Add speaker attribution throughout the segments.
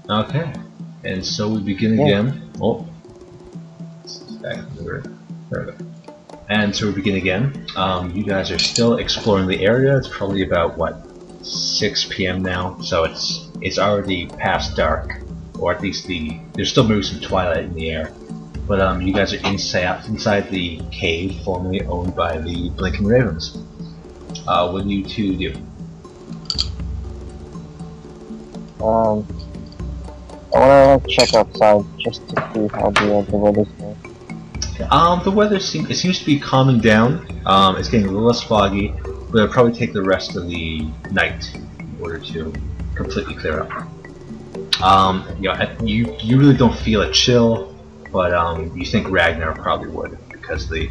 Speaker 1: Okay, and so we begin
Speaker 2: Yeah.
Speaker 1: again. Oh, back in the room. There we go. And so we begin again. You guys are still exploring the area. It's probably about what 6 p.m. now, so it's already past dark, or at least there's still maybe some twilight in the air. But you guys are inside the cave formerly owned by the Blinking Ravens. What do you two do?
Speaker 2: I wanna check outside just to see how the weather's going.
Speaker 1: The weather seems to be calming down. It's getting a little less foggy, but it'll probably take the rest of the night in order to completely clear up. You really don't feel a chill, but you think Ragnar probably would because the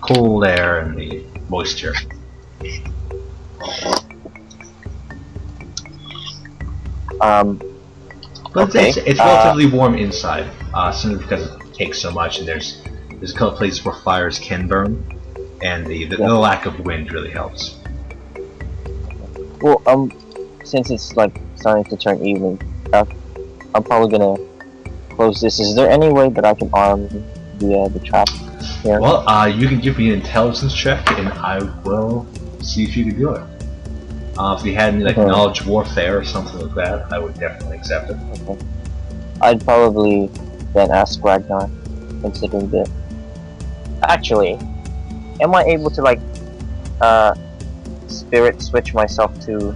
Speaker 1: cold air and the moisture. But
Speaker 2: Okay.
Speaker 1: it's relatively warm inside, simply because it takes so much, and there's a couple of places where fires can burn, and the lack of wind really helps.
Speaker 2: Well, since it's like starting to turn evening, I'm probably gonna close this. Is there any way that I can arm the trap here?
Speaker 1: Well, you can give me an intelligence check, and I will see if you can do it. If you had any knowledge warfare or something like that, I would definitely accept it.
Speaker 2: Okay. I'd probably then ask Ragnar, considering that. Actually, am I able to spirit switch myself to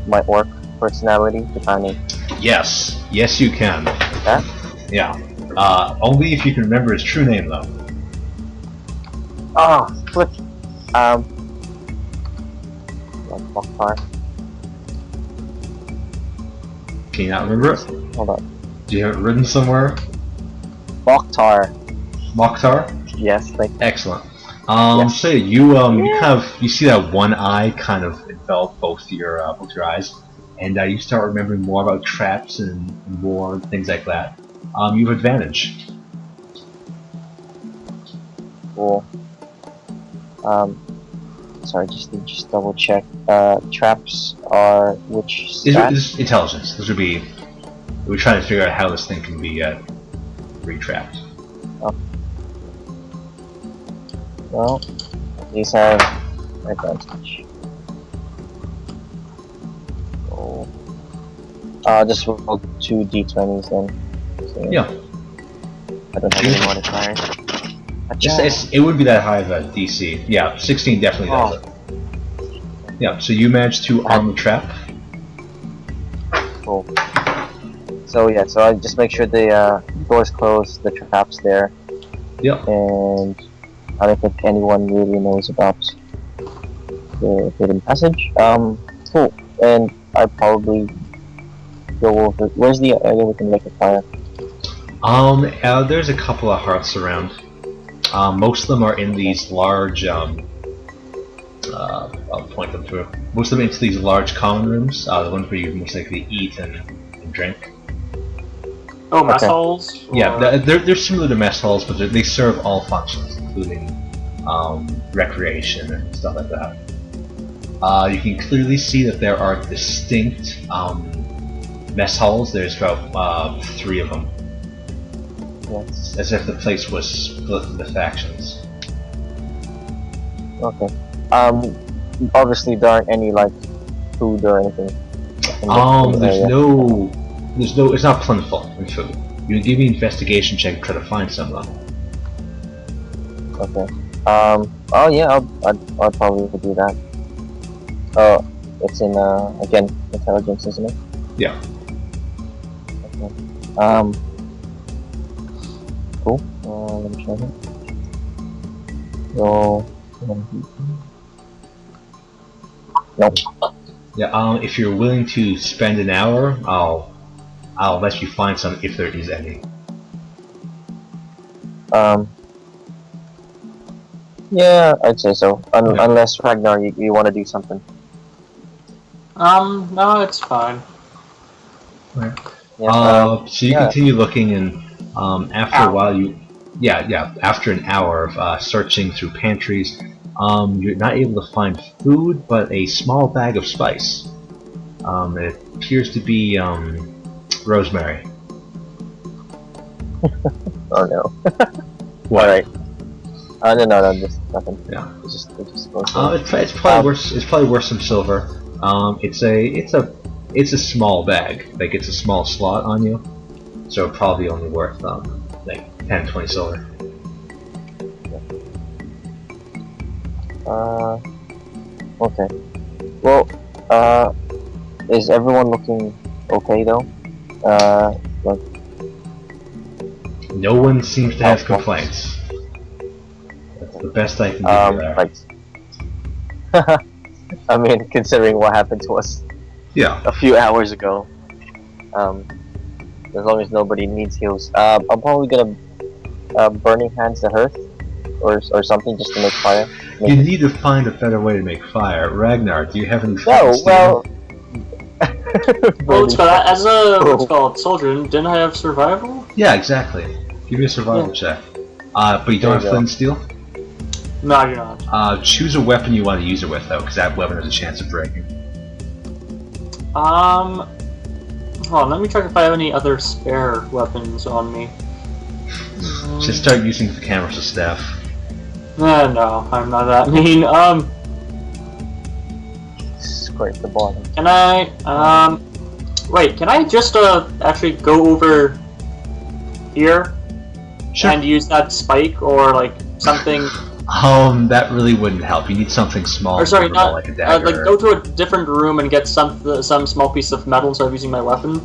Speaker 2: my orc personality to kind of?
Speaker 1: Yes, you can.
Speaker 2: That?
Speaker 1: Yeah. Only if you can remember his true name, though.
Speaker 2: Oh, flip. Fallcrest.
Speaker 1: Can you not remember it?
Speaker 2: Hold on.
Speaker 1: Do you have it written somewhere?
Speaker 2: Mokhtar.
Speaker 1: Mokhtar?
Speaker 2: Yes, like.
Speaker 1: Excellent.
Speaker 2: Yes.
Speaker 1: So you see that one eye kind of envelop both your eyes, and you start remembering more about traps and more things like that. You have advantage.
Speaker 2: Cool. Sorry, just double check. Traps are which stat?
Speaker 1: This is intelligence. This would be. We're trying to figure out how this thing can be re-trapped.
Speaker 2: Oh. Well, these have advantage. Oh. Just roll 2 d20s then. So
Speaker 1: Yeah.
Speaker 2: I don't have any modifiers.
Speaker 1: It would be that high of a DC. Yeah, 16 definitely does it. Yeah, so you managed to arm the trap.
Speaker 2: Cool. So yeah, so I just make sure the door's closed, the trap's there.
Speaker 1: Yep.
Speaker 2: And I don't think anyone really knows about the hidden passage. Cool. And I probably go over. Where's the area we can make a fire?
Speaker 1: There's a couple of hearths around. Most of them are in these large, I'll point them through. Most of them into these large common rooms, the ones where you most likely eat and drink.
Speaker 3: Oh, mess halls?
Speaker 1: Yeah, they're similar to mess halls, but they serve all functions, including recreation and stuff like that. You can clearly see that there are distinct mess halls. There's about 3 of them.
Speaker 2: Yes.
Speaker 1: As if the place was split into factions.
Speaker 2: Okay. Obviously there aren't any food or anything.
Speaker 1: It's not plentiful in food. You can give me an investigation check and try to find some though.
Speaker 2: Okay. Oh yeah, I'll probably do that. Oh, it's in again intelligence, isn't it?
Speaker 1: Yeah.
Speaker 2: Okay. Cool. Let me try that. Roll. Nope.
Speaker 1: Yeah. If you're willing to spend an hour, I'll let you find some if there is any.
Speaker 2: Yeah, I'd say so. Unless Ragnar, you want to do something.
Speaker 3: No, it's fine.
Speaker 1: Right.
Speaker 2: Yeah,
Speaker 1: so you continue looking, and after a while, after an hour of searching through pantries, you're not able to find food, but a small bag of spice. It appears to be Rosemary.
Speaker 2: Oh no.
Speaker 1: What?
Speaker 2: Alright. No, just nothing.
Speaker 1: Yeah.
Speaker 2: It's just
Speaker 1: It's probably worth. It's probably worth some silver. It's a small bag. Like it's a small slot on you, so probably only worth like 10, 20 silver.
Speaker 2: Okay. Well, is everyone looking okay though? Like,
Speaker 1: No one seems to have
Speaker 2: Okay.
Speaker 1: complaints. That's the best I can give you there.
Speaker 2: like, I mean, considering what happened to us
Speaker 1: Yeah.
Speaker 2: a few hours ago, as long as nobody needs heals, I'm probably gonna burning hands the hearth or something just to make fire.
Speaker 1: You need to find a better way to make fire. Ragnar, do you have any
Speaker 2: No,
Speaker 1: fucking steel?
Speaker 2: well.
Speaker 3: Well, it's called, as a what's called soldier, didn't I have survival?
Speaker 1: Yeah, exactly. Give me a survival check. But you don't have
Speaker 2: There you
Speaker 1: flint and steel?
Speaker 3: No, I do not.
Speaker 1: Choose a weapon you want to use it with, though, because that weapon has a chance of breaking.
Speaker 3: Hold on, let me check if I have any other spare weapons on me.
Speaker 1: Just start using the camera as a staff.
Speaker 3: No, I'm not that mean.
Speaker 2: Scrape the bottom.
Speaker 3: Can I, wait, can I just, actually go over here
Speaker 1: Sure.
Speaker 3: and use that spike or, like, something,
Speaker 1: That really wouldn't help. You need something small,
Speaker 3: or sorry,
Speaker 1: durable,
Speaker 3: not,
Speaker 1: like a dagger.
Speaker 3: like, go to a different room and get some small piece of metal instead of using my weapon?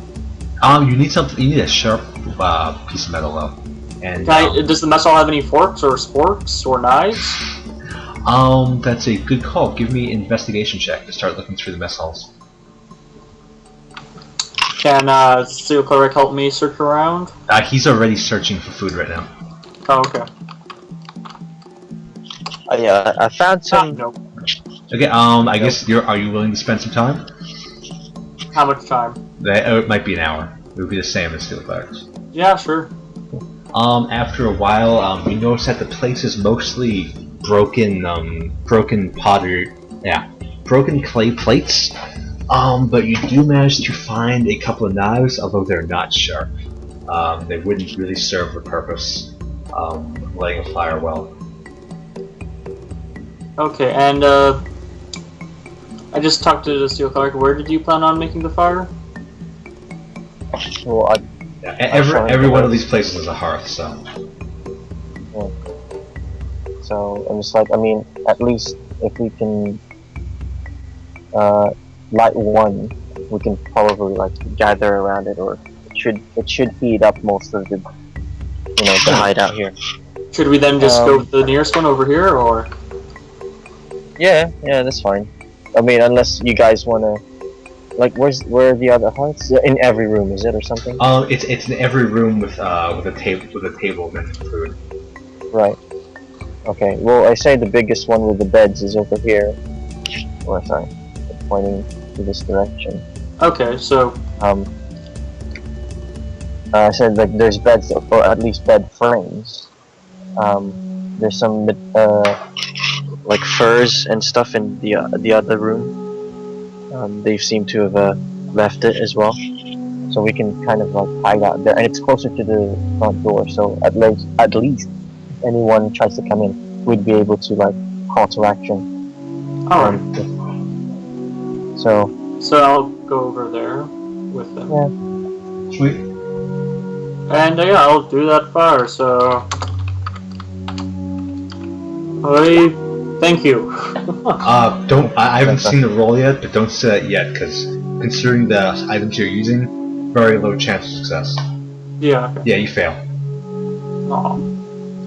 Speaker 1: You need something. You need a sharp piece of metal, though. And
Speaker 3: Does the mess hall have any forks or sporks or knives?
Speaker 1: that's a good call. Give me an investigation check to start looking through the mess halls.
Speaker 3: Can, Steel Cleric help me search around?
Speaker 1: He's already searching for food right now.
Speaker 3: Oh, okay.
Speaker 2: Yeah, I found some.
Speaker 3: No.
Speaker 1: Okay. I guess are you willing to spend some time?
Speaker 3: How much time?
Speaker 1: It might be an hour. It would be the same as Steel Clerics.
Speaker 3: Yeah, sure.
Speaker 1: After a while, you notice that the place is mostly broken pottery, broken clay plates. But you do manage to find a couple of knives, although they're not sharp. They wouldn't really serve the purpose of lighting a fire well.
Speaker 3: Okay, and I just talked to the Steel Cleric. Where did you plan on making the fire?
Speaker 2: Well,
Speaker 1: Every one of these places has a hearth, so.
Speaker 2: So I'm just like, I mean, at least if we can light one, we can probably like gather around it, or it should heat up most of the the hideout here.
Speaker 3: Should we then just go to the nearest one over here, or?
Speaker 2: Yeah, that's fine. I mean, unless you guys wanna, like, where are the other hearths? In every room, is it, or something?
Speaker 1: It's in every room with a table meant for food.
Speaker 2: Right. Okay. Well, I say the biggest one with the beds is over here. Or sorry, pointing to this direction.
Speaker 3: Okay, so
Speaker 2: I said like there's beds, or at least bed frames. There's some like furs and stuff in the other room. They seem to have left it as well, so we can kind of like hide out there, and it's closer to the front door. So at least if anyone tries to come in, we'd be able to like call to action.
Speaker 3: alright.
Speaker 2: So
Speaker 3: I'll go over there with them.
Speaker 2: yeah.
Speaker 1: Sweet.
Speaker 3: And yeah, I'll do that fire. So, thank you.
Speaker 1: I haven't seen the roll yet, but don't say that yet, because considering the items you're using, very low chance of success.
Speaker 3: Yeah. Okay.
Speaker 1: Yeah, you fail.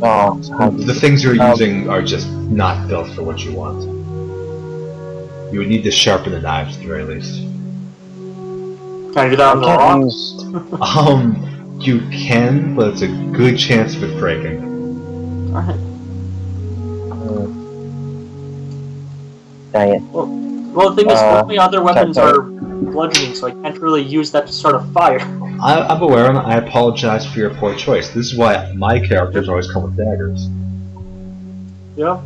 Speaker 2: Oh, so how do
Speaker 1: The things you're using are just not built for what you want. You would need to sharpen the knives at the very least.
Speaker 3: Can I do that on the
Speaker 2: I
Speaker 3: rock?
Speaker 2: can't use.
Speaker 1: You can, but it's a good chance of it breaking.
Speaker 3: Alright.
Speaker 2: Dang it.
Speaker 3: Well, the thing is, all my other weapons
Speaker 2: sorry.
Speaker 3: are bludgeoning, so I can't really use that to start a fire.
Speaker 1: I'm aware, and I apologize for your poor choice. This is why my characters always come with daggers.
Speaker 3: Yeah.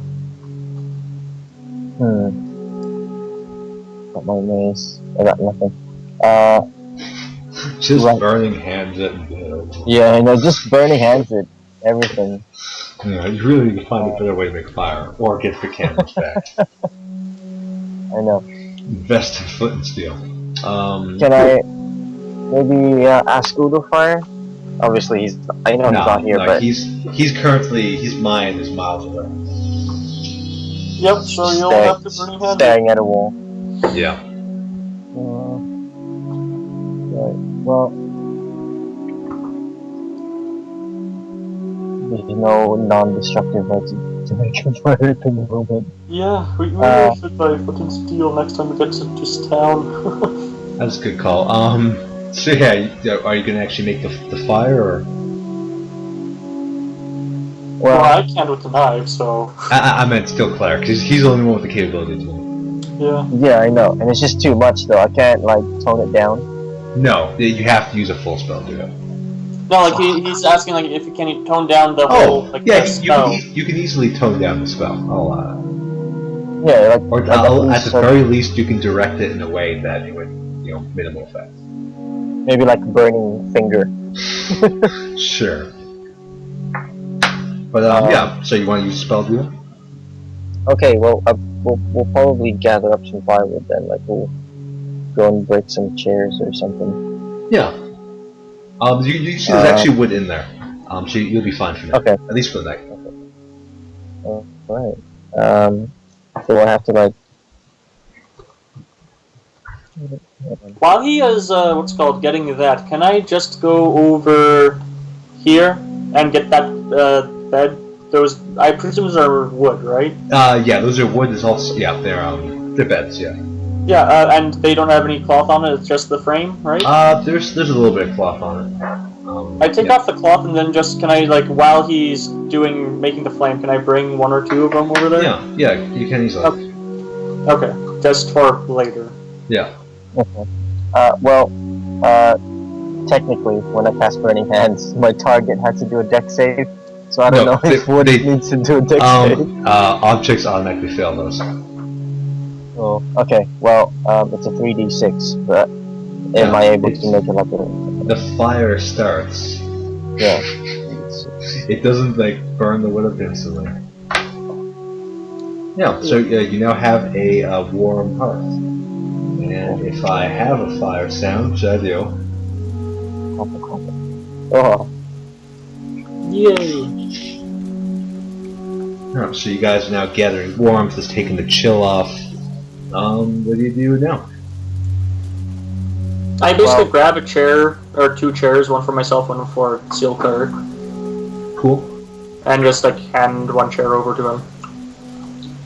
Speaker 2: Got my mace. I got nothing.
Speaker 1: Just
Speaker 2: Right.
Speaker 1: burning hands at
Speaker 2: Yeah, I know, just burning hands at everything.
Speaker 1: You really need to find a better way to make fire, or get the candles back.
Speaker 2: I know.
Speaker 1: Invest in flint and steel.
Speaker 2: Can I maybe ask Udofire? Obviously, I know he's
Speaker 1: No,
Speaker 2: not here,
Speaker 1: no,
Speaker 2: but
Speaker 1: he's currently, his mind is miles away.
Speaker 3: Yep, so you'll have to burning hands.
Speaker 2: staring at a wall.
Speaker 1: Yeah.
Speaker 2: Right. Well, there's no non-destructive way to make a fire at the moment.
Speaker 3: Yeah, we really should buy fucking steel next time we get to this town.
Speaker 1: That's a good call. So yeah, are you gonna actually make the fire, or?
Speaker 3: Well, I can't with the knife, so...
Speaker 1: I meant Steel Cleric, because he's the only one with the capability to do it.
Speaker 3: Yeah.
Speaker 2: Yeah, I know, and it's just too much though. I can't like tone it down.
Speaker 1: No, you have to use a full spell to do it.
Speaker 3: No, like he's asking like if you can tone down the whole like
Speaker 1: yeah,
Speaker 3: the spell.
Speaker 1: you can easily tone down the spell.
Speaker 2: Yeah, like
Speaker 1: Or at the very least, you can direct it in a way that it would, minimal effect.
Speaker 2: maybe like burning finger.
Speaker 1: Sure. But yeah, so you want to use spell duel?
Speaker 2: Okay, well, we'll probably gather up some firewood then. Like we'll go and break some chairs or something.
Speaker 1: Yeah. You see there's actually wood in there. So you'll be fine for now.
Speaker 2: Okay.
Speaker 1: At least for the night.
Speaker 2: Alright. So I have to like.
Speaker 3: While he is what's called getting that, can I just go over here and get that bed? Those I presume those are wood, right?
Speaker 1: Yeah, those are wood. Is also they're beds. Yeah.
Speaker 3: Yeah, and they don't have any cloth on it. It's just the frame, right?
Speaker 1: There's a little bit of cloth on it.
Speaker 3: I take off the cloth and then just can I like while he's making the flame, can I bring one or two of them over there?
Speaker 1: Yeah, you can easily.
Speaker 3: Okay, just for later.
Speaker 1: Yeah.
Speaker 2: Okay. Technically, when I cast Burning Hands, my target had to do a dex save, so I don't know if wood needs to do a dex save.
Speaker 1: Objects automatically fail those.
Speaker 2: Oh, okay. Well, it's a 3d6, but am I able to make it like a...
Speaker 1: The fire starts.
Speaker 2: Yeah.
Speaker 1: It doesn't like burn the wood up instantly. Yeah, so you now have a warm hearth. And if I have a fire sound, which I do.
Speaker 2: Oh.
Speaker 3: Yay!
Speaker 1: Oh, so you guys are now gathering warmth, it's taking the chill off. What do you do now?
Speaker 3: I basically grab a chair, or two chairs, one for myself, one for Steel Cleric.
Speaker 1: Cool.
Speaker 3: And just like hand one chair over to him.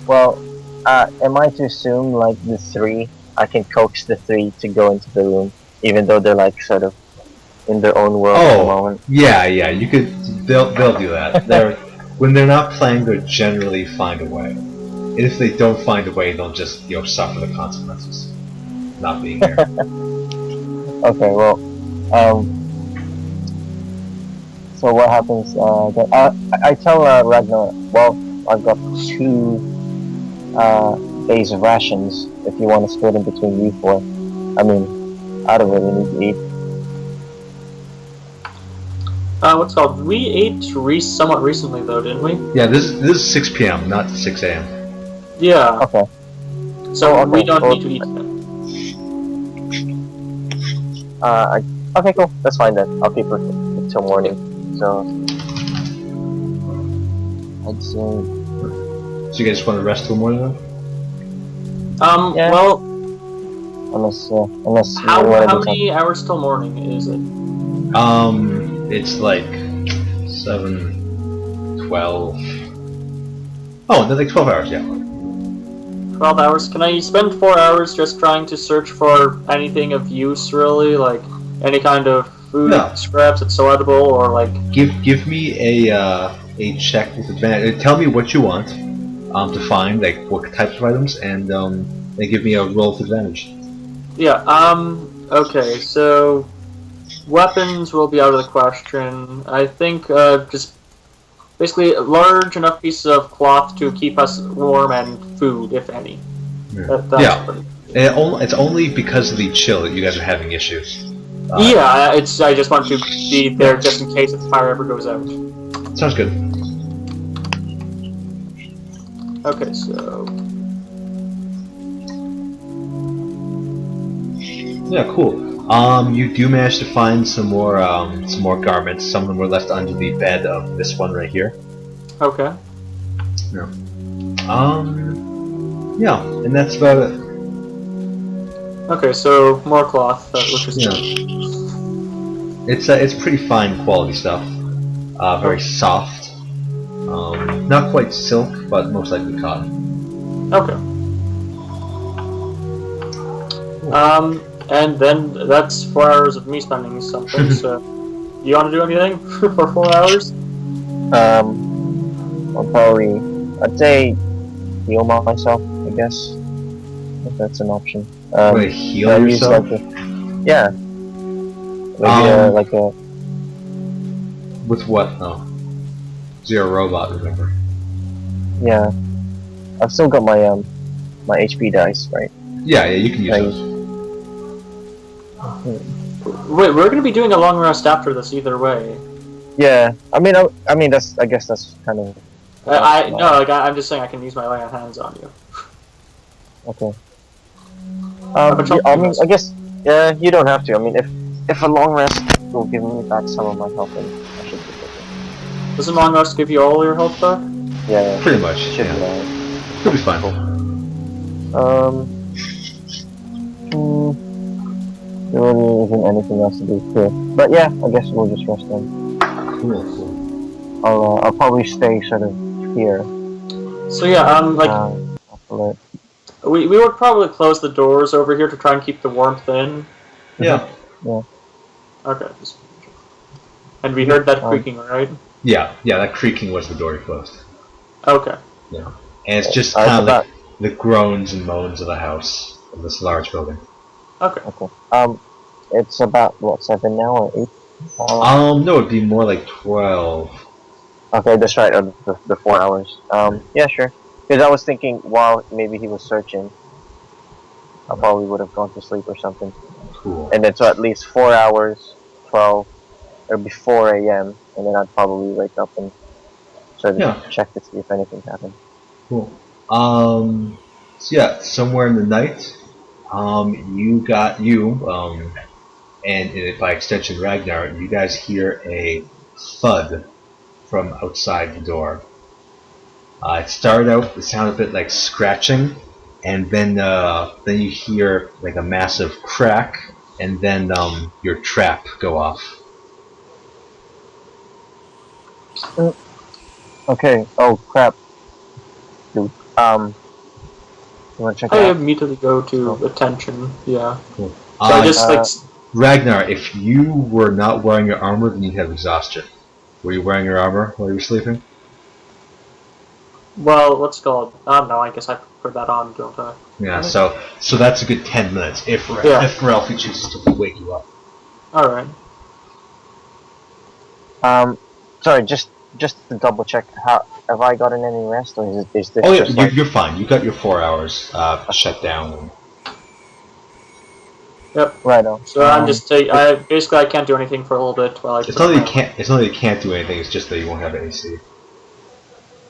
Speaker 2: Well, am I to assume like the three, I can coax the three to go into the room, even though they're like sort of in their own world at the moment?
Speaker 1: Yeah, you could. They'll do that. When they're not playing, they generally find a way. And if they don't find a way, they'll just suffer the consequences. Not being here.
Speaker 2: Okay, well, so what happens? I tell Ragnar, well, I've got 2 days of rations. If you want to split them between you 4, I mean, I don't really need to eat.
Speaker 3: What's called? We ate somewhat recently though, didn't we?
Speaker 1: Yeah, this is 6 p.m., not 6 a.m.
Speaker 3: Yeah.
Speaker 2: Okay.
Speaker 3: So
Speaker 2: okay.
Speaker 3: we don't need to eat that.
Speaker 2: Okay, cool. That's fine then. I'll keep it till morning. So, I'd say.
Speaker 1: So you guys just want to rest till morning then?
Speaker 2: Yeah.
Speaker 3: Well,
Speaker 2: unless
Speaker 3: how
Speaker 2: you want to do
Speaker 3: many hours till morning is it?
Speaker 1: It's like 7, 12. Oh, they're like 12 hours, yeah.
Speaker 3: 12 hours. Can I spend 4 hours just trying to search for anything of use, really? Like, any kind of food scraps that's so edible, or like...
Speaker 1: Give me a check with advantage. Tell me what you want to find, like what types of items, and they give me a roll with advantage.
Speaker 3: Yeah, okay, so... Weapons will be out of the question. I think just basically large enough pieces of cloth to keep us warm and food, if any.
Speaker 1: Yeah. It's only because of the chill that you guys are having issues.
Speaker 3: Yeah, I just want to be there just in case if the fire ever goes out.
Speaker 1: Sounds good.
Speaker 3: Okay, so
Speaker 1: Yeah, cool. You do manage to find some more garments. Some of them were left under the bed of this one right here.
Speaker 3: okay.
Speaker 1: Yeah. Yeah, and that's about it.
Speaker 3: Okay, so more cloth, which is
Speaker 1: Yeah. It's pretty fine quality stuff. Very soft. Not quite silk, but most likely cotton.
Speaker 3: okay. And then that's 4 hours of me spending something. So, you want to do anything for 4 hours?
Speaker 2: I'd say heal myself, I guess. If that's an option.
Speaker 1: Wait, heal
Speaker 2: I'll use
Speaker 1: yourself?
Speaker 2: yeah. Maybe like a.
Speaker 1: With what? Oh. You're a robot, remember?
Speaker 2: Yeah. I've still got my my HP dice, right?
Speaker 1: Yeah, you can use
Speaker 2: Right.
Speaker 1: those.
Speaker 3: Wait, we're gonna be doing a long rest after this either way.
Speaker 2: Yeah. I mean I guess that's kind of.
Speaker 3: I'm just saying I can use my lay on hands on you.
Speaker 2: Okay.
Speaker 3: But
Speaker 2: I guess you don't have to. I mean, if a long rest will give me back some of my health, then I should be okay.
Speaker 3: Doesn't long rest give you all your health back?
Speaker 2: Yeah.
Speaker 1: Pretty much,
Speaker 2: Should be
Speaker 1: yeah.
Speaker 2: alright.
Speaker 1: Could be fine.
Speaker 2: There really isn't anything else to do here. But yeah, I guess we'll just rest then.
Speaker 1: Cool.
Speaker 2: I'll probably stay sort of here.
Speaker 3: So yeah,
Speaker 2: After it.
Speaker 3: we would probably close the doors over here to try and keep the warmth in.
Speaker 1: Yeah.
Speaker 3: Okay. And we heard that creaking, right?
Speaker 1: Yeah, that creaking was the door you closed.
Speaker 3: Okay.
Speaker 1: Yeah. And it's just kind of like the groans and moans of the house of this large building.
Speaker 3: Okay.
Speaker 2: It's about what, 7 now or 8?
Speaker 1: No, it'd be more like 12.
Speaker 2: Okay, that's right. The 4 hours. Yeah, sure. Because I was thinking while maybe he was searching, I probably would have gone to sleep or something.
Speaker 1: Cool.
Speaker 2: And then so at least 4 hours, 12, or before 4 a.m. And then I'd probably wake up and sort of check to see if anything happened.
Speaker 1: Cool. So yeah, somewhere in the night, and by extension Ragnar, you guys hear a thud from outside the door. It started out, it sounded a bit like scratching, and then you hear like a massive crack, and then your trap go off.
Speaker 2: Okay. Oh crap. Dude. You wanna check it
Speaker 3: I
Speaker 2: out?
Speaker 3: immediately go to attention. Yeah.
Speaker 1: Cool.
Speaker 3: So I just
Speaker 1: Ragnar, if you were not wearing your armor, then you'd have exhaustion. Were you wearing your armor while you were sleeping?
Speaker 3: Well, what's it called? No, I guess I put that on, don't I?
Speaker 1: Yeah, so that's a good 10 minutes if Ralphie chooses to wake you up.
Speaker 3: Alright.
Speaker 2: Sorry, just to double check, have I gotten any rest, or is this
Speaker 1: Oh yeah,
Speaker 2: just like...
Speaker 1: you're fine. You got your 4 hours shut down.
Speaker 3: Yep.
Speaker 2: Right on.
Speaker 3: So I'm just basically I can't do anything for a little bit while I.
Speaker 1: It's not that you can't do anything. It's just that you won't have AC.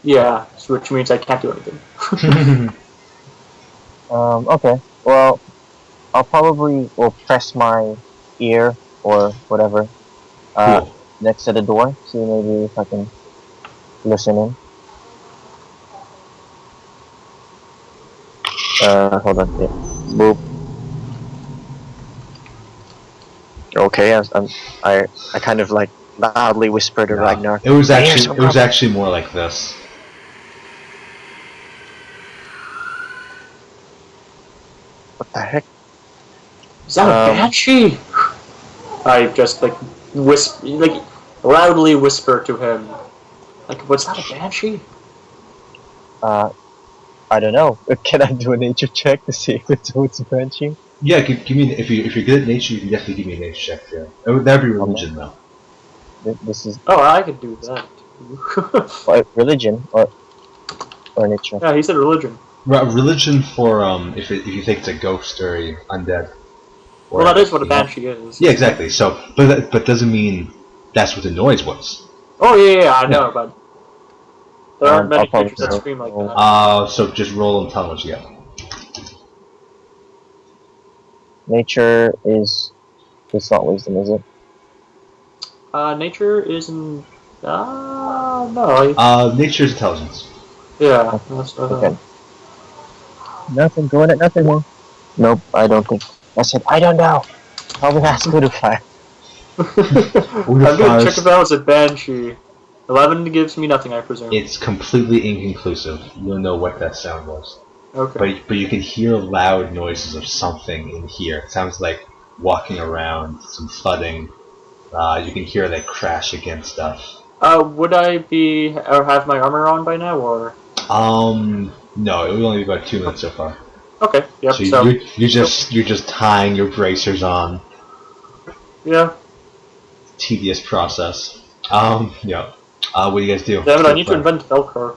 Speaker 3: Yeah, which means I can't do anything.
Speaker 2: Okay. Well, I'll probably press my ear or whatever
Speaker 1: Cool.
Speaker 2: next to the door. See maybe if I can listen in. Hold on. Yeah. Boop. Okay, I kind of like loudly whispered to Ragnar.
Speaker 1: It was actually more like this.
Speaker 2: What the heck?
Speaker 3: Is that a banshee? I just loudly whisper to him. Like, was that a banshee?
Speaker 2: I don't know. Can I do a nature check to see if it's branching?
Speaker 1: Yeah, give me if you're good at nature, you can definitely give me a nature check. Yeah, that'd be religion though.
Speaker 2: This is.
Speaker 3: Oh, I could do that.
Speaker 2: What, religion or nature?
Speaker 3: Yeah, he said religion.
Speaker 1: Religion for if you think it's a ghost or a undead. Or,
Speaker 3: Well, that is what a
Speaker 1: you know?
Speaker 3: banshee is.
Speaker 1: Yeah, exactly. So, but doesn't mean that's what the noise was.
Speaker 3: Oh yeah, I know, but there aren't many
Speaker 2: I'll probably
Speaker 3: creatures that
Speaker 2: say,
Speaker 3: scream like that.
Speaker 1: So just roll and tell us, yeah.
Speaker 2: nature is. It's not wisdom, is it?
Speaker 3: Nature isn't. No.
Speaker 1: Nature's intelligence.
Speaker 3: Yeah, that's
Speaker 2: Okay. Nothing. Going at nothing more. Nope. I don't think. I said I don't know. I'll be asked Udofire.
Speaker 3: I'm gonna check if that was a banshee. 11 gives me nothing, I presume.
Speaker 1: It's completely inconclusive. You don't know what that sound was.
Speaker 3: Okay.
Speaker 1: But you can hear loud noises of something in here. It sounds like walking around, some thudding. You can hear they crash against stuff.
Speaker 3: Would I be or have my armor on by now, or?
Speaker 1: No, it would only be about 2 minutes so far.
Speaker 3: Okay. Yep.
Speaker 1: So you're just tying your bracers on.
Speaker 3: Yeah.
Speaker 1: Tedious process. Yeah. What do you guys do?
Speaker 3: Damn it! I need to invent Velcro.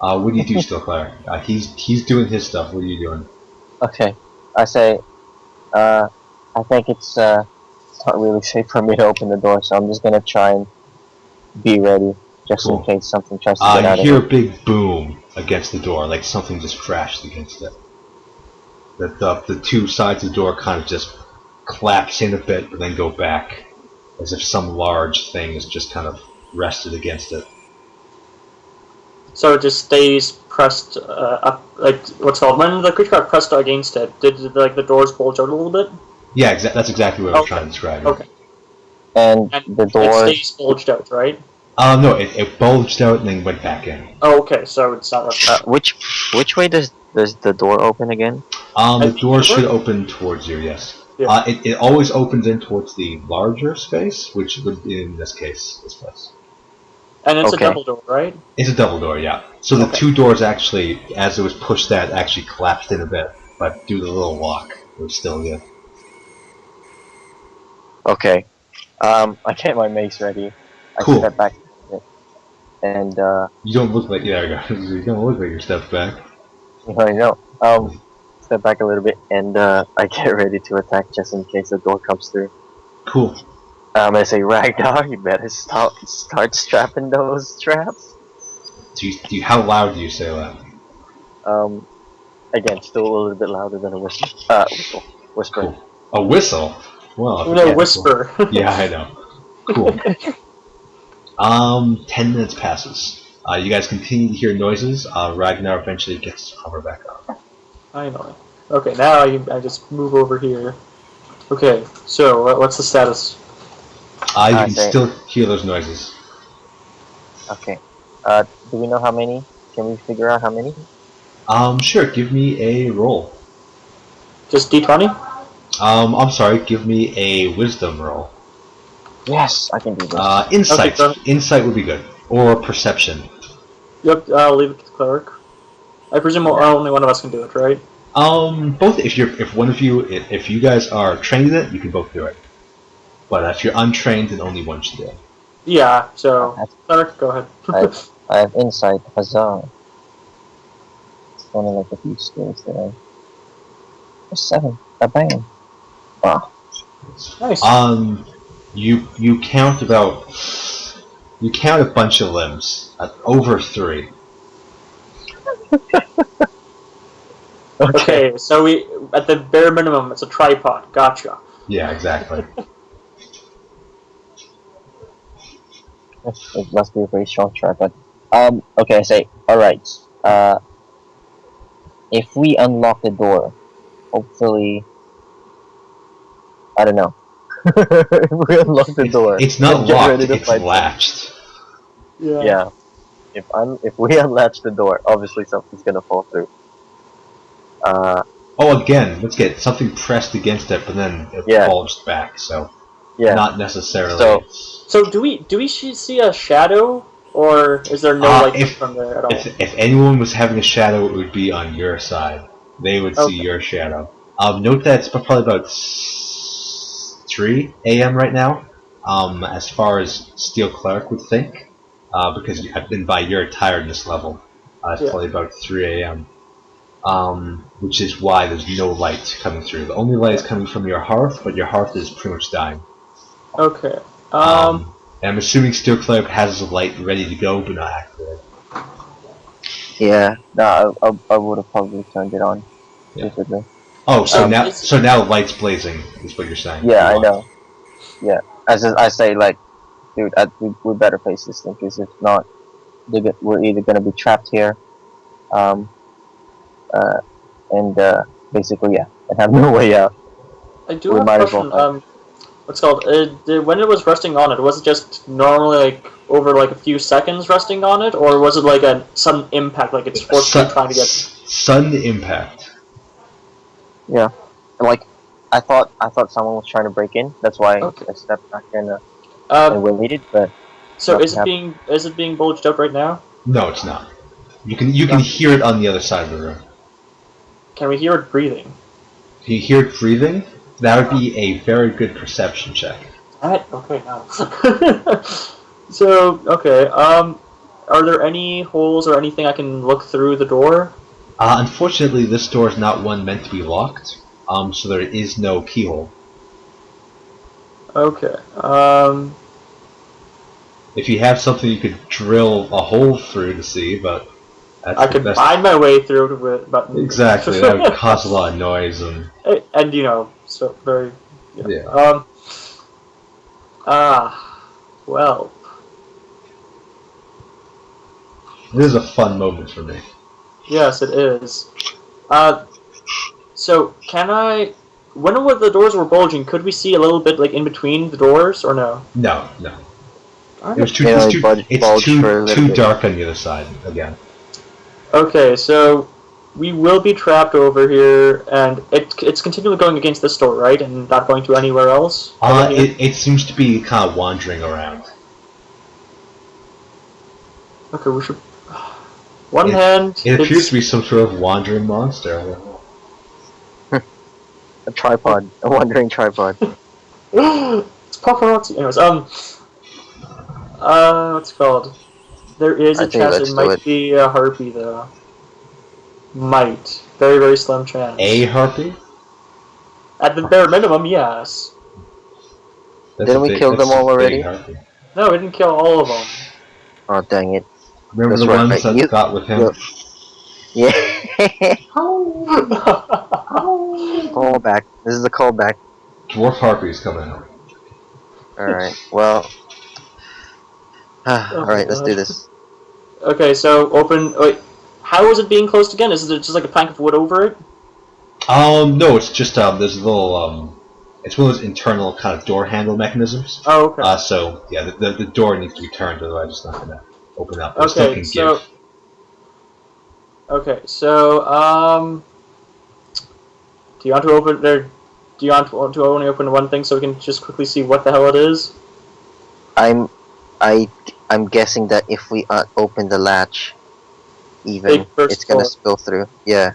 Speaker 1: What do you do, Steel Cleric? He's doing his stuff. What are you doing?
Speaker 2: Okay. I say. I think it's not really safe for me to open the door, so I'm just gonna try and be ready, just
Speaker 1: Cool.
Speaker 2: in case something tries to get out
Speaker 1: You
Speaker 2: of
Speaker 1: hear
Speaker 2: here.
Speaker 1: a big boom against the door, like something just crashed against it. The two sides of the door kind of just collapse in a bit, but then go back, as if some large thing is just kind of rested against it.
Speaker 3: So it just stays pressed up, like what's called when the creature got pressed against it. Did like the doors bulge out a little bit?
Speaker 1: Yeah, that's exactly what I was trying to describe.
Speaker 3: Okay.
Speaker 2: And the
Speaker 3: It
Speaker 2: door.
Speaker 3: stays bulged out, right?
Speaker 1: No, it bulged out and then went back in.
Speaker 3: Oh, okay. So it's not.
Speaker 2: Which way does the door open again?
Speaker 1: The door should open towards you, yes.
Speaker 3: Yeah.
Speaker 1: It always opens in towards the larger space, which would be in this case, this place.
Speaker 3: And it's
Speaker 2: Okay.
Speaker 3: a double door, right?
Speaker 1: It's a double door, yeah. So the
Speaker 3: Okay.
Speaker 1: two doors actually, as it was pushed out, actually collapsed in a bit, but due to the little lock, it was still good.
Speaker 2: Okay. I get my mace ready. I
Speaker 1: Cool.
Speaker 2: step back a bit, and
Speaker 1: You don't look like you don't look like your steps back.
Speaker 2: I know. Step back a little bit, and I get ready to attack just in case the door comes through.
Speaker 1: Cool.
Speaker 2: I say, Ragnar, you better start strapping those straps.
Speaker 1: How loud do you say that?
Speaker 2: Again, still a little bit louder than a whisper. Whisper.
Speaker 1: Cool. A whistle? Well,
Speaker 3: No,
Speaker 2: Yeah.
Speaker 3: whisper.
Speaker 1: yeah, I know. Cool. 10 minutes passes. You guys continue to hear noises. Ragnar eventually gets his armor back on.
Speaker 3: I know. Okay, now I just move over here. Okay, so what's the status?
Speaker 1: You can
Speaker 2: say-
Speaker 1: still hear those noises.
Speaker 2: Okay. Do we know how many? Can we figure out how many?
Speaker 1: Sure, give me a roll.
Speaker 3: Just D20?
Speaker 1: I'm sorry, give me a wisdom roll.
Speaker 2: Yes, I can do this.
Speaker 1: Insight.
Speaker 3: Okay,
Speaker 1: Insight would be good. Or perception.
Speaker 3: Yep, I'll leave it to the cleric. I presume only one of us can do it, right?
Speaker 1: Both. If one of you, if you guys are trained in it, you can both do it. But if you're untrained, then only one should do it.
Speaker 3: Yeah, so cleric, go ahead.
Speaker 2: I have insight. Huzzah. It's only like a few skills there. 7. Bam. Wow.
Speaker 3: Nice.
Speaker 1: You count a bunch of limbs. Over 3.
Speaker 3: Okay, so we at the bare minimum, it's a tripod. Gotcha.
Speaker 1: Yeah, exactly.
Speaker 2: It must be a very strong tripod. Okay, I say, alright. If we unlock the door, hopefully, I don't know. If we unlock the door,
Speaker 1: It's not
Speaker 2: and get
Speaker 1: locked.
Speaker 2: ready to
Speaker 1: It's
Speaker 2: fight
Speaker 1: latched.
Speaker 2: Yeah. If we unlatch the door, obviously something's gonna fall through.
Speaker 1: Oh, again, let's get something pressed against it, but then it
Speaker 2: Yeah.
Speaker 1: bulged back. So
Speaker 2: Yeah.
Speaker 1: not necessarily.
Speaker 3: So do we see a shadow, or is there no light from there at all?
Speaker 1: If anyone was having a shadow, it would be on your side. They would see
Speaker 3: Okay.
Speaker 1: your shadow. Note that it's probably about 3 a.m. right now. As far as Steel Cleric would think, because I've been by your tiredness level. It's
Speaker 3: Yeah.
Speaker 1: probably about 3 a.m. which is why there's no light coming through. The only light is coming from your hearth, but your hearth is pretty much dying.
Speaker 3: Okay.
Speaker 1: And I'm assuming Steel Cleric has the light ready to go, but not activated.
Speaker 2: Yeah, no, I would have probably turned it on.
Speaker 1: Yeah.
Speaker 2: Basically.
Speaker 1: Oh, so now
Speaker 3: it's-
Speaker 1: so now light's blazing is what you're saying.
Speaker 2: Yeah, I know. Yeah, I say like, dude, we better face this thing because if not, we're either gonna be trapped here, um, and basically yeah, and have no way out.
Speaker 3: I do
Speaker 2: We
Speaker 3: have a
Speaker 2: might as well
Speaker 3: question. What's it called? When it was resting on it, was it just normally like over like a few seconds resting on it, or was it like a sudden impact, like it's forcefully trying to get?
Speaker 1: Sudden impact.
Speaker 2: Yeah, and like I thought someone was trying to break in. That's why
Speaker 3: Okay.
Speaker 2: I stepped back and waited. But
Speaker 3: So
Speaker 2: nothing
Speaker 3: is it being bulged up right now?
Speaker 1: No, it's not. You can hear it on the other side of the room.
Speaker 3: Can we hear it breathing?
Speaker 1: Can you hear it breathing? That would be a very good perception check.
Speaker 3: Alright, okay, now. So, okay, are there any holes or anything I can look through the door?
Speaker 1: Unfortunately, this door is not one meant to be locked, so there is no keyhole.
Speaker 3: Okay,
Speaker 1: If you have something you could drill a hole through to see, but
Speaker 3: I could find my way through to it, but...
Speaker 1: Exactly, that would cause a lot of noise and...
Speaker 3: And, you know, so very...
Speaker 1: Yeah.
Speaker 3: Well...
Speaker 1: This is a fun moment for me.
Speaker 3: Yes, it is. So, can I... When the doors were bulging, could we see a little bit, like, in between the doors, or no?
Speaker 1: No.
Speaker 3: Darn
Speaker 1: It was
Speaker 3: it.
Speaker 1: too,
Speaker 2: Yeah,
Speaker 1: it's too,
Speaker 2: bulge
Speaker 1: it's
Speaker 2: for a little
Speaker 1: too
Speaker 2: bit.
Speaker 1: dark on the other side, again.
Speaker 3: Okay, so we will be trapped over here, and it's continually going against this door, right? And not going to anywhere else? Over here?
Speaker 1: It seems to be kind of wandering around.
Speaker 3: Okay, we should... One hand...
Speaker 1: It appears to be some sort of wandering monster. I don't know.
Speaker 2: a tripod, a wandering tripod.
Speaker 3: It's paparazzi. Anyways, what's it called? There is
Speaker 2: I
Speaker 3: a
Speaker 2: think
Speaker 3: chance
Speaker 2: let's
Speaker 3: it
Speaker 2: do
Speaker 3: might
Speaker 2: it.
Speaker 3: be a harpy, though. Might. Very, very slim chance.
Speaker 1: A harpy?
Speaker 3: At the bare minimum, yes.
Speaker 2: Didn't we kill them all already?
Speaker 1: Harpy.
Speaker 3: No, we didn't kill all of them.
Speaker 2: Oh dang it!
Speaker 1: Remember
Speaker 2: That's
Speaker 1: the
Speaker 2: right,
Speaker 1: ones that
Speaker 2: you-
Speaker 1: got with him?
Speaker 2: Yeah. Callback. This is a callback.
Speaker 1: Dwarf harpies coming out.
Speaker 2: All right. Well. All right. Let's do this.
Speaker 3: Okay, so open... Wait, how is it being closed again? Is it just like a plank of wood over it?
Speaker 1: No, it's just there's a little it's one of those internal kind of door handle mechanisms.
Speaker 3: Oh, okay.
Speaker 1: So yeah, the door needs to be turned, otherwise it's not gonna open up. It still
Speaker 3: Okay,
Speaker 1: can
Speaker 3: so...
Speaker 1: give.
Speaker 3: Okay, so, do you want to open there? Do you want to only open one thing so we can just quickly see what the hell it is?
Speaker 2: I'm guessing that if we open the latch, even
Speaker 3: Big burst
Speaker 2: it's gonna
Speaker 3: forward.
Speaker 2: spill through. Yeah.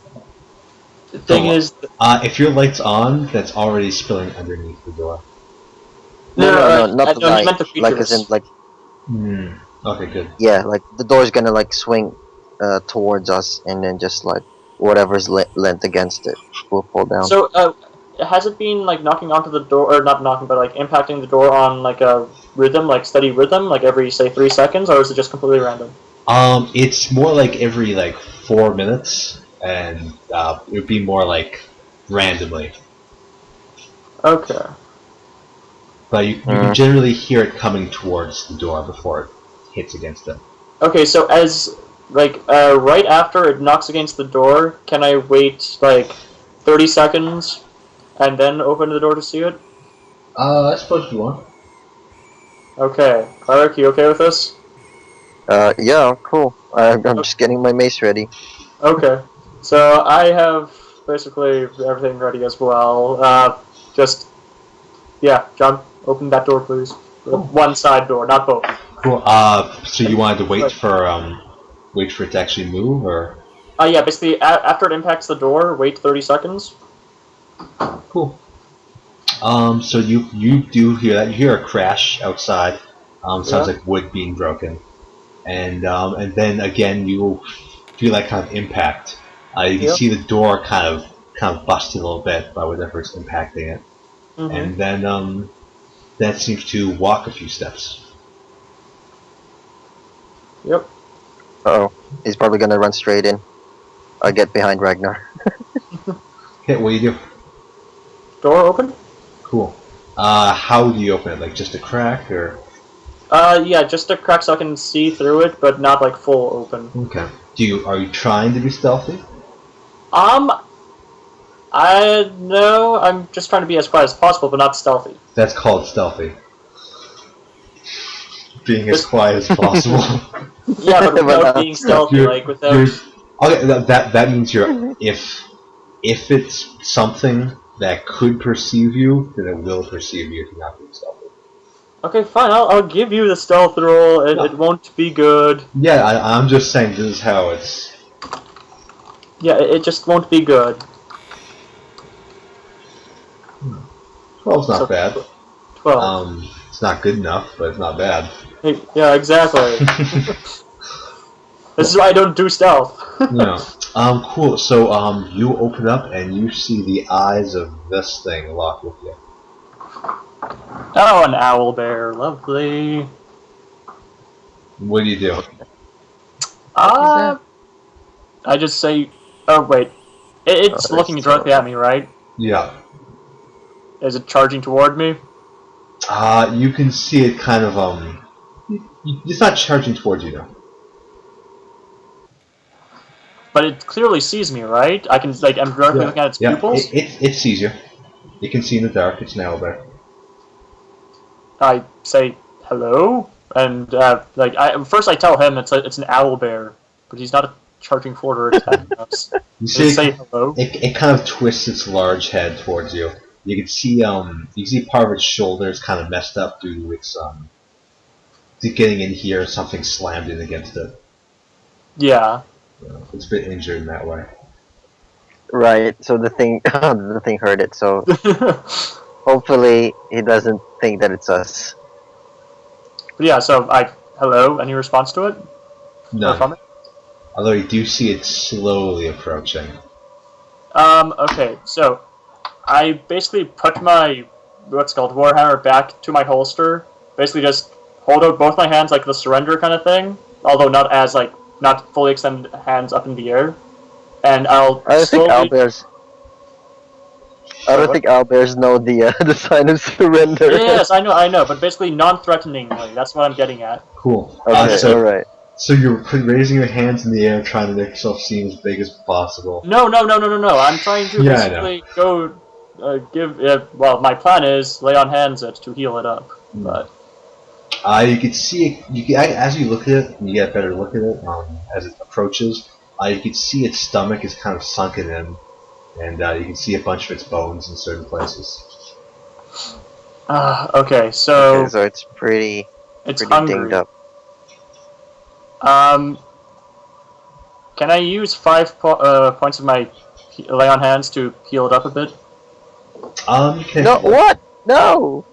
Speaker 3: The thing
Speaker 1: So,
Speaker 3: is,
Speaker 1: If your light's on, that's already spilling underneath the door.
Speaker 2: No, not the
Speaker 3: no,
Speaker 2: light.
Speaker 3: he meant the
Speaker 2: Like as in
Speaker 3: features.
Speaker 2: like
Speaker 1: Okay, good.
Speaker 2: yeah, like the door's gonna like swing towards us, and then just like whatever's lent against it will pull down.
Speaker 3: So, has it been like knocking onto the door, or not knocking, but like impacting the door on like a rhythm, like steady rhythm, like every say 3 seconds, or is it just completely random?
Speaker 1: It's more like every 4 minutes, and it would be more like randomly.
Speaker 3: Okay.
Speaker 1: But you can generally hear it coming towards the door before it hits against it.
Speaker 3: Okay, so as like right after it knocks against the door, can I wait like 30 seconds and then open the door to see it?
Speaker 1: I suppose you want.
Speaker 3: Okay, Cleric, you okay with this?
Speaker 2: Yeah, cool. I'm just getting my mace ready.
Speaker 3: Okay, so I have basically everything ready as well. John, open that door, please. One side door, not both.
Speaker 1: Cool. So you wanted to wait for it to actually move, or?
Speaker 3: Yeah, basically after it impacts the door, wait 30 seconds.
Speaker 1: Cool. So you do hear that. You hear a crash outside. Sounds like wood being broken, and then again you will feel that kind of impact You can
Speaker 3: Yep.
Speaker 1: see the door kind of busted a little bit by whatever's impacting it,
Speaker 3: Mm-hmm.
Speaker 1: and then that seems to walk a few steps.
Speaker 3: Yep.
Speaker 2: Uh-oh. He's probably gonna run straight in. I'll get behind Ragnar.
Speaker 1: Okay, what do you do?
Speaker 3: Door open?
Speaker 1: Cool. How do you open it? Like just a crack, or?
Speaker 3: Yeah, just a crack so I can see through it, but not like full open.
Speaker 1: Okay. Are you trying to be stealthy?
Speaker 3: No, I'm just trying to be as quiet as possible, but not stealthy.
Speaker 1: That's called stealthy. Being as
Speaker 3: Just-
Speaker 1: quiet as possible.
Speaker 3: Yeah, but without being stealthy,
Speaker 1: You're-
Speaker 3: like without.
Speaker 1: Okay, that means you're if it's something that could perceive you, then it will perceive you if you're not being stealthy.
Speaker 3: Okay, fine. I'll give you the stealth roll. It won't be good.
Speaker 1: Yeah, I'm just saying this is how it's.
Speaker 3: Yeah, it just won't be good.
Speaker 1: 12's not
Speaker 3: So,
Speaker 1: bad.
Speaker 3: 12.
Speaker 1: It's not good enough, but it's not bad.
Speaker 3: Hey, yeah, exactly. This is why I don't do stealth.
Speaker 1: Yeah. Cool. So, you open up and you see the eyes of this thing locked with you.
Speaker 3: Oh, an owl bear. Lovely.
Speaker 1: What do you do?
Speaker 2: that?
Speaker 3: I just say. Oh, wait. It's
Speaker 2: Oh,
Speaker 3: looking
Speaker 2: there's
Speaker 3: directly
Speaker 2: two.
Speaker 3: at me, right?
Speaker 1: Yeah.
Speaker 3: Is it charging toward me?
Speaker 1: You can see it kind of, it's not charging towards you, though.
Speaker 3: But it clearly sees me, right? I can, like, I'm directly looking at its pupils.
Speaker 1: It sees you. It can see in the dark. It's an owl bear.
Speaker 3: I say hello, and first I tell him it's an owl bear, but he's not charging forward or attacking us.
Speaker 1: You
Speaker 3: Just say
Speaker 1: see,
Speaker 3: hello.
Speaker 1: it kind of twists its large head towards you. You can see part of its shoulders kind of messed up due to its to getting in here. Something slammed in against it.
Speaker 3: Yeah.
Speaker 1: It's a bit injured in that way.
Speaker 2: Right, so the thing the thing heard it, so hopefully he doesn't think that it's us.
Speaker 3: But yeah. So hello. Any response to it? Or from
Speaker 1: No.
Speaker 3: it?
Speaker 1: Although you do see it slowly approaching.
Speaker 3: Okay. So I basically put my warhammer back to my holster. Basically, just hold out both my hands like the surrender kind of thing. Although not fully extend hands up in the air. And I'll
Speaker 2: I don't think
Speaker 3: slowly.
Speaker 2: owlbears. I don't think owlbears know the the sign of surrender.
Speaker 3: Yes, I know, but basically non-threateningly. That's what I'm getting at.
Speaker 1: Cool.
Speaker 2: Okay, alright.
Speaker 1: So you're raising your hands in the air, trying to make yourself seem as big as possible.
Speaker 3: No. I'm trying to
Speaker 1: Yeah, I know.
Speaker 3: basically go give. Well, my plan is lay on hands it to heal it up. But
Speaker 1: You can see it. As you look at it, and you get a better look at it as it approaches. You can see its stomach is kind of sunken in, and you can see a bunch of its bones in certain places.
Speaker 3: okay, so
Speaker 2: Okay, so it's pretty
Speaker 3: it's
Speaker 2: dinged
Speaker 3: hungry.
Speaker 2: up.
Speaker 3: Can I use 5 points of my lay on hands to heal it up a bit?
Speaker 1: You can.
Speaker 2: No, what? No.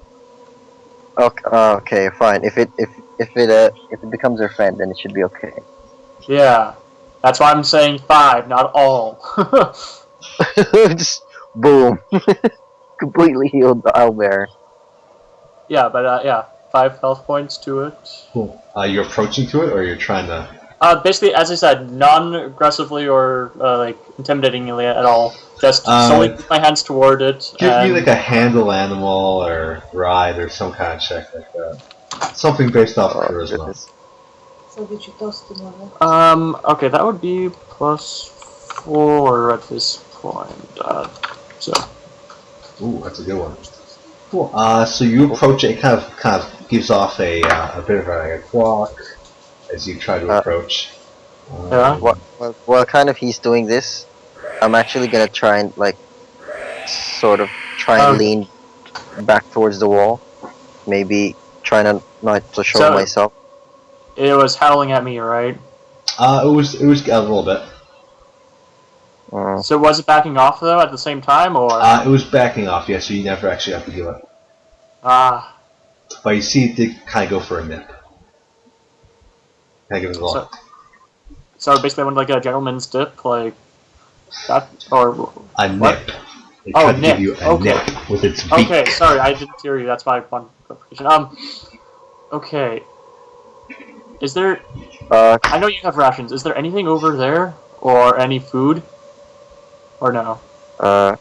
Speaker 2: Okay, fine. If it becomes our friend, then it should be okay.
Speaker 3: Yeah, that's why I'm saying 5, not all.
Speaker 2: Just boom, completely healed the owlbear.
Speaker 3: Yeah, but yeah, 5 health points to it.
Speaker 1: Cool. You're approaching to it, or you're trying to.
Speaker 3: Basically, as I said, non-aggressively or intimidatingly at all. Just slowly put my hands toward it.
Speaker 1: Give
Speaker 3: and...
Speaker 1: me like a handle animal or ride or some kind of check like that. Something based off charisma.
Speaker 2: Goodness.
Speaker 3: Okay, that would be +4 at this point. So.
Speaker 1: Ooh, that's a good one. Cool. So you approach it. It kind of gives off a bit of a quack as you try to approach.
Speaker 3: Yeah.
Speaker 2: While kind of he's doing this, I'm actually gonna try and lean back towards the wall. Maybe trying not to show myself.
Speaker 3: It was howling at me, right?
Speaker 1: It was a little bit.
Speaker 3: So was it backing off though at the same time, or?
Speaker 1: It was backing off, yeah. So you never actually have to do it. But you see, it did kind of go for a nip. Kind of give it a look.
Speaker 3: So basically, I went like a gentleman's dip, like. That or
Speaker 1: A
Speaker 3: what?
Speaker 1: nip. It
Speaker 3: Oh,
Speaker 1: tried to give
Speaker 3: nip.
Speaker 1: you a
Speaker 3: Okay.
Speaker 1: nip with its beak.
Speaker 3: Okay, sorry, I didn't hear you. That's my one clarification. Okay. Is there? I know you have rations. Is there anything over there, or any food, or no?
Speaker 2: Uh,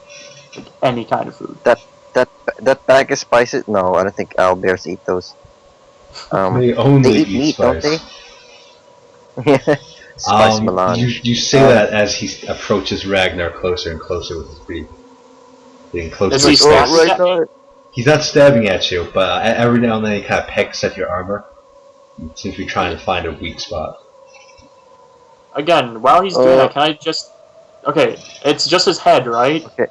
Speaker 3: Like any kind of food.
Speaker 2: that bag of spices. No, I don't think owlbears eat those.
Speaker 1: They only
Speaker 2: They eat
Speaker 1: eat
Speaker 2: meat,
Speaker 1: spice.
Speaker 2: don't they? Spice melange.
Speaker 1: You say that as he approaches Ragnar closer and closer with his beak. Getting closer.
Speaker 3: Is he
Speaker 1: to
Speaker 3: stabbing
Speaker 1: space.
Speaker 3: at me?
Speaker 1: He's not stabbing at you, but every now and then he kind of pecks at your armor. He seems to be trying to find a weak spot.
Speaker 3: Again, while he's doing that, can I just? Okay, it's just his head, right?
Speaker 2: Okay.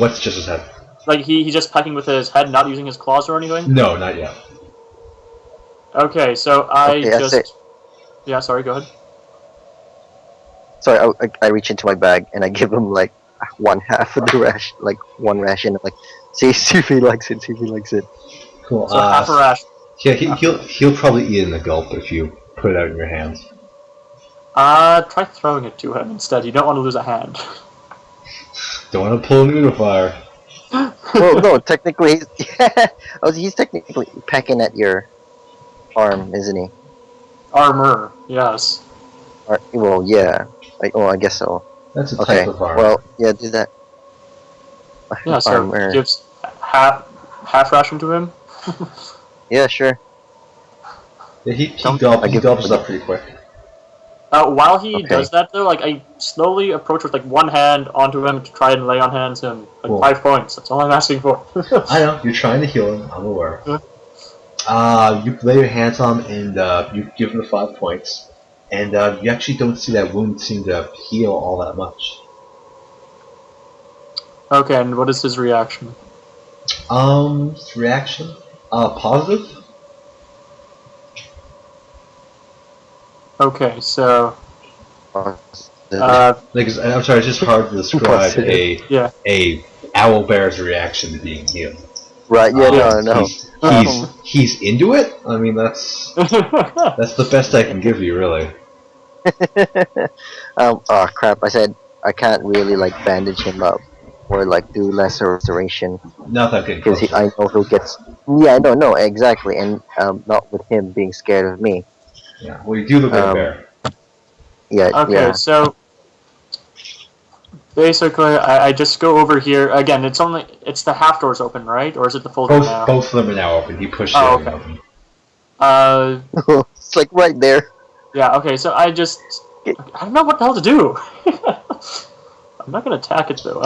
Speaker 1: What's just his head?
Speaker 3: Like he's just pecking with his head, not using his claws or anything.
Speaker 1: No, not yet.
Speaker 3: Okay, so I
Speaker 2: Okay, that's
Speaker 3: just.
Speaker 2: it.
Speaker 3: Yeah, sorry. Go ahead.
Speaker 2: Sorry, I reach into my bag and I give him like one half of the ration, like one ration. Like, see if he likes it. See if he likes it.
Speaker 1: Cool.
Speaker 3: So half a ration.
Speaker 1: Yeah, he'll probably eat it in a gulp if you put it out in your hands.
Speaker 3: Try throwing it to him instead. You don't want to lose a hand.
Speaker 1: Don't want to pull an Udofire.
Speaker 2: Well, no, technically, he's technically pecking at your arm, isn't he?
Speaker 3: Armor, yes.
Speaker 2: Or, well, yeah. I guess so.
Speaker 1: That's a
Speaker 2: Okay.
Speaker 1: type of armor.
Speaker 2: Well, yeah, do that.
Speaker 3: Yeah, so
Speaker 2: Armor.
Speaker 3: gives half ration to him.
Speaker 2: Yeah, sure.
Speaker 1: Yeah, he
Speaker 2: I give-
Speaker 1: gulps up pretty quick.
Speaker 3: While he
Speaker 2: Okay.
Speaker 3: does that, though, like I slowly approach with like one hand onto him to try and lay on hands him. Like
Speaker 1: Cool.
Speaker 3: 5 points. That's all I'm asking for.
Speaker 1: I know, you're trying to heal him, I'm aware.
Speaker 3: Yeah.
Speaker 1: You lay your hands on him and you give him the 5 points. And you actually don't see that wound seem to heal all that much.
Speaker 3: Okay, and what is his reaction?
Speaker 1: His reaction? Positive?
Speaker 3: Okay, so
Speaker 2: Uh,
Speaker 1: Like, I'm sorry, it's just hard to describe
Speaker 3: yeah.
Speaker 1: a owl bear's reaction to being healed.
Speaker 2: right, yeah, no.
Speaker 1: He's into it? I mean, that's the best I can give you, really.
Speaker 2: Oh crap, I said I can't really like bandage him up or like do lesser restoration
Speaker 1: Not that good.
Speaker 2: because I know he'll get. Yeah, no, exactly, and not with him being scared of me.
Speaker 1: Yeah, well, you do look like a bear.
Speaker 2: Yeah,
Speaker 3: Okay,
Speaker 2: yeah.
Speaker 3: so basically, I just go over here again. It's the half doors open, right? Or is it the full door now?
Speaker 1: Both of them are now open. He pushed
Speaker 3: Oh,
Speaker 1: it
Speaker 3: okay.
Speaker 1: open.
Speaker 2: It's like right there.
Speaker 3: Yeah. Okay, so I don't know what the hell to do. I'm not gonna attack it though.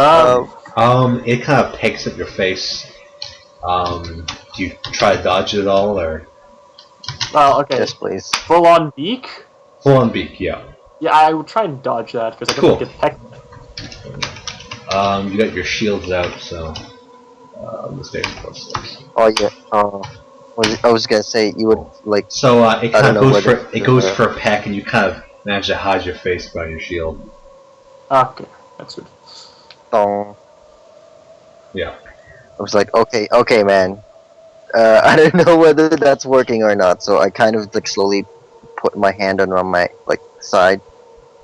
Speaker 1: It kind of pecks at your face. Do you try to dodge it at all, or
Speaker 3: Well, okay.
Speaker 2: Yes, please.
Speaker 3: Full on beak.
Speaker 1: full on beak? Yeah.
Speaker 3: Yeah, I would try and dodge that because I don't
Speaker 1: Cool.
Speaker 3: get pecked.
Speaker 1: You got your shields out, so let's stay close.
Speaker 2: Oh yeah. I was gonna say you would like.
Speaker 1: So it
Speaker 2: I
Speaker 1: kind
Speaker 2: don't
Speaker 1: of
Speaker 2: know
Speaker 1: goes
Speaker 2: whether-
Speaker 1: for a peck, and you kind of manage to hide your face behind your shield.
Speaker 3: Okay, that's good.
Speaker 2: Dong.
Speaker 1: Yeah.
Speaker 2: I was like, okay, man. I don't know whether that's working or not, so I kind of like slowly put my hand on my like side,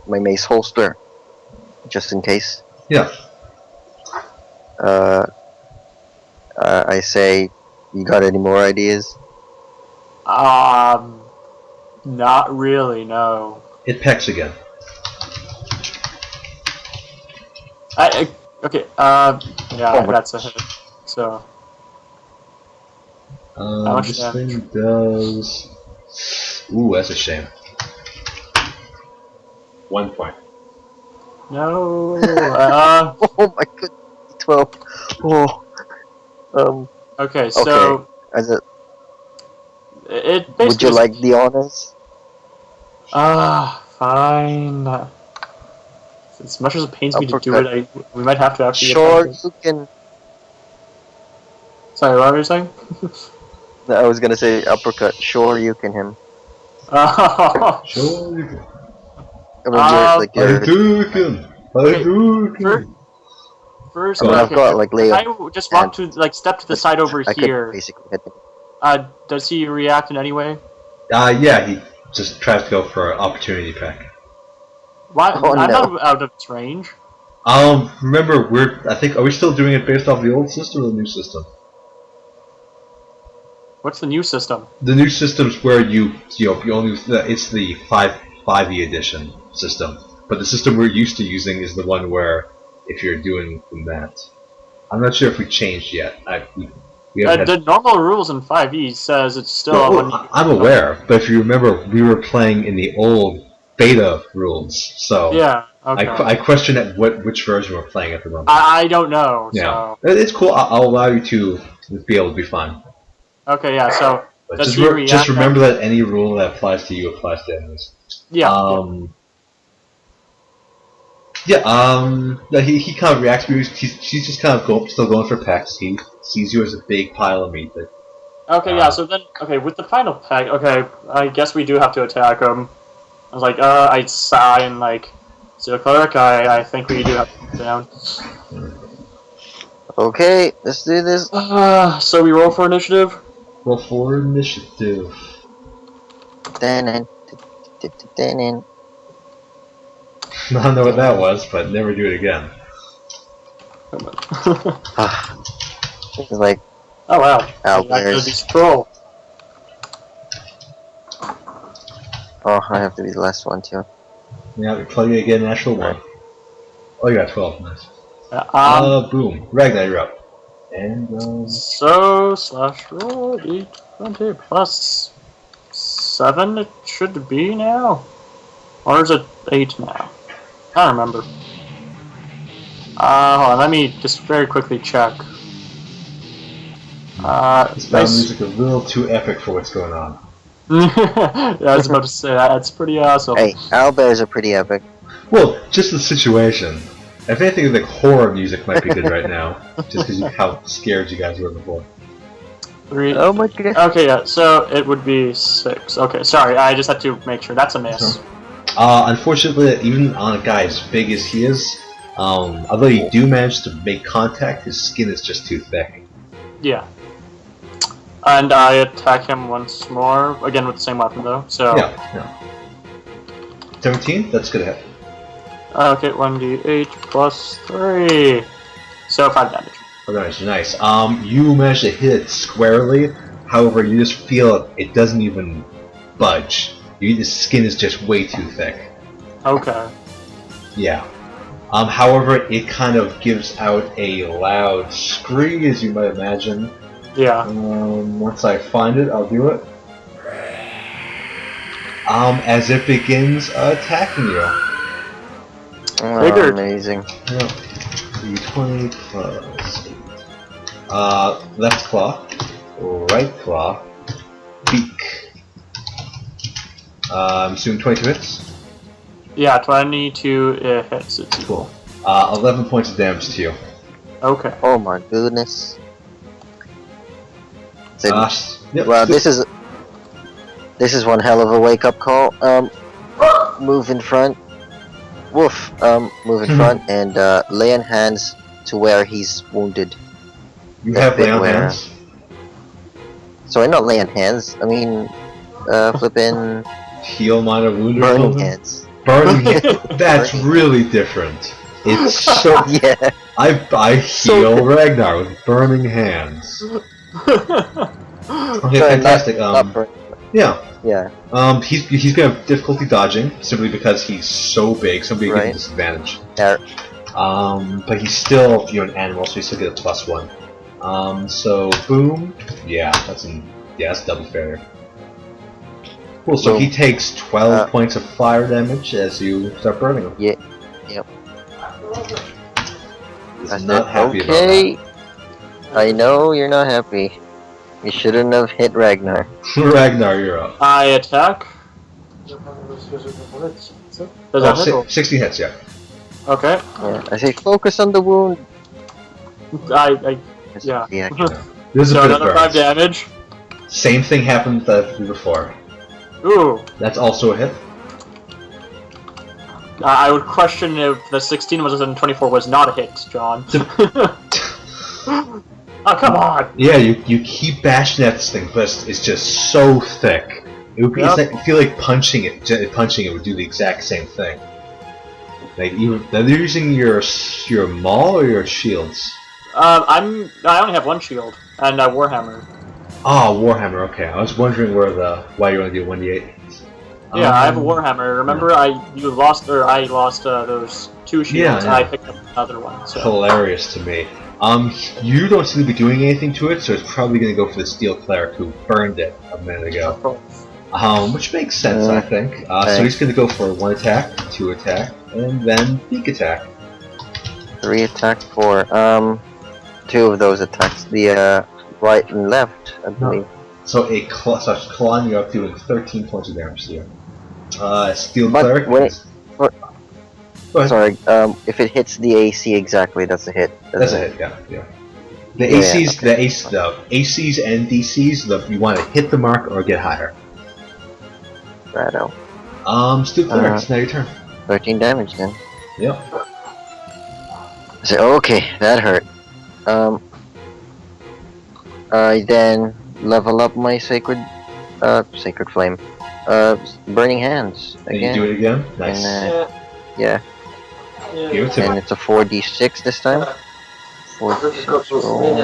Speaker 2: my mace holster, just in case.
Speaker 1: Yeah.
Speaker 2: I say, you got any more ideas?
Speaker 3: Not really. No.
Speaker 1: It pecks again.
Speaker 3: Okay. Yeah,
Speaker 2: Oh my-
Speaker 3: that's a hit. So much
Speaker 1: This
Speaker 3: damage?
Speaker 1: thing does. Ooh, that's a shame. 1 point.
Speaker 3: no.
Speaker 2: Oh my god, 12. Oh.
Speaker 3: Okay. So
Speaker 2: As a,
Speaker 3: it basically.
Speaker 2: would you like the honors?
Speaker 3: Fine. As much as it pains me to do
Speaker 2: Uppercut.
Speaker 3: it, we might have to actually.
Speaker 2: Sure,
Speaker 3: attack it.
Speaker 2: you can.
Speaker 3: Sorry, what were you saying?
Speaker 2: No, I was gonna say uppercut. Sure, you can him.
Speaker 1: Sure, you can.
Speaker 2: I mean, you're,
Speaker 3: First,
Speaker 2: I mean, I've got like lay.
Speaker 3: I just walk to step to the side over
Speaker 2: I could
Speaker 3: here.
Speaker 2: basically hit him.
Speaker 3: Does he react in any way?
Speaker 1: Yeah, he just tries to go for an opportunity peck.
Speaker 3: Why?
Speaker 2: Oh,
Speaker 3: I'm
Speaker 2: no.
Speaker 3: not out of its range.
Speaker 1: Remember, are we still doing it based off the old system or the new system?
Speaker 3: What's the new system?
Speaker 1: The new system's where you only, it's the 5e edition system. But the system we're used to using is the one where, if you're doing that. I'm not sure if we changed yet. We haven't
Speaker 3: The normal rules in 5e says it's still
Speaker 1: No, I'm aware, but if you remember, we were playing in the old beta rules, so
Speaker 3: Yeah. Okay.
Speaker 1: I question at which version we're playing at the moment.
Speaker 3: I don't know.
Speaker 1: Yeah,
Speaker 3: So
Speaker 1: it's cool. I'll allow you to be able to be fine.
Speaker 3: okay. Yeah. So
Speaker 1: But
Speaker 3: does
Speaker 1: just,
Speaker 3: he react?
Speaker 1: just remember that any rule that applies to you applies to enemies.
Speaker 3: Yeah.
Speaker 1: Yeah, he kind of reacts. He's just kind of still going for pecks. He sees you as a big pile of meat.
Speaker 3: Okay, yeah, so then, with the final pack, I guess we do have to attack him. I was like, I sigh and, like, Steel Cleric, I think we do have to put him down.
Speaker 2: Okay, let's do this.
Speaker 3: So we roll for initiative?
Speaker 1: Roll for initiative.
Speaker 2: Then.
Speaker 1: I don't know what that was, but never do it again.
Speaker 2: It's like,
Speaker 3: Oh, wow.
Speaker 2: Owlbears.
Speaker 3: This troll.
Speaker 2: oh, I have to be the last one too.
Speaker 1: Yeah, play again, natural one. Oh, you got 12, nice. Boom. Ragnar, you're up. And,
Speaker 3: So, slash roll, d20 plus 7 it should be now? Or is it 8 now? I don't remember. Hold on, let me just very quickly check.
Speaker 1: this music a little too epic for what's going on.
Speaker 3: Yeah, I was about to say that. It's pretty awesome.
Speaker 2: Hey, owlbears are pretty epic.
Speaker 1: Well, just the situation. If anything, like horror music might be good right now, just because of how scared you guys were before.
Speaker 3: 3.
Speaker 2: Oh my god.
Speaker 3: Okay, yeah. So it would be 6. Okay, sorry. I just had to make sure. That's a miss.
Speaker 1: Unfortunately, even on a guy as big as he is, although you do manage to make contact, his skin is just too thick.
Speaker 3: Yeah. And I attack him once more, again with the same weapon though. So
Speaker 1: Yeah. 17? That's good hit.
Speaker 3: okay, 1d8 plus 3. So 5 damage.
Speaker 1: Oh, nice. You manage to hit it squarely. However, you just feel it doesn't even budge. The skin is just way too thick.
Speaker 3: Okay.
Speaker 1: Yeah. However, it kind of gives out a loud scream, as you might imagine.
Speaker 3: Yeah.
Speaker 1: Once I find it, I'll do it. As it begins attacking you.
Speaker 2: Oh,
Speaker 3: Figured.
Speaker 2: amazing.
Speaker 1: Yeah. D20 plus 8. Left claw, right claw, beak. I'm assuming 22 hits.
Speaker 3: Yeah, 22 hits. It's
Speaker 1: Cool. 11 points of damage to you.
Speaker 3: Okay.
Speaker 2: Oh my goodness. So,
Speaker 1: Yep.
Speaker 2: well, this is one hell of a wake-up call. Move in front. Woof. Move in front and lay on hands to where he's wounded.
Speaker 1: You
Speaker 2: that
Speaker 1: have
Speaker 2: bit
Speaker 1: lay on
Speaker 2: where-
Speaker 1: hands.
Speaker 2: Sorry, not lay on hands. I mean, flippin'
Speaker 1: Heal minor wound or
Speaker 2: burning
Speaker 1: something?
Speaker 2: hands.
Speaker 1: Burning hands. That's
Speaker 2: Burning.
Speaker 1: really different. It's so.
Speaker 2: Yeah.
Speaker 1: I heal Ragnar with burning hands. Okay, fantastic.
Speaker 2: Not burn.
Speaker 1: Yeah.
Speaker 2: Yeah.
Speaker 1: He's gonna have difficulty dodging simply because he's so big. Somebody
Speaker 2: Right.
Speaker 1: gets disadvantage.
Speaker 2: There.
Speaker 1: But he's still an animal, so he still gets a +1. So boom. Yeah, that's double failure. Cool. So
Speaker 2: Boom.
Speaker 1: he takes 12 points of fire damage as you start burning him.
Speaker 2: Yeah. Yep.
Speaker 1: He's
Speaker 2: That's
Speaker 1: not
Speaker 2: it.
Speaker 1: happy
Speaker 2: Okay.
Speaker 1: about
Speaker 2: I know you're not happy. You shouldn't have hit Ragnar.
Speaker 1: that. Ragnar, you're up.
Speaker 3: I attack. Does that hit?
Speaker 1: 16 hits, yeah.
Speaker 3: Okay.
Speaker 2: Yeah. I say focus on the wound.
Speaker 3: Yeah.
Speaker 2: Yeah.
Speaker 1: This is
Speaker 3: So
Speaker 1: a bit of
Speaker 3: another 5
Speaker 1: burns.
Speaker 3: damage.
Speaker 1: Same thing happened before.
Speaker 3: Ooh.
Speaker 1: That's also a hit.
Speaker 3: I would question if the 16 was and 24 was not a hit, John. Oh, come on!
Speaker 1: Yeah, you keep bashing at this thing, but it's just so thick. It would be,
Speaker 3: Yep.
Speaker 1: I feel like punching it would do the exact same thing. Like they're using your maul or your shields.
Speaker 3: I only have one shield and a warhammer.
Speaker 1: Oh, Warhammer. Okay, I was wondering why you want to do 1d8.
Speaker 3: Yeah, I have a warhammer. Remember, I lost those two shields, and I picked up another one. So.
Speaker 1: Hilarious to me. You don't seem to be doing anything to it, so it's probably going to go for the Steel Cleric who burned it a minute ago. Which makes sense, I think. So he's going to go for 1 attack, 2 attack, and then peek attack.
Speaker 2: 3 attack for 2 of those attacks. The right and left, I believe.
Speaker 1: So such clawing you up doing 13 points of damage to you. Steel
Speaker 2: But
Speaker 1: Cleric.
Speaker 2: when it,
Speaker 1: Go ahead.
Speaker 2: sorry, if it hits the AC exactly, that's a hit.
Speaker 1: That's a hit, yeah. The ACs, the ACs and DCs, you want to hit the mark or get higher.
Speaker 2: Righto.
Speaker 1: Steel Cleric, it's now your turn.
Speaker 2: 13 damage then.
Speaker 1: Yep.
Speaker 2: So, okay, that hurt. I then level up my sacred flame. Burning hands
Speaker 1: And
Speaker 2: again.
Speaker 1: you do it again? Nice.
Speaker 2: And, yeah.
Speaker 1: Give it to
Speaker 2: And
Speaker 1: me.
Speaker 2: it's a 4d6 this time. 4d6 roll.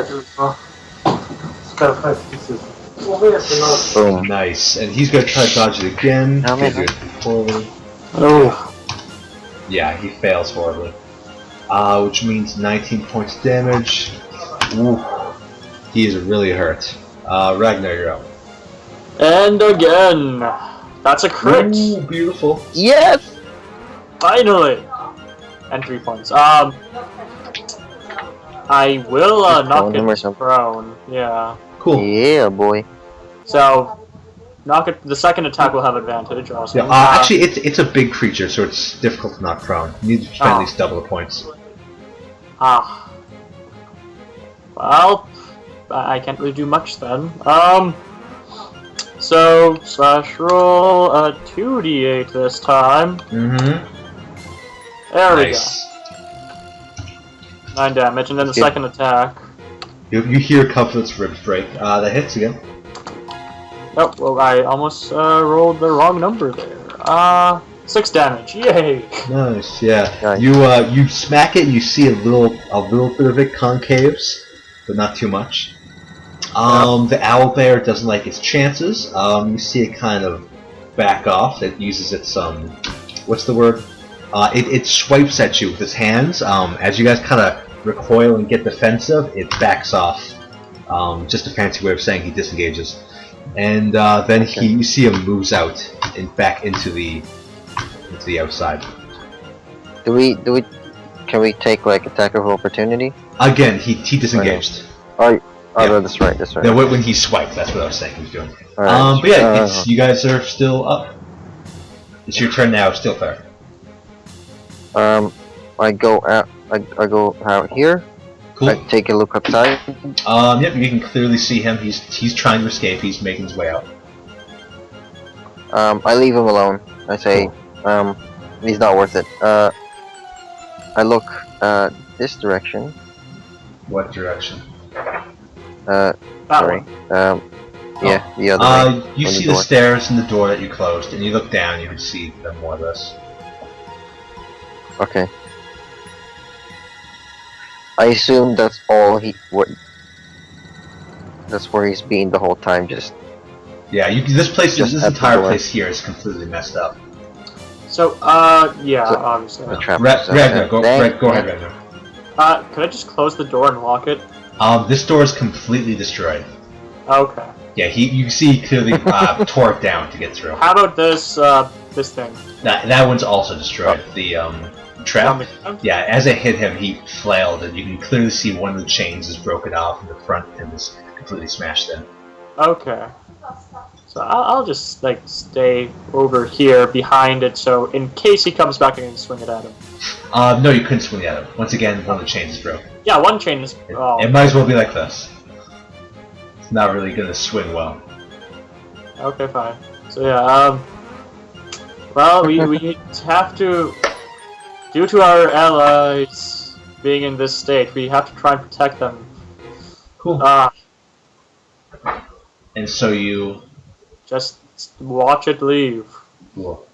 Speaker 2: Boom.
Speaker 1: Nice. And he's going to try to dodge it again.
Speaker 2: How many?
Speaker 1: He's doing poorly.
Speaker 3: Oh.
Speaker 1: Yeah, he fails horribly. Which means 19 points of damage. Ooh. He is really hurt. Ragnar, you're up.
Speaker 3: And again, that's a crit.
Speaker 1: Ooh, beautiful.
Speaker 2: Yes!
Speaker 3: Finally. And 3 points. I will knock it prone. Yeah.
Speaker 1: Cool.
Speaker 2: Yeah, boy.
Speaker 3: So, knock it. The second attack will have advantage. Also.
Speaker 1: Yeah, actually, it's a big creature, so it's difficult to knock prone. You need to spend at least double the points.
Speaker 3: Well, I can't really do much then. So slash roll a 2d8 this time.
Speaker 1: Mm-hmm.
Speaker 3: There
Speaker 1: Nice.
Speaker 3: we go. 9 damage, and then the second attack.
Speaker 1: You hear Cufflet's ribs break. That hits again.
Speaker 3: Oh, well, I almost rolled the wrong number there. 6 damage. Yay!
Speaker 1: Nice. Yeah.
Speaker 2: Nice.
Speaker 1: You smack it. And you see a little bit of it concaves, but not too much. The owlbear doesn't like its chances. You see it kind of back off. It uses its what's the word? It swipes at you with its hands. As you guys kind of recoil and get defensive, it backs off. Just a fancy way of saying he disengages. And then you see him moves out and back into the outside.
Speaker 2: Can we take like attack of opportunity?
Speaker 1: Again, he disengaged.
Speaker 2: Oh, that's right.
Speaker 1: No, when he swiped, that's what I was saying he was doing.
Speaker 2: Right.
Speaker 1: But yeah, you guys are still up. It's your turn now, Steel Cleric.
Speaker 2: I go out here.
Speaker 1: Cool.
Speaker 2: I take a look outside.
Speaker 1: Yep, you can clearly see him. He's trying to escape. He's making his way out.
Speaker 2: I leave him alone. I say, he's not worth it. I look this direction.
Speaker 1: What direction?
Speaker 2: Sorry. Yeah, the other way.
Speaker 1: You see the stairs and the door that you closed, and you look down. You can see them more or less.
Speaker 2: Okay. I assume that's all that's where he's been the whole time. Just
Speaker 1: yeah. This entire place here is completely messed up.
Speaker 3: So, yeah, obviously.
Speaker 1: Ragnar, go ahead, Ragnar.
Speaker 3: Could I just close the door and lock it?
Speaker 1: This door is completely destroyed.
Speaker 3: Okay.
Speaker 1: Yeah, you see clearly tore it down to get through.
Speaker 3: How about this thing?
Speaker 1: That one's also destroyed. The trap. Yeah, as it hit him, he flailed, and you can clearly see one of the chains is broken off, and the front of him is completely smashed in.
Speaker 3: Okay. So I'll just like stay over here behind it, so in case he comes back, I can swing it at him.
Speaker 1: No, you couldn't swing at him. Once again, one of the chains is broken.
Speaker 3: Yeah, one chain is. Oh.
Speaker 1: It might as well be like this. It's not really gonna swing well.
Speaker 3: Okay, fine. So yeah, well, we have to, due to our allies being in this state, we have to try and protect them.
Speaker 1: Cool. And so you
Speaker 3: just watch it leave.
Speaker 1: Cool.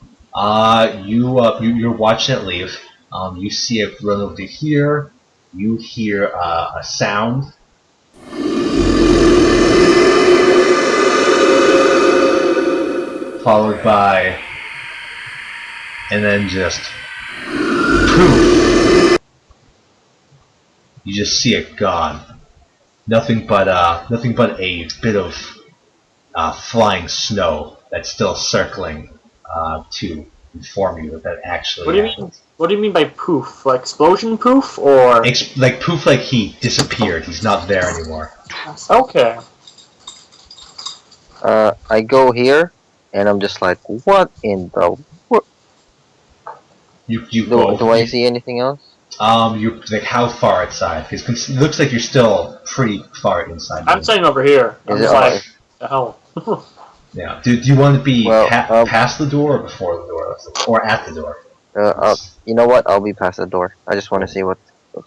Speaker 1: You're watching it leave. You see it run over to here. You hear a sound. Followed by, and then just poof. You just see it gone. Nothing but a bit of flying snow that's still circling to inform you that actually.
Speaker 3: What do you mean? What do you mean by poof? Like explosion poof, or
Speaker 1: like poof? Like he disappeared. He's not there anymore.
Speaker 3: Okay.
Speaker 2: I go here, and I'm just like, what in the? What?
Speaker 1: You go.
Speaker 2: Do I see anything else?
Speaker 1: You like how far outside? Because it looks like you're still pretty far inside.
Speaker 3: I'm staying over here. I'm just like, the hell.
Speaker 1: Yeah. Do you want to be
Speaker 2: Well,
Speaker 1: past the door or before the door, or at the door?
Speaker 2: You know what? I'll be past the door. I just want to see what's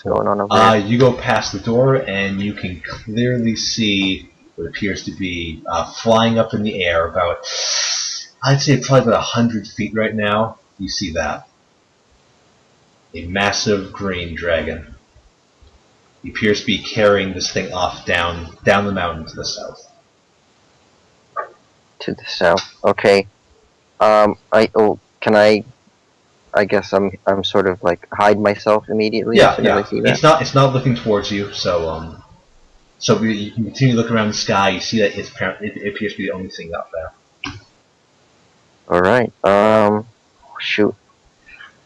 Speaker 2: going on over here.
Speaker 1: You go past the door, and you can clearly see what appears to be flying up in the air about, I'd say probably about 100 feet right now. You see that. A massive green dragon. He appears to be carrying this thing off down the mountain to the south.
Speaker 2: To the south. Okay. Can I guess I'm sort of like hide myself immediately.
Speaker 1: Yeah.
Speaker 2: I see that.
Speaker 1: It's not looking towards you, so you can continue to look around the sky. You see that it appears to be the only thing up there.
Speaker 2: All right. Shoot.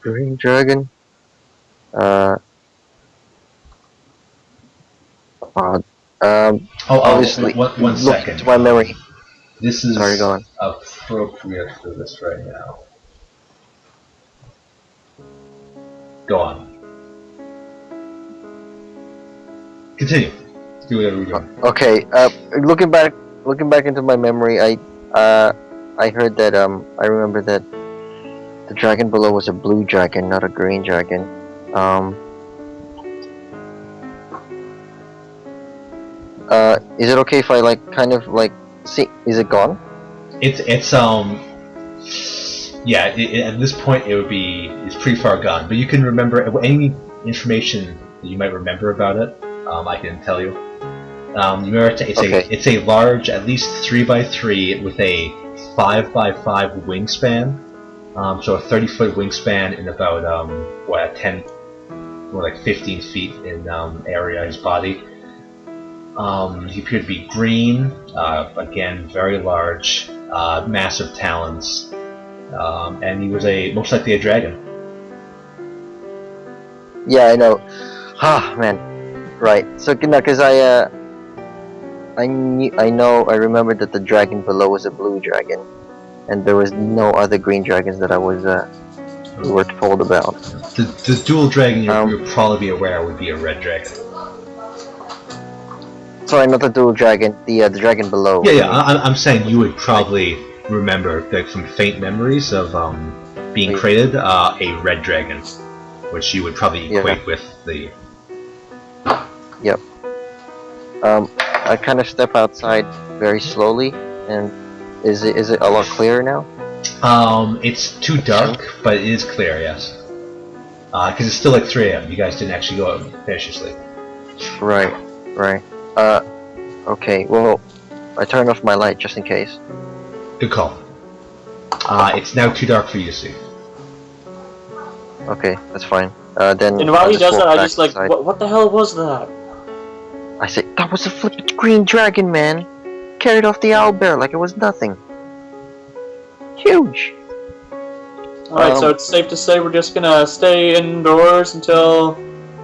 Speaker 2: Green dragon. Obviously.
Speaker 1: One second.
Speaker 2: To my memory.
Speaker 1: This is
Speaker 2: Sorry, go on.
Speaker 1: appropriate for this right now. Go on. Continue. Do whatever you're doing.
Speaker 2: Okay. Looking back into my memory, I heard that I remember that the dragon below was a blue dragon, not a green dragon. Is it okay if I kind of see? Is it gone?
Speaker 1: It's yeah. At this point, it's pretty far gone. But you can remember any information that you might remember about it. I can tell you. You remember it's a large, at least 3x3 with a 5x5 wingspan. So a 30-foot wingspan in about 10, more like 15 feet in area. His body. He appeared to be green, again, very large, massive talons, and he was most likely a dragon.
Speaker 2: Yeah, I know. Man, right. So, because I remembered that the dragon below was a blue dragon, and there was no other green dragons that I was were told about.
Speaker 1: The dual dragon you'll probably be aware would be a red dragon.
Speaker 2: Sorry, not the dual dragon. The dragon below.
Speaker 1: Yeah. I'm saying you would probably remember, like, from faint memories of being created, a red dragon, which you would probably equate with the.
Speaker 2: Yep. I kind of step outside very slowly, and is it a lot clearer now?
Speaker 1: It's too dark, but it is clear, yes. Because it's still like 3 a.m. You guys didn't actually go out and finish your sleep.
Speaker 2: Right. Okay, well, I turned off my light just in case.
Speaker 1: Good call. It's now too dark for you to see.
Speaker 2: Okay, that's fine. Then.
Speaker 3: And while he does that, I just like, what the hell was that?
Speaker 2: I say, that was a flippin' green dragon, man! Carried off the owlbear like it was nothing. Huge!
Speaker 3: Alright, so it's safe to say we're just gonna stay indoors until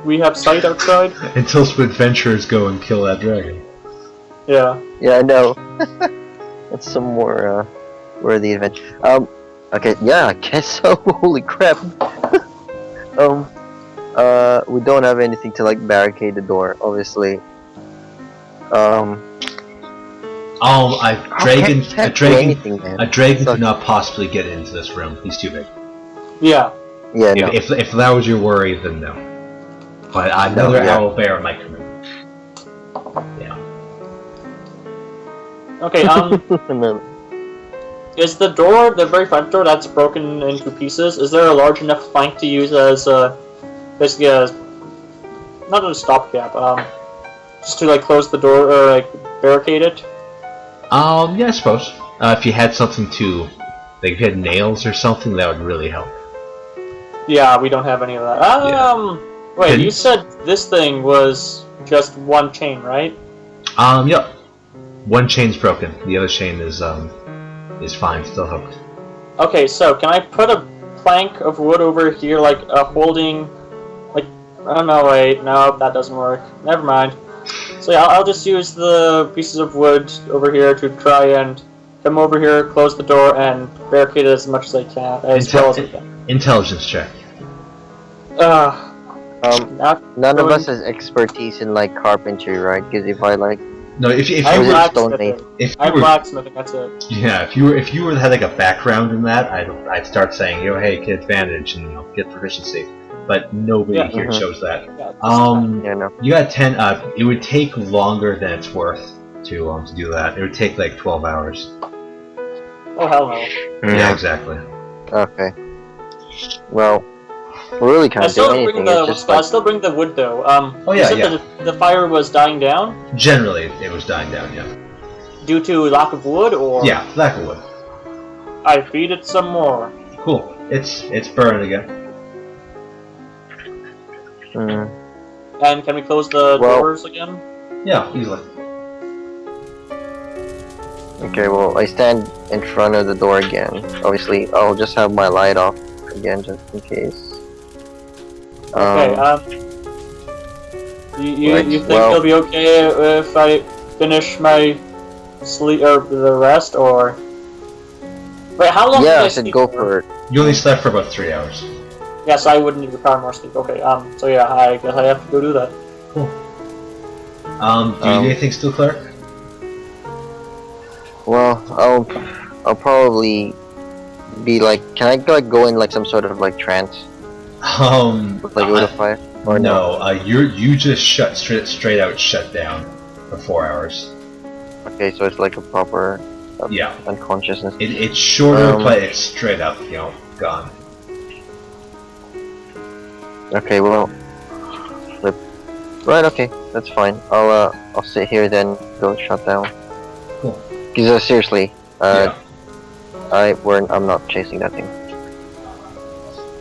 Speaker 3: we have sight outside?
Speaker 1: Until some adventurers go and kill that dragon.
Speaker 3: Yeah.
Speaker 2: Yeah, I know. That's some more, worthy adventure. Okay, yeah, I guess so. Holy crap. We don't have anything to, barricade the door, obviously. A
Speaker 1: dragon could not possibly get into this room. He's too big.
Speaker 3: Yeah.
Speaker 2: Yeah, no.
Speaker 1: If that was your worry, then no. But another owl bear might come in. Yeah.
Speaker 3: Okay, is the very front door that's broken into pieces, is there a large enough plank to use as basically not a stopgap. Just to like close the door or like barricade it.
Speaker 1: Yeah, I suppose. If you had something to, like, if you had nails or something, that would really help.
Speaker 3: Yeah, we don't have any of that. Wait, you said this thing was just one chain, right?
Speaker 1: Yep. One chain's broken. The other chain is fine, still hooked.
Speaker 3: Okay, so can I put a plank of wood over here, like holding, like, I don't know, wait, no, that doesn't work. Never mind. So yeah, I'll just use the pieces of wood over here to try and come over here, close the door, and barricade it as much as I can, as well as I can.
Speaker 1: Intelligence check.
Speaker 2: None of us has expertise in like carpentry, right? Because if I like,
Speaker 1: No, if you
Speaker 3: I'm
Speaker 1: were,
Speaker 3: blacksmithing. I'm
Speaker 1: were,
Speaker 3: blacksmithing, that's it.
Speaker 1: yeah, if you were had like a background in that, I'd start saying, hey, get advantage and get proficiency. But nobody here chose that.
Speaker 3: Yeah,
Speaker 2: no.
Speaker 1: You got 10. It would take longer than it's worth to do that. It would take like 12 hours.
Speaker 3: oh hell no.
Speaker 1: Yeah, exactly.
Speaker 2: Okay. Well, we really
Speaker 3: I
Speaker 2: can't do
Speaker 3: still
Speaker 2: anything.
Speaker 3: bring the
Speaker 2: It's just like,
Speaker 3: I still bring the wood though.
Speaker 1: Oh,
Speaker 3: you
Speaker 1: yeah,
Speaker 3: said
Speaker 1: yeah.
Speaker 3: that the fire was dying down
Speaker 1: Generally, it was dying down. Yeah.
Speaker 3: due to lack of wood, or
Speaker 1: Yeah, lack of wood.
Speaker 3: I feed it some more.
Speaker 1: Cool. It's burning again.
Speaker 3: And can we close the doors again?
Speaker 1: Yeah, easily.
Speaker 2: okay, well, I stand in front of the door again. Obviously, I'll just have my light off again, just in case.
Speaker 3: Okay. You think
Speaker 2: well-
Speaker 3: it'll be okay if I finish my sleep or the rest, or wait? How long?
Speaker 2: Yeah,
Speaker 3: did
Speaker 2: I said
Speaker 3: sleep
Speaker 2: go for it.
Speaker 1: You only slept for about 3 hours.
Speaker 3: Yes, I would need to require more sleep. Okay. So yeah, I guess I have to go do that.
Speaker 1: Cool. Do you need anything, Steel Cleric?
Speaker 2: Well, I'll probably be like, can I like go in like some sort of like trance, like Udofire? Or
Speaker 1: no, you just straight out shut down for 4 hours.
Speaker 2: Okay, so it's like a proper
Speaker 1: Yeah.
Speaker 2: unconsciousness.
Speaker 1: It's shorter, but it's straight up, gone.
Speaker 2: Okay, well, right, okay, that's fine. I'll sit here then, go shut down.
Speaker 1: Cool.
Speaker 2: Because seriously,
Speaker 1: Yeah.
Speaker 2: I'm not chasing that thing.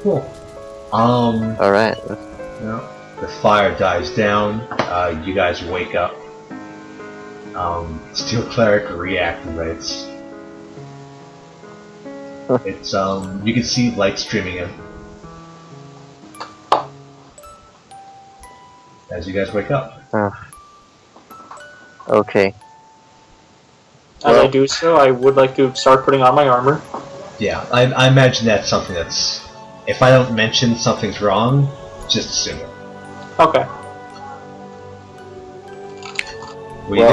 Speaker 1: Cool.
Speaker 2: All right.
Speaker 1: The fire dies down. You guys wake up. Steel Cleric reactivates. It's you can see light streaming in as you guys wake up.
Speaker 2: Okay.
Speaker 3: As I do so, I would like to start putting on my armor.
Speaker 1: Yeah, I imagine that's something that's. If I don't mention something's wrong, just assume it.
Speaker 3: Okay.
Speaker 1: What do you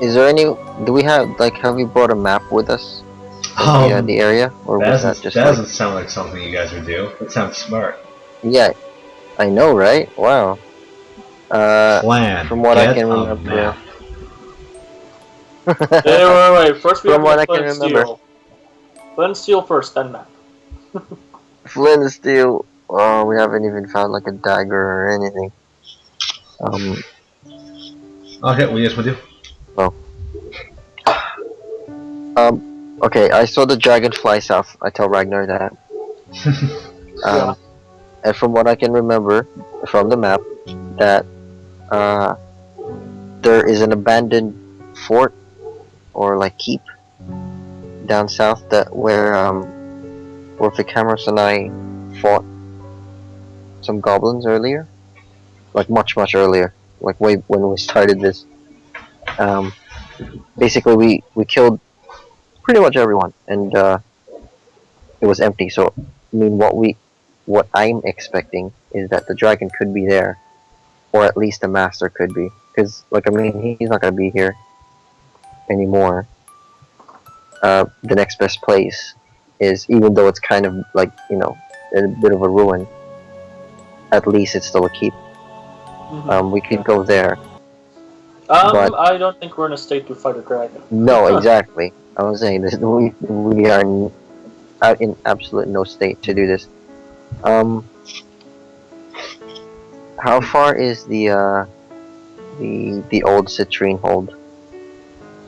Speaker 1: do?
Speaker 2: Is there any? Do we have like? Have we brought a map with us? The area, or was that just?
Speaker 1: That doesn't sound like something you guys would do. That sounds smart.
Speaker 2: Yeah, I know, right? Wow.
Speaker 1: Plan.
Speaker 2: From what I can
Speaker 1: Get a
Speaker 2: remember.
Speaker 1: map.
Speaker 3: Wait. First we
Speaker 2: From what
Speaker 3: have
Speaker 2: I
Speaker 3: to
Speaker 2: can
Speaker 3: flint
Speaker 2: remember.
Speaker 3: steel. Flint steel first, then map.
Speaker 2: Flint and steel. Oh, we haven't even found like a dagger or anything.
Speaker 1: Okay, what do you guys want to do?
Speaker 2: Okay, I saw the dragon fly south. I tell Ragnar that.
Speaker 3: Yeah.
Speaker 2: And from what I can remember from the map, that there is an abandoned fort or like keep down south that where the cameras and I fought some goblins earlier, like much earlier, like way when we started this. Basically, we killed pretty much everyone, and it was empty. So, I mean, what I'm expecting is that the dragon could be there, or at least the master could be, because, like, I mean, he's not gonna be here anymore. The next best place is, even though it's kind of like, a bit of a ruin, at least it's still a keep. We could go there. But-
Speaker 3: I don't think we're in a state to fight a dragon.
Speaker 2: No, exactly. I was saying this. We are in absolute no state to do this. How far is the old citrine hold?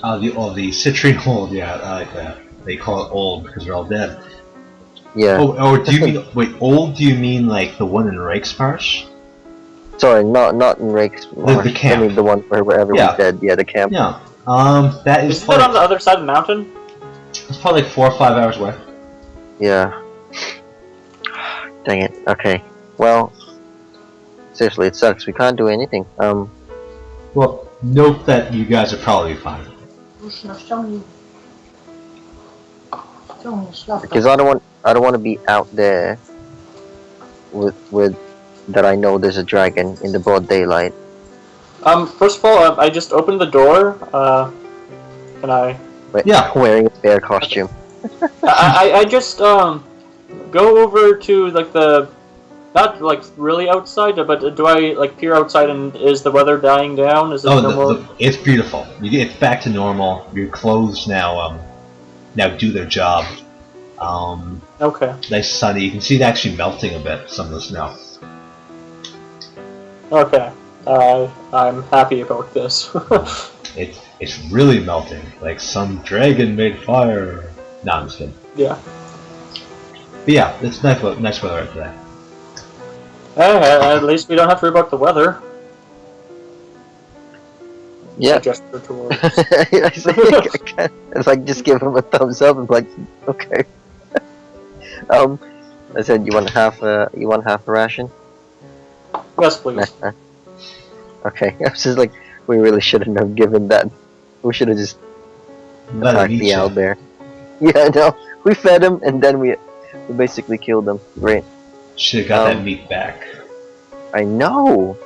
Speaker 1: The citrine hold, yeah, I like that. They call it old because they're all dead.
Speaker 2: Yeah.
Speaker 1: Oh, or do you mean wait? Old? Do you mean like the one in Reichsmarsch?
Speaker 2: Sorry, not in Rake's Marsh.
Speaker 1: The camp.
Speaker 2: I mean the one where everyone's dead. Yeah, the camp.
Speaker 1: Yeah. That is
Speaker 3: Isn't that on the other side of the mountain?
Speaker 1: It's probably like 4 or 5 hours away.
Speaker 2: Yeah. Dang it. Okay. Well, seriously, it sucks. We can't do anything.
Speaker 1: Well, note that you guys are probably fine.
Speaker 2: Because I don't want to be out there with that I know there's a dragon in the broad daylight.
Speaker 3: First of all, I just opened the door. Can I?
Speaker 1: Yeah.
Speaker 2: Wearing a bear costume.
Speaker 3: I just go over to like the, not like really outside, but do I like peer outside and is the weather dying down? Is it normal?
Speaker 1: It's beautiful. It's back to normal. Your clothes now do their job.
Speaker 3: Okay.
Speaker 1: Nice sunny. You can see it actually melting a bit. Some of the snow.
Speaker 3: Okay. I'm happy about this.
Speaker 1: It's really melting. Like some dragon made fire. No, I'm just kidding.
Speaker 3: Yeah.
Speaker 1: But yeah, it's nice weather out today.
Speaker 3: Hey, at least we don't have to worry about the weather.
Speaker 2: Yeah.
Speaker 3: I gesture towards.
Speaker 2: It's like just give him a thumbs up and like, okay. I said you want half a ration?
Speaker 3: Yes, please.
Speaker 2: Okay. I was just like, we really shouldn't have given that. We should have just attacked the owlbear. Yeah, no. We fed him and then we basically killed him. Great.
Speaker 1: Should have got that meat back.
Speaker 2: I know.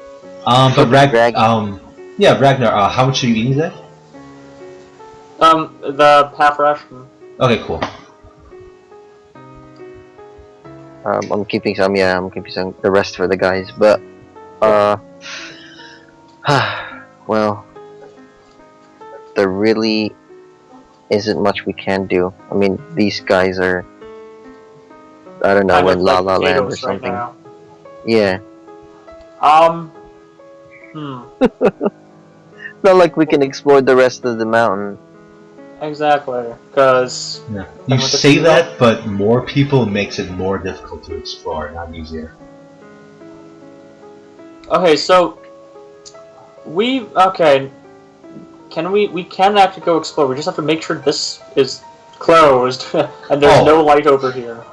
Speaker 1: But Ragnar, how much are you eating today?
Speaker 3: The half ration.
Speaker 1: Okay, cool.
Speaker 2: I'm keeping some. Yeah, I'm keeping some. The rest for the guys. But well, there really isn't much we can do. I mean, these guys are, I don't know, in La La Land or something.
Speaker 3: Right now.
Speaker 2: Yeah. Not like we can explore the rest of the mountain.
Speaker 3: Exactly, because...
Speaker 1: Yeah. You say that, but more people makes it more difficult to explore, not easier.
Speaker 3: Okay, so... Okay. We can actually go explore, we just have to make sure this is closed, and there's no light over here.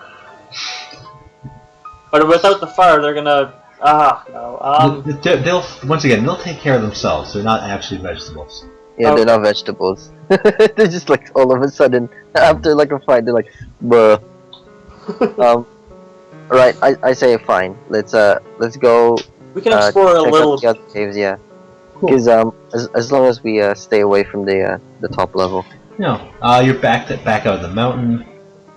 Speaker 3: But without the fire, they're gonna... no.
Speaker 1: They'll take care of themselves. They're not actually vegetables.
Speaker 2: Yeah, they're not vegetables. They're just like all of a sudden, after like a fight, they're like, bruh. Right, I say fine. Let's go.
Speaker 3: We can explore a little.
Speaker 2: Check out the other caves, yeah.
Speaker 1: Cool.
Speaker 2: Because as long as we stay away from the top level.
Speaker 1: No, you're back out of the mountain.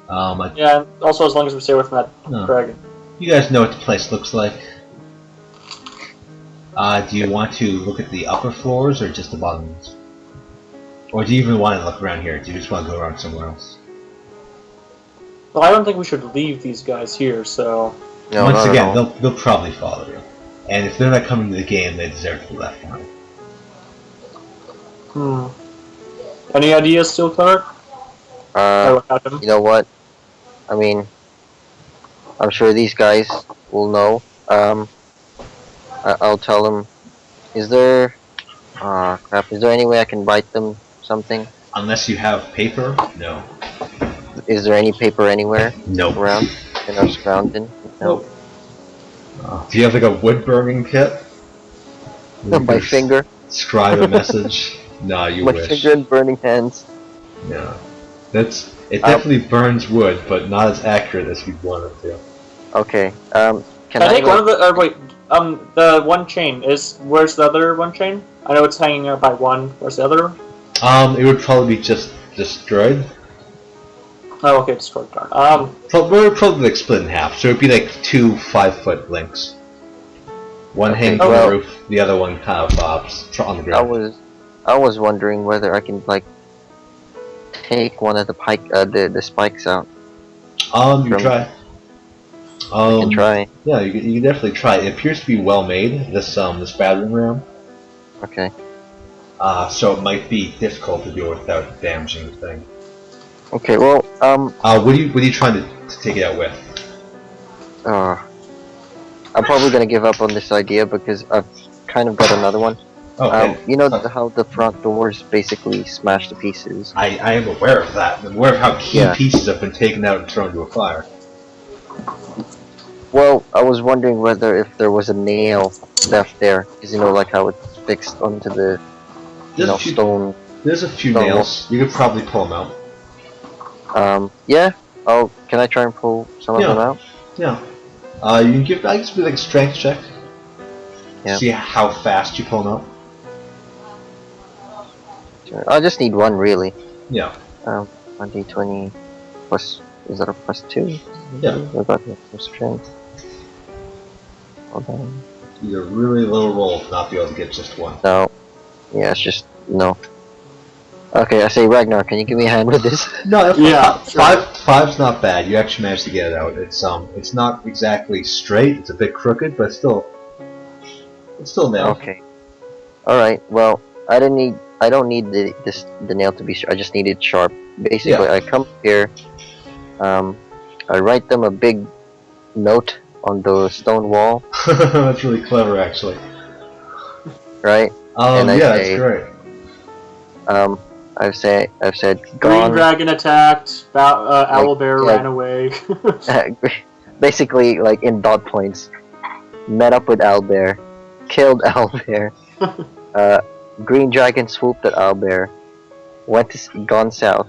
Speaker 3: Yeah. Also, as long as we stay away from that dragon.
Speaker 1: You guys know what the place looks like. Do you want to look at the upper floors or just the bottoms? Or do you even want to look around here? Do you just want to go around somewhere else?
Speaker 3: Well, I don't think we should leave these guys here, so...
Speaker 2: No,
Speaker 1: Once again, they'll probably follow you. And if they're not coming to the game, they deserve to be left behind.
Speaker 3: Any ideas, Steel Cleric?
Speaker 2: You know what? I mean, I'm sure these guys will know. I'll tell them. Is there... crap. Is there any way I can write them something?
Speaker 1: Unless you have paper? No.
Speaker 2: Is there any paper anywhere?
Speaker 1: Nope.
Speaker 2: Around? In our surrounding? No.
Speaker 1: Do you have like a wood burning kit?
Speaker 2: My finger.
Speaker 1: Scribe a message? Nah, you
Speaker 2: My
Speaker 1: wish.
Speaker 2: finger and burning hands.
Speaker 1: Yeah. It definitely burns wood, but not as accurate as we'd want it to.
Speaker 2: Okay. Can
Speaker 3: I take one of the... wait. The one chain is... Where's the other one chain? I know it's hanging out by one. Where's the other?
Speaker 1: It would probably be just destroyed.
Speaker 3: Oh, okay, destroyed. Darn.
Speaker 1: We're probably like split in half, so it'd be like 2 5-foot links. One hanging from the roof, the other one kind of bobs on the ground.
Speaker 2: I was wondering whether I can like take one of the the spikes out.
Speaker 1: You try.
Speaker 2: I can try.
Speaker 1: Yeah, you can definitely try. It appears to be well made. This battering ram.
Speaker 2: Okay.
Speaker 1: So it might be difficult to do it without damaging the thing.
Speaker 2: Okay. Well,
Speaker 1: what are you trying to take it out with?
Speaker 2: I'm probably gonna give up on this idea because I've kind of got another one.
Speaker 1: Okay.
Speaker 2: You know how the front doors basically smashed to pieces.
Speaker 1: I am aware of that. I'm aware of how key
Speaker 2: Yeah.
Speaker 1: pieces have been taken out and thrown into a fire.
Speaker 2: Well, I was wondering whether if there was a nail left there, because you know, like how it's fixed onto the, stone.
Speaker 1: There's a few
Speaker 2: stone wall.
Speaker 1: nails. You could probably pull them out.
Speaker 2: Yeah. Oh, can I try and pull some of them out?
Speaker 1: Yeah. You can give. I guess be like a strength check.
Speaker 2: Yeah.
Speaker 1: See how fast you pull them out.
Speaker 2: Sure. I just need one, really.
Speaker 1: Yeah.
Speaker 2: 1d20 plus. Is that a +2?
Speaker 1: Yeah.
Speaker 2: I got no strength. Hold on.
Speaker 1: It's a really low roll to not be able to get just one.
Speaker 2: No. Yeah, it's just no. Okay, I say Ragnar, can you give me a hand with this?
Speaker 1: No,
Speaker 3: Yeah, sure.
Speaker 1: Five's not bad. You actually managed to get it out. It's not exactly straight. It's a bit crooked, but it's still nail.
Speaker 2: Okay. All right. Well, I don't need the nail to be sharp. I just need it sharp. Basically,
Speaker 1: Yeah.
Speaker 2: I come here. I write them a big note on the stone wall,
Speaker 1: That's really clever, actually.
Speaker 2: right? And I
Speaker 1: yeah,
Speaker 2: say,
Speaker 1: that's great.
Speaker 2: I've said
Speaker 3: Green
Speaker 2: gone.
Speaker 3: dragon attacked. Owlbear
Speaker 2: yeah.
Speaker 3: ran away.
Speaker 2: Basically, like in dot points. Met up with Owlbear, killed Owlbear. Green dragon swooped at Owlbear, gone south.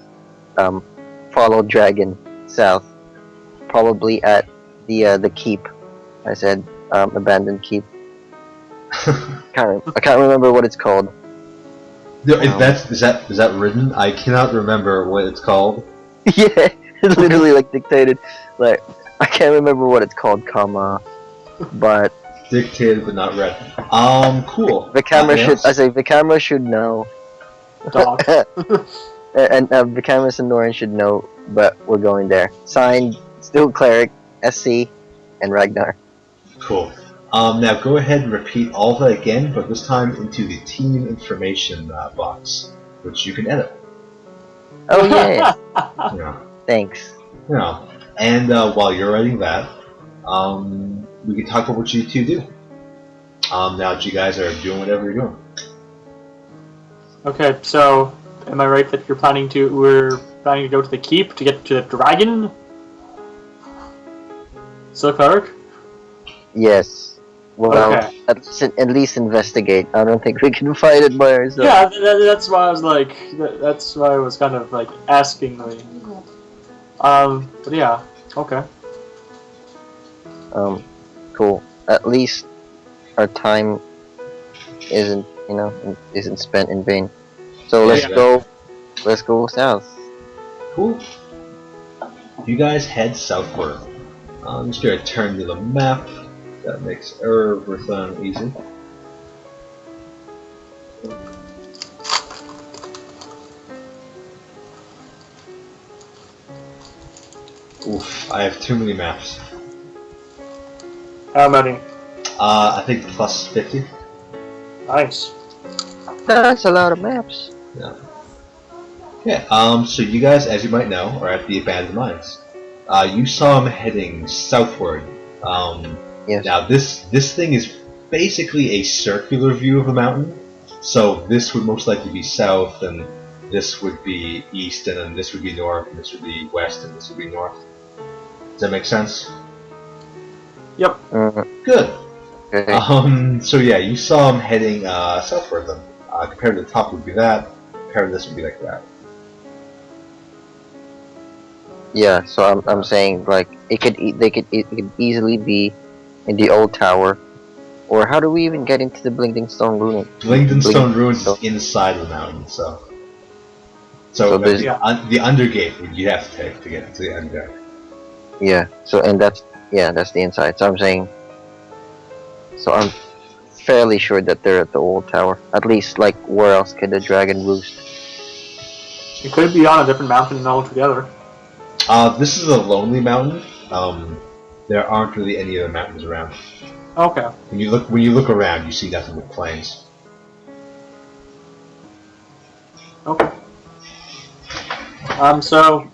Speaker 2: Followed dragon south, probably at the keep. I said abandoned keep. I can't remember what it's called.
Speaker 1: Is that written? I cannot remember what it's called.
Speaker 2: Yeah, it's literally like dictated. Like I can't remember what it's called, comma, but
Speaker 1: Dictated but not read. Cool.
Speaker 2: the camera
Speaker 1: Nothing
Speaker 2: should.
Speaker 1: else?
Speaker 2: I say the camera should know,
Speaker 3: Dog.
Speaker 2: and the cameras and Norian should know. But we're going there. Signed, Steel Cleric, SC, and Ragnar.
Speaker 1: Cool. Now go ahead and repeat all of that again, but this time into the team information box, which you can edit.
Speaker 2: Oh yeah,
Speaker 1: Yeah.
Speaker 2: thanks.
Speaker 1: Yeah. And while you're writing that, we can talk about what you two do. Now that you guys are doing whatever you're doing.
Speaker 3: Okay, so am I right that we're planning to go to the keep to get to the dragon? Steel Cleric?
Speaker 2: Yes. Well,
Speaker 3: Okay.
Speaker 2: at least investigate. I don't think we can fight it by ourselves.
Speaker 3: Yeah, that's why I was like, that's why I was kind of like asking me. But yeah, okay.
Speaker 2: Cool. At least our time isn't spent in vain. So let's
Speaker 1: Yeah.
Speaker 2: go. Let's go south.
Speaker 1: Cool. You guys head southward. I'm just going to turn to the map. That makes everything easy. Oof, I have too many maps.
Speaker 3: How many?
Speaker 1: I think plus 50.
Speaker 3: Nice.
Speaker 2: That's a lot of maps.
Speaker 1: Yeah. Okay, so you guys, as you might know, are at the abandoned mines. You saw them heading southward.
Speaker 2: Yes.
Speaker 1: Now this thing is basically a circular view of the mountain. So this would most likely be south, and this would be east, and then this would be north, and this would be west, and this would be north. Does that make sense?
Speaker 3: Yep.
Speaker 1: Good.
Speaker 2: Okay.
Speaker 1: So yeah, you saw them heading southward then. Compared to the top would be that, compared to this would be like that.
Speaker 2: Yeah. So I'm saying like it could easily be in the old tower, or how do we even get into the Blingding Stone Ruin?
Speaker 1: Blingdon Stone Ruins is inside of the mountain, so
Speaker 2: there's
Speaker 1: the undergate you have to take to get to the undergate.
Speaker 2: yeah. So and that's the inside. So I'm saying. So I'm fairly sure that they're at the old tower. At least, like, where else could the dragon roost?
Speaker 3: It could be on a different mountain altogether.
Speaker 1: This is a lonely mountain. there aren't really any other mountains around.
Speaker 3: Okay.
Speaker 1: When you look around, you see nothing but plains.
Speaker 3: Okay. So,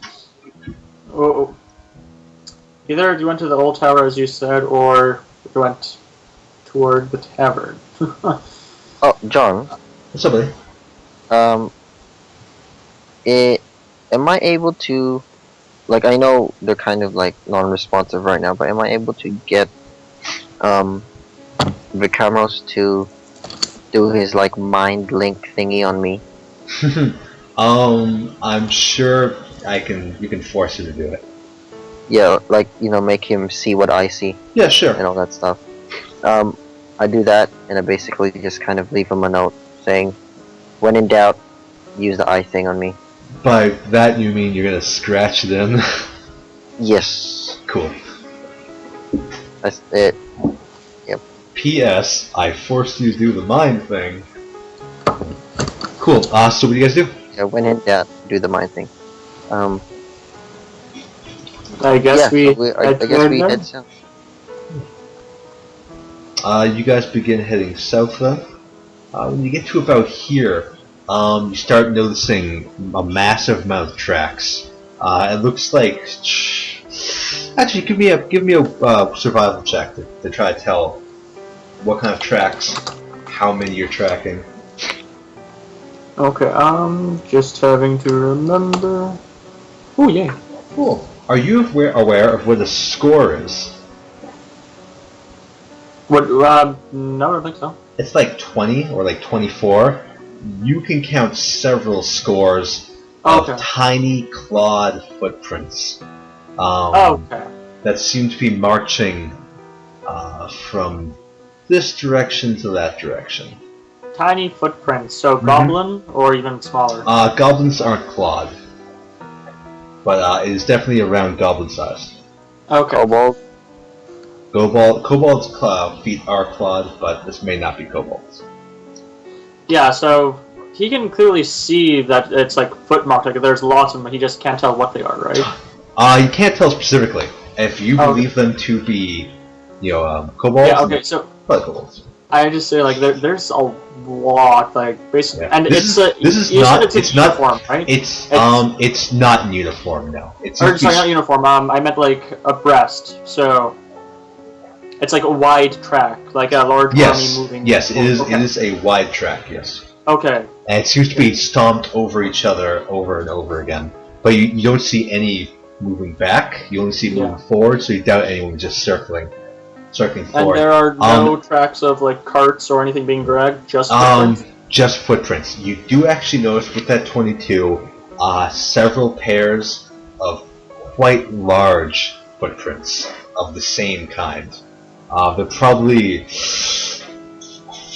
Speaker 3: oh, either you went to the old tower as you said, or you went toward the tavern.
Speaker 2: Oh, John.
Speaker 1: What's up, buddy?
Speaker 2: Am I able to, like, I know they're kind of like non-responsive right now, but am I able to get Vicamos to do his like mind link thingy on me?
Speaker 1: I'm sure you can force him to do it.
Speaker 2: Yeah, like, you know, make him see what I see
Speaker 1: Yeah, sure.
Speaker 2: and all that stuff. I do that, and I basically just kind of leave him a note saying, when in doubt, use the eye thing on me.
Speaker 1: By that you mean you're gonna scratch it in?
Speaker 2: Yes.
Speaker 1: Cool.
Speaker 2: That's it.
Speaker 1: P.S. I forced you to do the mind thing. Cool. So what do you guys do?
Speaker 2: Yeah, when in doubt, do the mind thing.
Speaker 3: I guess
Speaker 2: yeah,
Speaker 3: we.
Speaker 2: so I guess we head south.
Speaker 1: You guys begin heading south then. When you get to about here, you start noticing a massive amount of tracks. It looks like. Actually, give me a survival check to try to tell what kind of tracks, how many you're tracking.
Speaker 3: Okay. Just having to remember. Oh yeah.
Speaker 1: Cool. Are you aware of where the score is?
Speaker 3: What? No, I don't think so.
Speaker 1: It's like 20 or like 24. You can count several scores of
Speaker 3: Okay.
Speaker 1: tiny clawed footprints
Speaker 3: Okay.
Speaker 1: that seem to be marching from this direction to that direction.
Speaker 3: Tiny footprints. So goblin or even smaller.
Speaker 1: Goblins aren't clawed, but it is definitely around goblin size.
Speaker 3: Okay.
Speaker 1: Kobold's feet are clawed, but this may not be kobolds.
Speaker 3: Yeah. So he can clearly see that it's like foot marked. Like there's lots of them, but he just can't tell what they are, right?
Speaker 1: You can't tell specifically. If you believe them to be, kobolds.
Speaker 3: Yeah. Okay. So
Speaker 1: probably kobolds.
Speaker 3: I just say like there's a lot, like basically,
Speaker 1: Yeah.
Speaker 3: and
Speaker 1: This is not
Speaker 3: uniform, right?
Speaker 1: It's not in uniform, no.
Speaker 3: Sorry, not uniform. I meant like abreast. So it's like a wide track, like a large army moving.
Speaker 1: Yes, it is.
Speaker 3: Okay.
Speaker 1: It is a wide track. Yes.
Speaker 3: Okay.
Speaker 1: And it seems to be stomped over each other over and over again, but you don't see any moving back. You only see moving forward, so you doubt anyone just circling forward.
Speaker 3: And there are no tracks of like carts or anything being dragged, just footprints?
Speaker 1: Just footprints. You do actually notice with that 22, several pairs of quite large footprints of the same kind. They're probably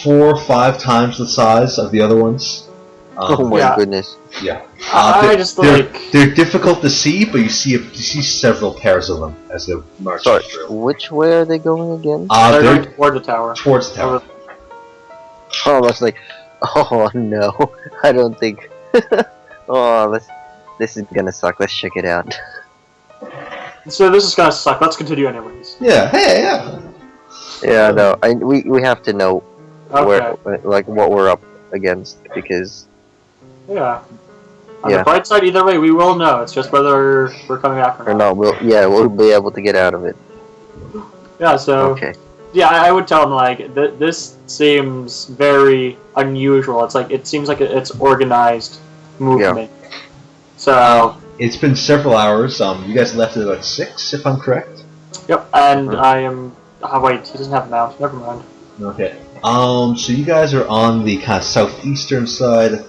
Speaker 1: 4 or 5 times the size of the other ones.
Speaker 2: Oh my goodness.
Speaker 1: Yeah. They're difficult to see, but you see several pairs of them as they march through.
Speaker 2: Which way are they going again?
Speaker 3: They're going toward the tower.
Speaker 1: Towards the tower.
Speaker 2: Oh, that's like, oh no, I don't think. Oh, this is gonna suck. Let's check it out.
Speaker 3: So this is gonna suck. Let's continue anyways.
Speaker 1: Yeah. Hey. Yeah.
Speaker 2: Yeah. No. We have to know
Speaker 3: Okay.
Speaker 2: what we're up against, because.
Speaker 3: Yeah. On the bright side, either way, we will know. It's just whether we're coming back or not.
Speaker 2: We'll be able to get out of it.
Speaker 3: Yeah, so...
Speaker 2: Okay.
Speaker 3: Yeah, I would tell them, like, this seems very unusual. It's like, it seems like it's organized movement. Yeah. So...
Speaker 1: It's been several hours. You guys left at about 6, if I'm correct?
Speaker 3: Yep, and I am... Oh, wait, he doesn't have a mount. Never mind.
Speaker 1: Okay. So you guys are on the kind of southeastern side.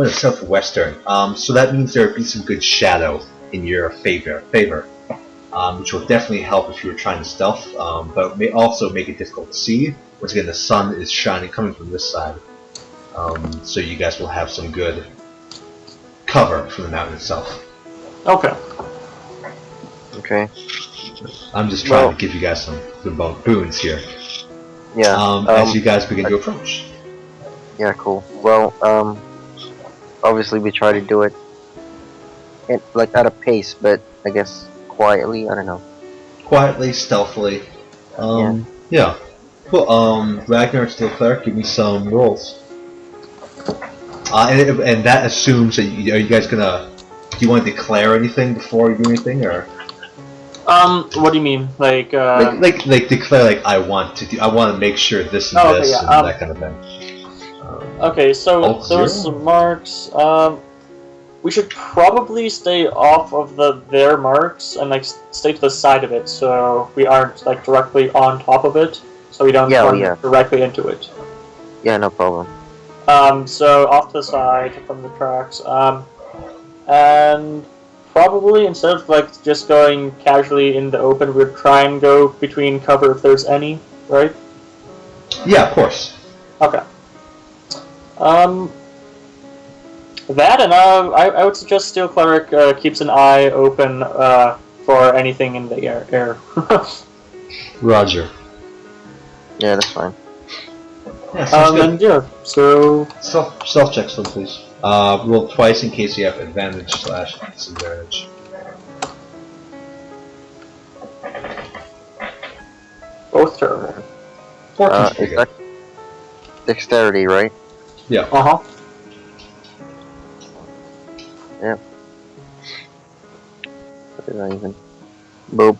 Speaker 1: Southwestern. So that means there would be some good shadow in your favor, which will definitely help if you were trying to stealth, but may also make it difficult to see. Once again, the sun is shining coming from this side, so you guys will have some good cover from the mountain itself.
Speaker 3: Okay.
Speaker 2: Okay.
Speaker 1: I'm just trying to give you guys some good boons here.
Speaker 2: Yeah.
Speaker 1: As you guys begin to approach.
Speaker 2: Yeah. Cool. Well. Obviously, we try to do it, like at a pace, but I guess quietly. I don't know.
Speaker 1: quietly, stealthily. Yeah. Cool. Ragnar and Steel Cleric, give me some rolls. And that assumes that are you guys gonna? Do you want to declare anything before you do anything, or?
Speaker 3: What do you mean? Like
Speaker 1: declare I want to make sure this and this and that kind of thing.
Speaker 3: Okay, so those
Speaker 1: zero?
Speaker 3: marks. We should probably stay off of their marks and stay to the side of it, so we aren't directly on top of it, so we don't run directly into it.
Speaker 2: Yeah, no problem.
Speaker 3: So off to the side from the tracks. And probably instead of just going casually in the open, we'd try and go between cover if there's any, right?
Speaker 1: Yeah, of course.
Speaker 3: Okay. That and I would suggest Steel Cleric keeps an eye open for anything in the air.
Speaker 1: Roger.
Speaker 2: Yeah, that's fine.
Speaker 1: Yeah,
Speaker 3: and yeah, so
Speaker 1: self checks them, please. Roll twice in case you have advantage / disadvantage.
Speaker 3: Both turn.
Speaker 1: 14's pretty
Speaker 2: Is
Speaker 1: good.
Speaker 2: that dexterity, right?
Speaker 1: Yeah.
Speaker 2: Yep. What did I even? Boop.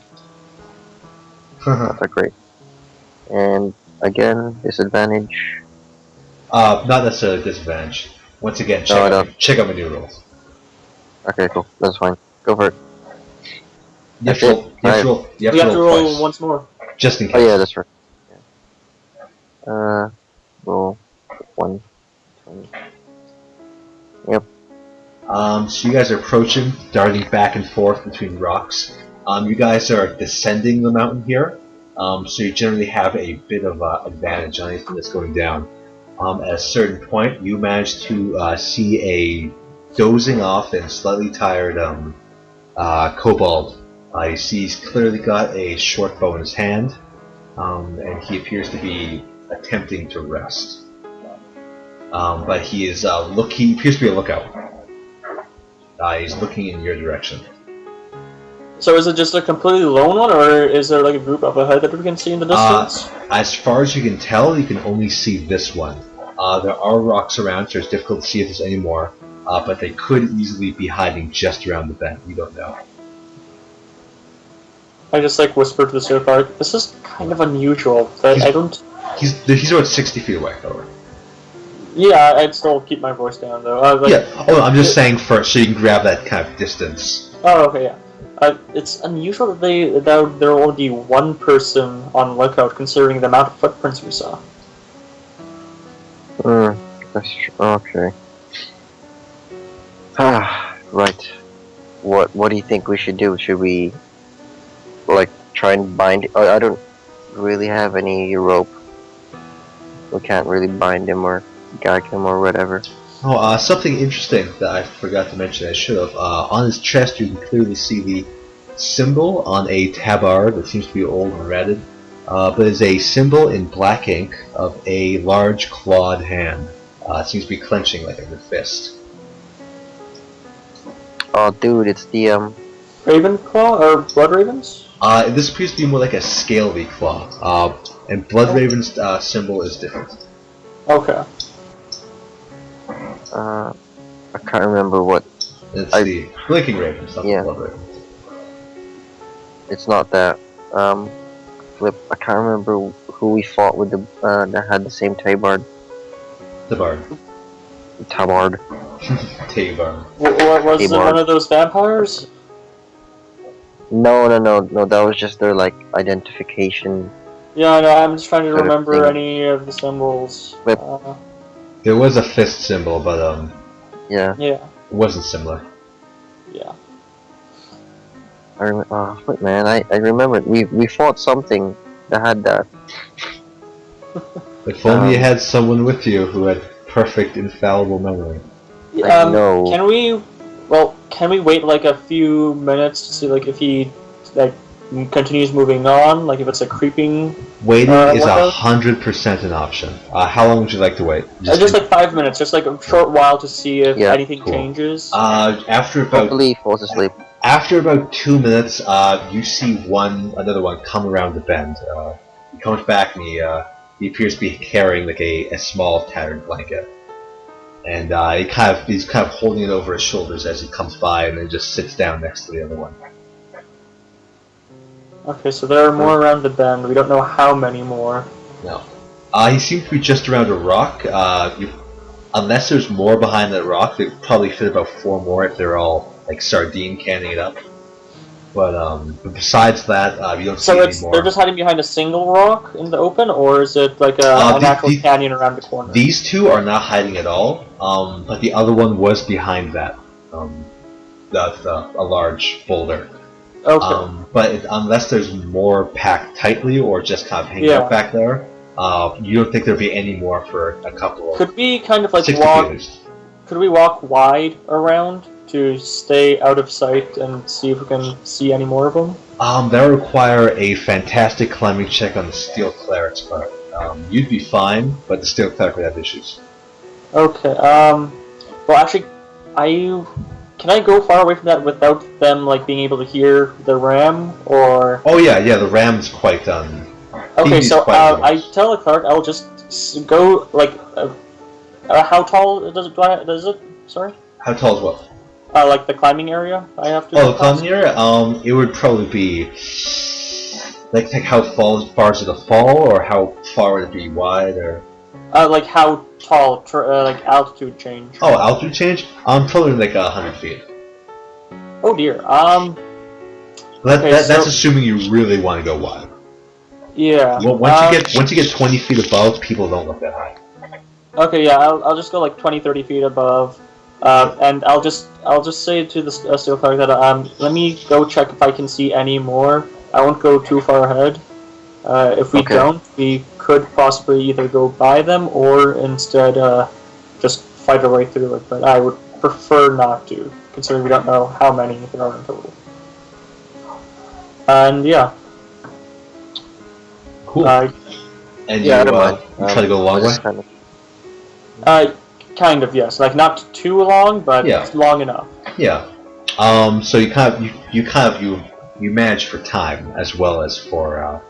Speaker 2: Not that great. And again, disadvantage.
Speaker 1: Not necessarily disadvantage. Once again, check out my new rolls.
Speaker 2: Okay, cool. That's fine. Go for it.
Speaker 1: You have to roll twice.
Speaker 3: Once more.
Speaker 1: Just in case.
Speaker 2: Oh yeah, that's right. Yeah. Roll 1. 20. Yep.
Speaker 1: So you guys are approaching, darting back and forth between rocks. You guys are descending the mountain here, so you generally have a bit of advantage on anything that's going down. At a certain point, you manage to see a dozing off and slightly tired kobold. You see he's clearly got a short bow in his hand, and he appears to be attempting to rest. But he is he appears to be a lookout. He's looking in your direction.
Speaker 3: So is it just a completely lone one, or is there a group up ahead that we can see in the distance?
Speaker 1: As far as you can tell, you can only see this one. There are rocks around, so it's difficult to see if there's any more, but they could easily be hiding just around the bend. You don't know.
Speaker 3: I just whisper to the Steel Cleric, this is kind of unusual. I don't...
Speaker 1: He's about 60 feet away, however.
Speaker 3: Yeah, I'd still keep my voice down, though.
Speaker 1: I'm just saying first, so you can grab that kind of distance.
Speaker 3: Oh, okay, yeah. It's unusual that there will only be one person on lookout, considering the amount of footprints we saw.
Speaker 2: That's true. Okay. Right. What do you think we should do? Should we try and bind? I don't really have any rope. We can't really bind him or gag him or whatever.
Speaker 1: Oh, something interesting that I forgot to mention. I should have. On his chest, you can clearly see the symbol on a tabard that seems to be old and ratted, but it's a symbol in black ink of a large clawed hand. It seems to be clenching like a fist.
Speaker 2: Oh, dude, it's the
Speaker 3: Raven Claw or Blood Ravens?
Speaker 1: This appears to be more like a scaly claw. And Blood Raven's symbol is different.
Speaker 3: Okay.
Speaker 2: I can't remember what.
Speaker 1: It's the Blinking Raven, not the Blood Raven.
Speaker 2: It's not that. Flip. I can't remember who we fought with that had the same tabard.
Speaker 1: Tabard.
Speaker 2: Tabard.
Speaker 1: Tabard.
Speaker 3: Was it one of those vampires?
Speaker 2: No. That was just their identification.
Speaker 3: Yeah, no, I'm just trying to remember any of the symbols.
Speaker 1: There was a fist symbol, but
Speaker 2: yeah.
Speaker 1: It wasn't similar.
Speaker 3: Yeah.
Speaker 2: Wait, man, I remembered. We fought something that had that.
Speaker 1: If only you had someone with you who had perfect, infallible memory.
Speaker 2: No.
Speaker 3: Can we wait a few minutes to see if he continues moving on, if it's a creeping...
Speaker 1: Waiting is 100% an option. How long would you like to wait?
Speaker 3: Just 5 minutes, just a short while to see if anything changes.
Speaker 1: After about...
Speaker 2: Hopefully he falls asleep.
Speaker 1: After about 2 minutes, you see another one come around the bend. He comes back and he appears to be carrying like a small tattered blanket, and he's kind of holding it over his shoulders as he comes by, and then just sits down next to the other one.
Speaker 3: Okay, so there are more around the bend. We don't know how many more.
Speaker 1: No, he seems to be just around a rock. Unless there's more behind that rock, they probably fit about 4 more if they're all like sardine canning it up. But besides that, you don't see any more.
Speaker 3: They're just hiding behind a single rock in the open, or is it like an actual canyon around the corner?
Speaker 1: These two are not hiding at all, but the other one was behind that. That's a large boulder.
Speaker 3: Okay.
Speaker 1: But unless there's more packed tightly or just kind of hanging out back there, you don't think there'll be any more for a couple of...
Speaker 3: Could we kind of like
Speaker 1: 60
Speaker 3: walk...
Speaker 1: meters.
Speaker 3: Could we walk wide around to stay out of sight and see if we can see any more of them?
Speaker 1: That would require a fantastic climbing check on the Steel Cleric's part. You'd be fine, but the Steel Cleric would have issues.
Speaker 3: Okay, well actually, can I go far away from that without them like being able to hear the ram, or...
Speaker 1: Oh yeah, the ram's quite
Speaker 3: Okay, so I tell the cleric I'll just go, like, how tall does it? Sorry?
Speaker 1: How tall is what?
Speaker 3: Like the climbing area I have to...
Speaker 1: Oh, the climbing area? It would probably be... Like how far is it a fall, or how far would it be wide, or...
Speaker 3: like how tall, like altitude change.
Speaker 1: Oh, altitude change? Probably like 100 feet.
Speaker 3: Oh dear,
Speaker 1: That's assuming you really want to go wide.
Speaker 3: Yeah.
Speaker 1: Well, once you get 20 feet above, people don't look that high.
Speaker 3: Okay, yeah, I'll just go like 20-30 feet above, and I'll just say to the Steel Cleric that let me go check if I can see any more. I won't go too far ahead. If we don't, we could possibly either go by them or instead just fight our way through it. But I would prefer not to, considering we don't know how many there are in total. And yeah.
Speaker 1: Cool. And you try to go a long way?
Speaker 3: Kind of, yes. Like not too long, but long enough.
Speaker 1: Yeah. So you manage for time as well as for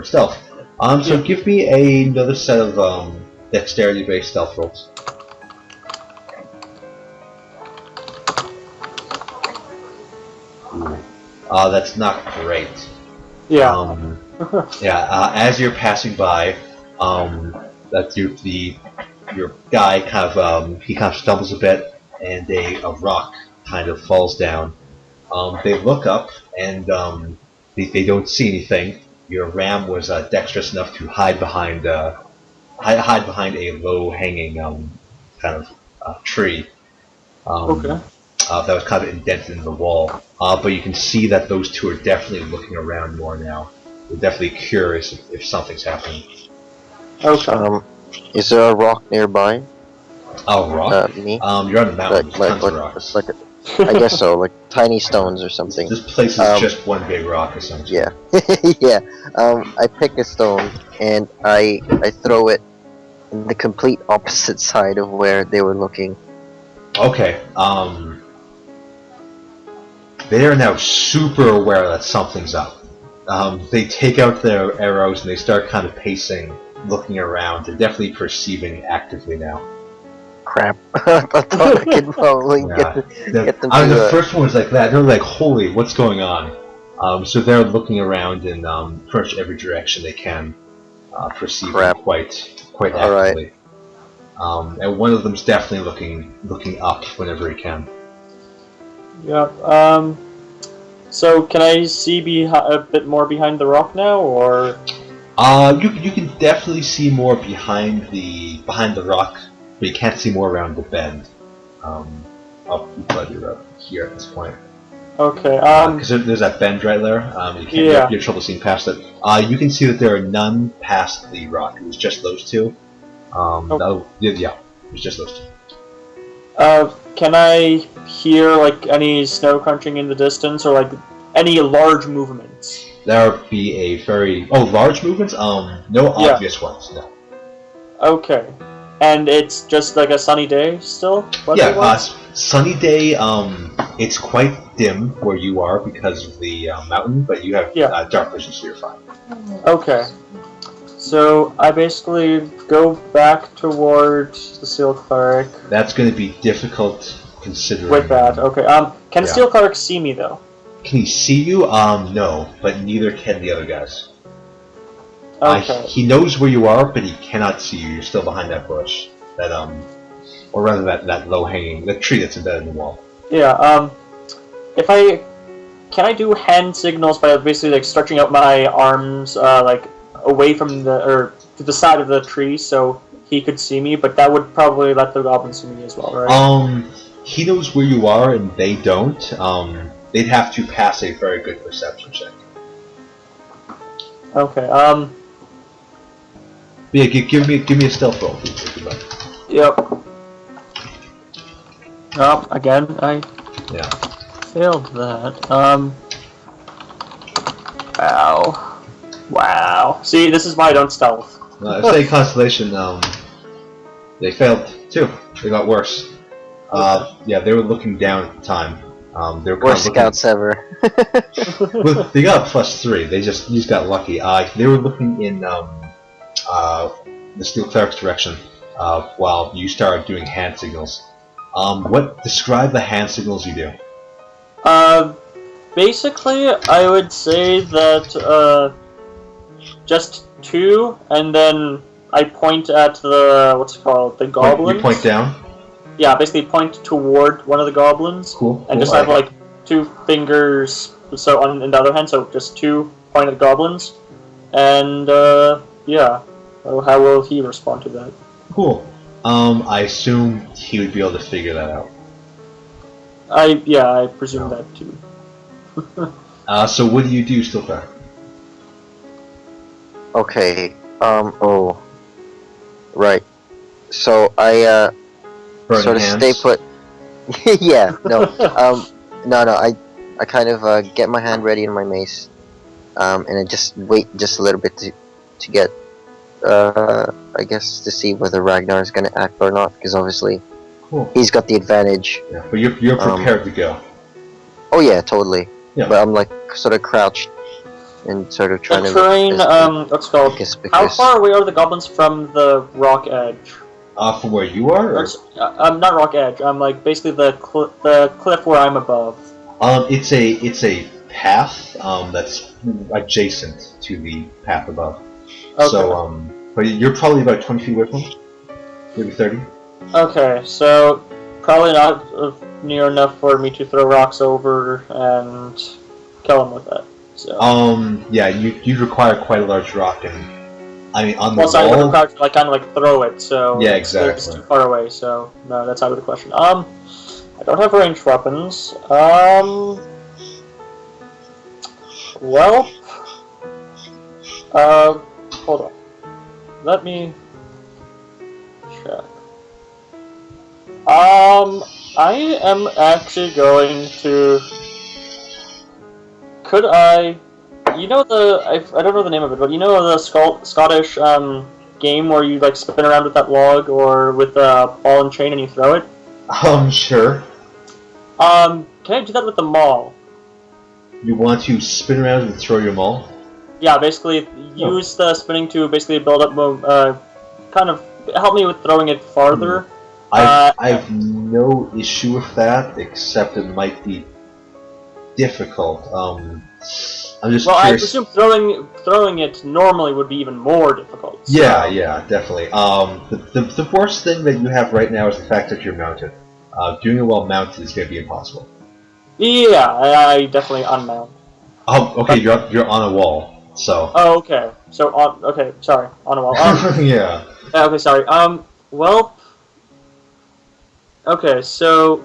Speaker 1: stealth. So give me another set of dexterity-based stealth rolls. That's not great.
Speaker 3: Yeah.
Speaker 1: As you're passing by, that's your guy kind of stumbles a bit, and a rock kind of falls down. They look up and they don't see anything. Your ram was dexterous enough to hide behind a low-hanging kind of tree. That was kind of indented in the wall. But you can see that those two are definitely looking around more now. They're definitely curious if something's happening.
Speaker 2: Okay. Is there a rock nearby?
Speaker 1: Oh, rock?
Speaker 2: Me?
Speaker 1: You're on a mountain. Tons of rocks.
Speaker 2: I guess so, like tiny stones or something.
Speaker 1: This place is just one big rock, essentially.
Speaker 2: Yeah. Yeah. I pick a stone and I throw it in the complete opposite side of where they were looking.
Speaker 1: Okay. They are now super aware that something's up. They take out their arrows and they start kind of pacing, looking around. They're definitely perceiving actively now.
Speaker 2: Crap. I thought I could probably get them to...
Speaker 1: The first one was like that. They're like, holy, what's going on? So they're looking around in pretty much every direction they can, perceiving quite actively. And one of them's definitely looking up whenever he can.
Speaker 3: Yeah. So can I see a bit more behind the rock now, or?
Speaker 1: You can definitely see more behind the rock, but you can't see more around the bend. I'll put it up here at this point.
Speaker 3: Okay.
Speaker 1: Because there's that bend right there. You have trouble seeing past it. You can see that there are none past the rock. It was just those two. It was just those two.
Speaker 3: Can I hear like any snow crunching in the distance, or like any large movements?
Speaker 1: There would be a very large movements. No obvious ones. No.
Speaker 3: Okay. And it's just like a sunny day still?
Speaker 1: Sunny day. It's quite dim where you are because of the mountain, but you have dark vision, so you're fine.
Speaker 3: Okay. So I basically go back towards the Steel Cleric.
Speaker 1: That's going to be difficult considering.
Speaker 3: With that, okay. Can the Steel Cleric see me though?
Speaker 1: Can he see you? No, but neither can the other guys.
Speaker 3: Okay.
Speaker 1: He knows where you are, but he cannot see you. You're still behind that bush. Or rather that low-hanging, the tree that's embedded in the wall.
Speaker 3: Yeah, can I do hand signals by basically like stretching out my arms, like away from or to the side of the tree so he could see me, but that would probably let the goblins see me as well, right?
Speaker 1: He knows where you are and they don't. They'd have to pass a very good perception check.
Speaker 3: Okay,
Speaker 1: yeah, give me a stealth roll.
Speaker 3: Yep. Oh, again, I failed that. Wow. See, this is why I don't stealth.
Speaker 1: Say Constellation, they failed too. They got worse. Yeah, they were looking down at the time. They were
Speaker 2: Worst scouts ever.
Speaker 1: Well, they got +3. You just got lucky. They were looking in the Steel Cleric's direction while you started doing hand signals. Describe the hand signals you do.
Speaker 3: Basically, I would say that just 2, and then I point at the goblins.
Speaker 1: You point down?
Speaker 3: Yeah, basically point toward one of the goblins.
Speaker 1: Cool.
Speaker 3: And just have like 2 fingers, so on in the other hand, so just 2 point at the goblins. And yeah, how will he respond to that?
Speaker 1: Cool. I assume he would be able to figure that out.
Speaker 3: I presume that too.
Speaker 1: So what do you do, Steel Cleric?
Speaker 2: Okay. Oh. Right. So I
Speaker 1: Burning
Speaker 2: sort of
Speaker 1: hands?
Speaker 2: stay put. Yeah. No. No. I kind of get my hand ready in my mace, and I just wait just a little bit to get. I guess to see whether Ragnar is going to act or not, because obviously he's got the advantage.
Speaker 1: Yeah, but you're prepared to go.
Speaker 2: Oh yeah, totally.
Speaker 1: Yeah.
Speaker 2: But I'm like sort of crouched and sort of trying
Speaker 3: the terrain,
Speaker 2: to.
Speaker 3: How far away are the goblins from the rock edge?
Speaker 1: From where you are? Or?
Speaker 3: Not rock edge. I'm like basically the cliff where I'm above.
Speaker 1: It's a path that's adjacent to the path above.
Speaker 3: Okay.
Speaker 1: So but you're probably about 20 feet away from them? Maybe 30?
Speaker 3: Okay, so probably not near enough for me to throw rocks over and kill him with that. So.
Speaker 1: Yeah, you'd require quite a large rock, and I mean on the
Speaker 3: I would
Speaker 1: wall.
Speaker 3: require to kind of like throw it. So
Speaker 1: yeah,
Speaker 3: it's
Speaker 1: exactly.
Speaker 3: too far away. So no, that's out of the question. I don't have ranged weapons. Well. Hold on. Let me check. I am actually going to. Could I? You know I don't know the name of it, but you know the Scottish game where you like spin around with that log or with a ball and chain and you throw it?
Speaker 1: Sure.
Speaker 3: Can I do that with the maul?
Speaker 1: You want to spin around and throw your maul?
Speaker 3: Yeah, basically use the spinning to basically build up, kind of help me with throwing it farther.
Speaker 1: I have no issue with that, except it might be difficult. I'm just curious.
Speaker 3: I presume throwing it normally would be even more difficult. So.
Speaker 1: Yeah, definitely. The worst thing that you have right now is the fact that you're mounted. Doing it while mounted is going to be impossible.
Speaker 3: Yeah, I definitely unmount.
Speaker 1: Okay, you're on a wall. So.
Speaker 3: Oh, okay. So sorry, on a wall.
Speaker 1: Yeah.
Speaker 3: Okay, sorry. Well. Okay, so.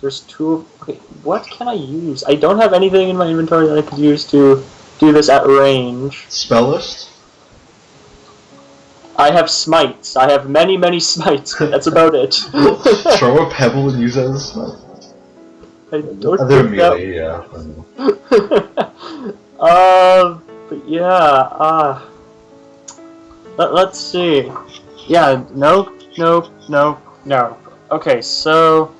Speaker 3: There's 2. Okay, what can I use? I don't have anything in my inventory that I could use to do this at range.
Speaker 1: Spell list?
Speaker 3: I have smites. I have many smites, but that's about it.
Speaker 1: Throw a pebble and use it as a smite.
Speaker 3: I don't
Speaker 1: They're
Speaker 3: think
Speaker 1: melee, yeah.
Speaker 3: But yeah, let's see. Yeah, no. Okay, so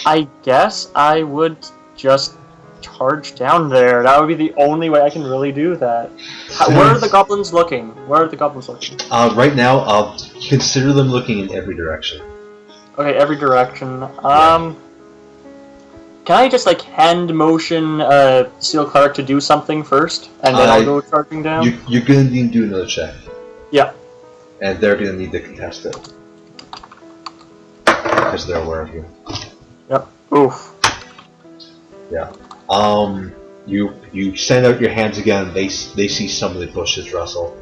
Speaker 3: I guess I would just charge down there. That would be the only way I can really do that. Where are the goblins looking?
Speaker 1: Right now, I'll consider them looking in every direction.
Speaker 3: Okay, every direction.
Speaker 1: Yeah.
Speaker 3: Can I just like hand motion Steel Cleric to do something first, and then I'll go charging down?
Speaker 1: You're gonna need to do another check.
Speaker 3: Yeah.
Speaker 1: And they're gonna need to contest it. Because they're aware of you.
Speaker 3: Yep. Oof.
Speaker 1: Yeah. You send out your hands again. They see some of the bushes rustle.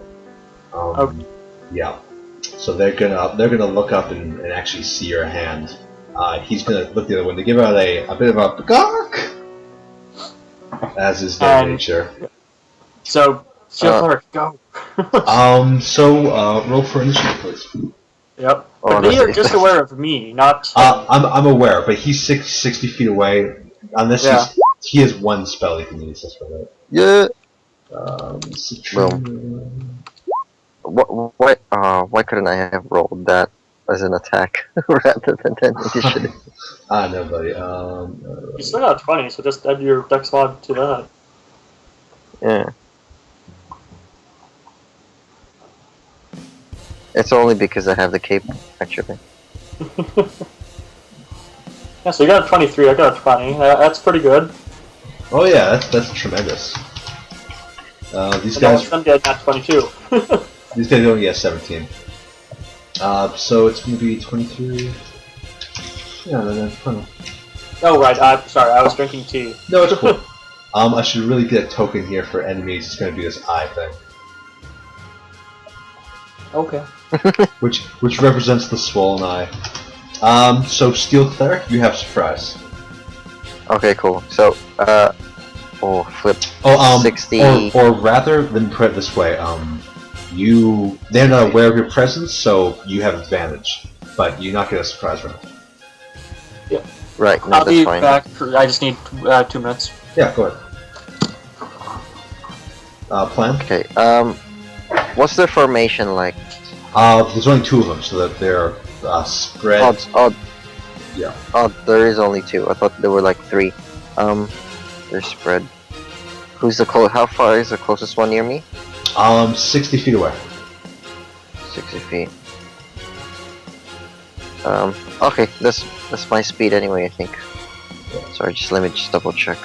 Speaker 3: Okay.
Speaker 1: Yeah. So they're gonna look up and actually see your hand. He's gonna look the other way to give out a bit of a gawk, as is their nature.
Speaker 3: So Steel Cleric, go.
Speaker 1: Roll for initiative, please.
Speaker 3: Yep. But they are just aware of me, not.
Speaker 1: I'm aware, but he's 60 feet away. Unless he has one spell he can use. That's for that.
Speaker 2: Yeah.
Speaker 1: Well,
Speaker 2: why couldn't I have rolled that as an attack rather than an initiative?
Speaker 1: no, buddy.
Speaker 3: You still got 20, so just add your dex mod to that.
Speaker 2: Yeah. It's only because I have the cape, actually.
Speaker 3: Yeah, so you got a 23, I got a 20. That's pretty good.
Speaker 1: Oh yeah, that's tremendous. These guys.
Speaker 3: Some guys got 22.
Speaker 1: These guys only get 17. So it's gonna be 23. Yeah, no, 20.
Speaker 3: Oh right, sorry, I was drinking tea.
Speaker 1: No, it's cool. I should really get a token here for enemies. It's gonna be this eye thing.
Speaker 3: Okay.
Speaker 1: which represents the swollen eye. So Steel Cleric, you have surprise.
Speaker 2: Okay, cool. So, flip. 60.
Speaker 1: Or rather than put it this way, they're not aware of your presence, so you have advantage, but you're not getting a surprise round.
Speaker 3: Yeah.
Speaker 2: Right. No,
Speaker 3: I'll
Speaker 2: that's
Speaker 3: be
Speaker 2: fine.
Speaker 3: back. I just need 2 minutes.
Speaker 1: Yeah, go ahead. Plan?
Speaker 2: Okay. What's their formation like?
Speaker 1: There's only 2 of them, so that they're spread. Yeah.
Speaker 2: Oh, there is only 2. I thought there were like 3. They're spread. Who's the How far is the closest one near me?
Speaker 1: 60 feet away.
Speaker 2: 60 feet. Okay, that's my speed anyway, I think. Sorry, let me double check.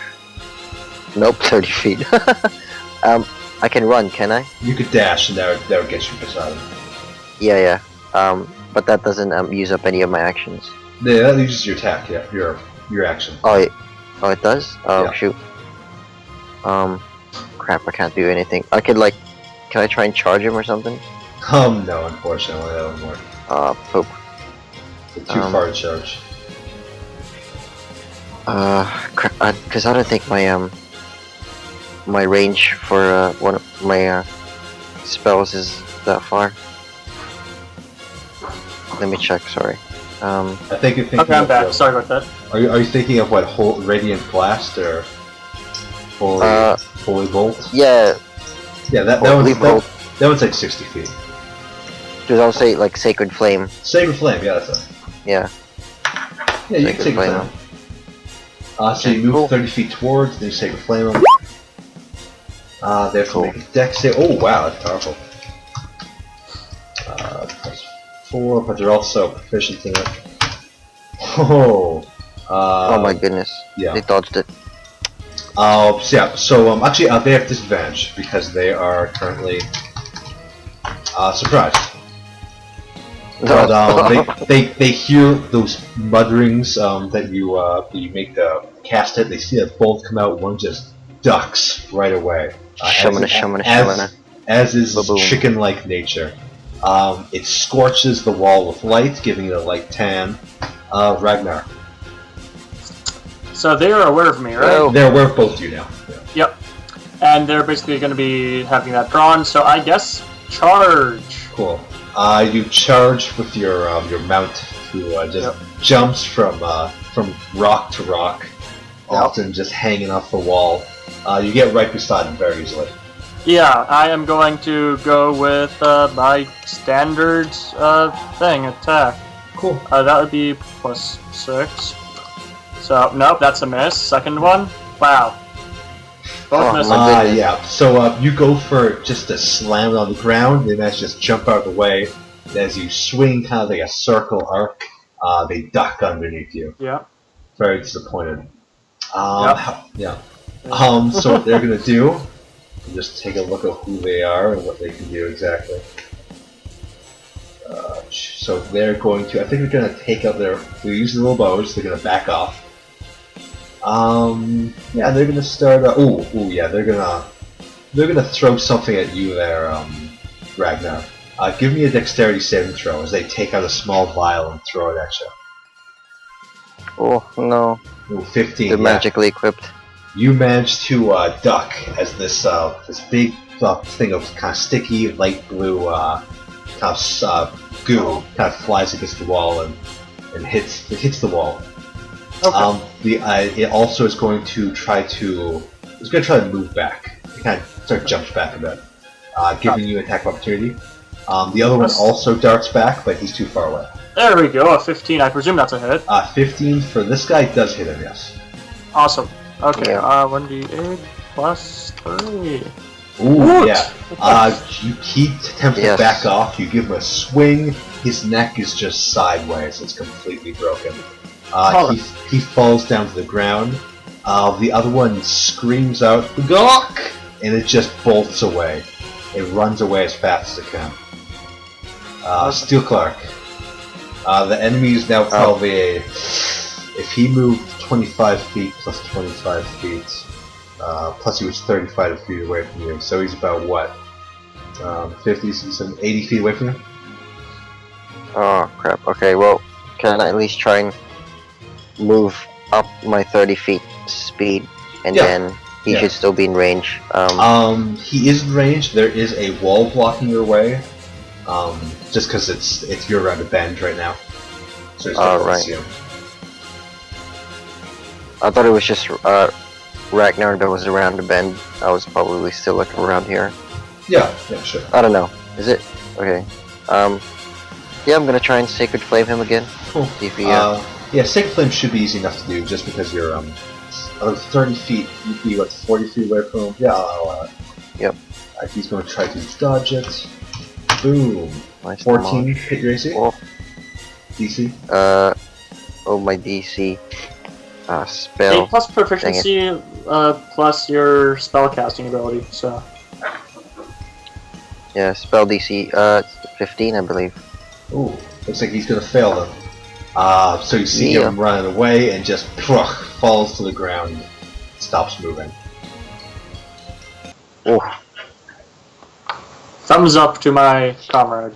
Speaker 2: Nope, 30 feet. I can run, can I?
Speaker 1: You could dash, and that would get you beside him.
Speaker 2: Yeah. But that doesn't use up any of my actions.
Speaker 1: Yeah, that uses your attack. Yeah, your action.
Speaker 2: Oh, it does. Oh
Speaker 1: Yeah.
Speaker 2: shoot. Crap! I can't do anything. Can I try and charge him or something?
Speaker 1: No, unfortunately, that won't work.
Speaker 2: Poop.
Speaker 1: It's too far to charge.
Speaker 2: Because I don't think my range for one of my spells is that far. Let me check. Sorry.
Speaker 1: I think you're thinking.
Speaker 3: Okay, I'm back. Sorry about that.
Speaker 1: Are you thinking of what, Radiant Blast or Holy Bolt?
Speaker 2: Yeah.
Speaker 1: Yeah, that one's like 60 feet.
Speaker 2: Because I'll say like Sacred Flame.
Speaker 1: Sacred Flame, yeah, that's it.
Speaker 2: Yeah.
Speaker 1: Yeah, you can Sacred Flame. So you move 30 feet towards, then you Sacred Flame them. They have to make a dex save. Oh wow, that's powerful. +4, but they're also proficient in it. Oh
Speaker 2: my goodness.
Speaker 1: Yeah.
Speaker 2: They dodged it.
Speaker 1: Actually, they have disadvantage because they are currently surprised. But they hear those mutterings that you make the cast it. They see a bolt come out. One just ducks right away.
Speaker 2: Shamana.
Speaker 1: As is chicken-like nature. It scorches the wall with light, giving it a light tan. Ragnar.
Speaker 3: So they are aware of me, right?
Speaker 2: Oh.
Speaker 1: They're aware of both of you now. Yeah.
Speaker 3: Yep. And they're basically going to be having that drawn, so I guess charge.
Speaker 1: Cool. You charge with your mount, who just jumps from rock to rock, often just hanging off the wall. You get right beside him very easily.
Speaker 3: Yeah, I am going to go with my standard thing, attack.
Speaker 1: Cool.
Speaker 3: That would be +6. So, nope, that's a miss. Second one, wow. Both misses.
Speaker 1: Yeah. So you go for just to slam it on the ground, and that's just jump out of the way. And as you swing kind of like a circle arc, they duck underneath you.
Speaker 3: Yeah.
Speaker 1: Very disappointed.
Speaker 3: Yep.
Speaker 1: So what they're gonna do, just take a look at who they are and what they can do exactly. So they're going to, I think they're gonna take out their, they're using little bows, they're gonna back off. Yeah, they're gonna start, they're gonna throw something at you there, Ragnar. Give me a dexterity saving throw as they take out a small vial and throw it at you.
Speaker 2: Oh no.
Speaker 1: Ooh, 15.
Speaker 2: They're magically equipped.
Speaker 1: You manage to duck as this this big thing of kind of sticky, light blue kind of goo kind of flies against the wall and hits the wall. Okay. It also is going to try to move back. It kind of jumps back a bit, giving you an attack opportunity. The other one also darts back, but he's too far away.
Speaker 3: There we go, a 15. I presume that's a hit.
Speaker 1: 15 for this guy does hit him, yes.
Speaker 3: Awesome. Okay,
Speaker 2: Yeah.
Speaker 3: 1d8 plus 3.
Speaker 1: Ooh, yeah. You keep attempting to back off. You give him a swing. His neck is just sideways. It's completely broken. He falls down to the ground. The other one screams out, "Gawk!" and it just bolts away. It runs away as fast as it can. Steel Cleric. The enemy is now probably if he moved 25 feet plus 25 feet, plus he was 35 feet away from you, so he's about what? 50, 80 feet away from you?
Speaker 2: Oh crap. Okay, well, can I at least try and move up my 30 feet speed, and then he should still be in range.
Speaker 1: He is in range. There is a wall blocking your way. Just because you're around a bend right now. So it's
Speaker 2: right.
Speaker 1: See him.
Speaker 2: I thought it was just Ragnar that was around the bend. I was probably still looking around here.
Speaker 1: Yeah, sure.
Speaker 2: I don't know. Is it? Okay. Yeah, I'm gonna try and Sacred Flame him again.
Speaker 1: Cool.
Speaker 2: See if he,
Speaker 1: yeah, Sacred Flame should be easy enough to do, just because you're out of 30 feet, you'd be what, 40 feet away from him. Yeah, I'll allow it.
Speaker 2: Yep.
Speaker 1: He's going to try to dodge it. Boom.
Speaker 2: Nice
Speaker 1: 14 hit your AC.
Speaker 2: Oh.
Speaker 1: DC.
Speaker 2: My DC. Spell.
Speaker 3: 8 plus proficiency, plus your spellcasting ability. So.
Speaker 2: Yeah, spell DC. 15, I believe.
Speaker 1: Ooh, looks like he's gonna fail them. So you see him running away and just falls to the ground, stops moving.
Speaker 2: Oh.
Speaker 3: Thumbs up to my comrade.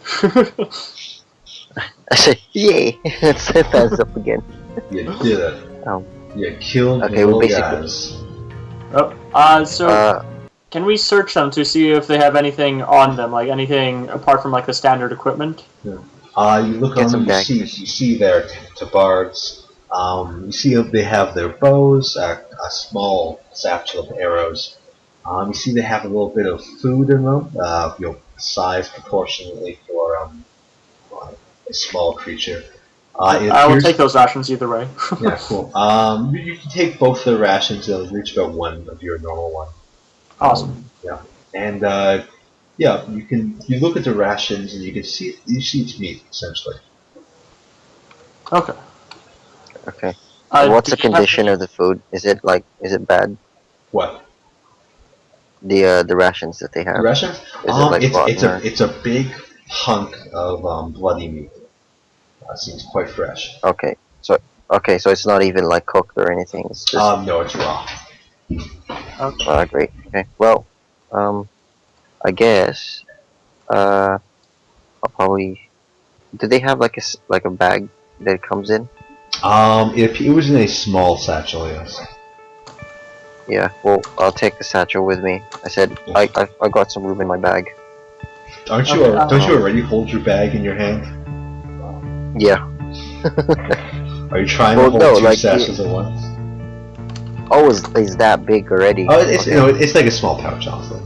Speaker 2: I say, yay! Let's say thumbs up again.
Speaker 1: You did it.
Speaker 2: Oh.
Speaker 1: You killed
Speaker 2: okay,
Speaker 1: little
Speaker 2: basically.
Speaker 1: guys.
Speaker 3: So can we search them to see if they have anything on them, like anything apart from like the standard equipment?
Speaker 1: Yeah. You look on them, you see their tabards. You see they have their bows, a small satchel of arrows. You see they have a little bit of food in them, sized proportionately for a small creature.
Speaker 3: I will take those rations either way.
Speaker 1: Yeah, cool. You can take both the rations, they'll reach about one of your normal one.
Speaker 3: Awesome.
Speaker 1: Yeah. And you look at the rations and you see it's meat, essentially.
Speaker 3: Okay.
Speaker 2: Okay. What's the condition of the food? Is it bad?
Speaker 1: What?
Speaker 2: The rations that they have.
Speaker 1: The rations?
Speaker 2: Is it
Speaker 1: it's a big hunk of bloody meat. Seems quite fresh.
Speaker 2: Okay. So it's not even like cooked or anything. It's just
Speaker 1: no, it's raw.
Speaker 3: Okay.
Speaker 2: Great. Okay. Well, I guess I'll probably. Do they have like a bag that it comes in?
Speaker 1: If it was in a small satchel, yes.
Speaker 2: Yeah. Well, I'll take the satchel with me. I said I got some room in my bag.
Speaker 1: Don't you already hold your bag in your hand?
Speaker 2: Yeah.
Speaker 1: Are you trying to hold two satchels at once?
Speaker 2: Oh, is that big already?
Speaker 1: Oh, it's like a small pouch, honestly.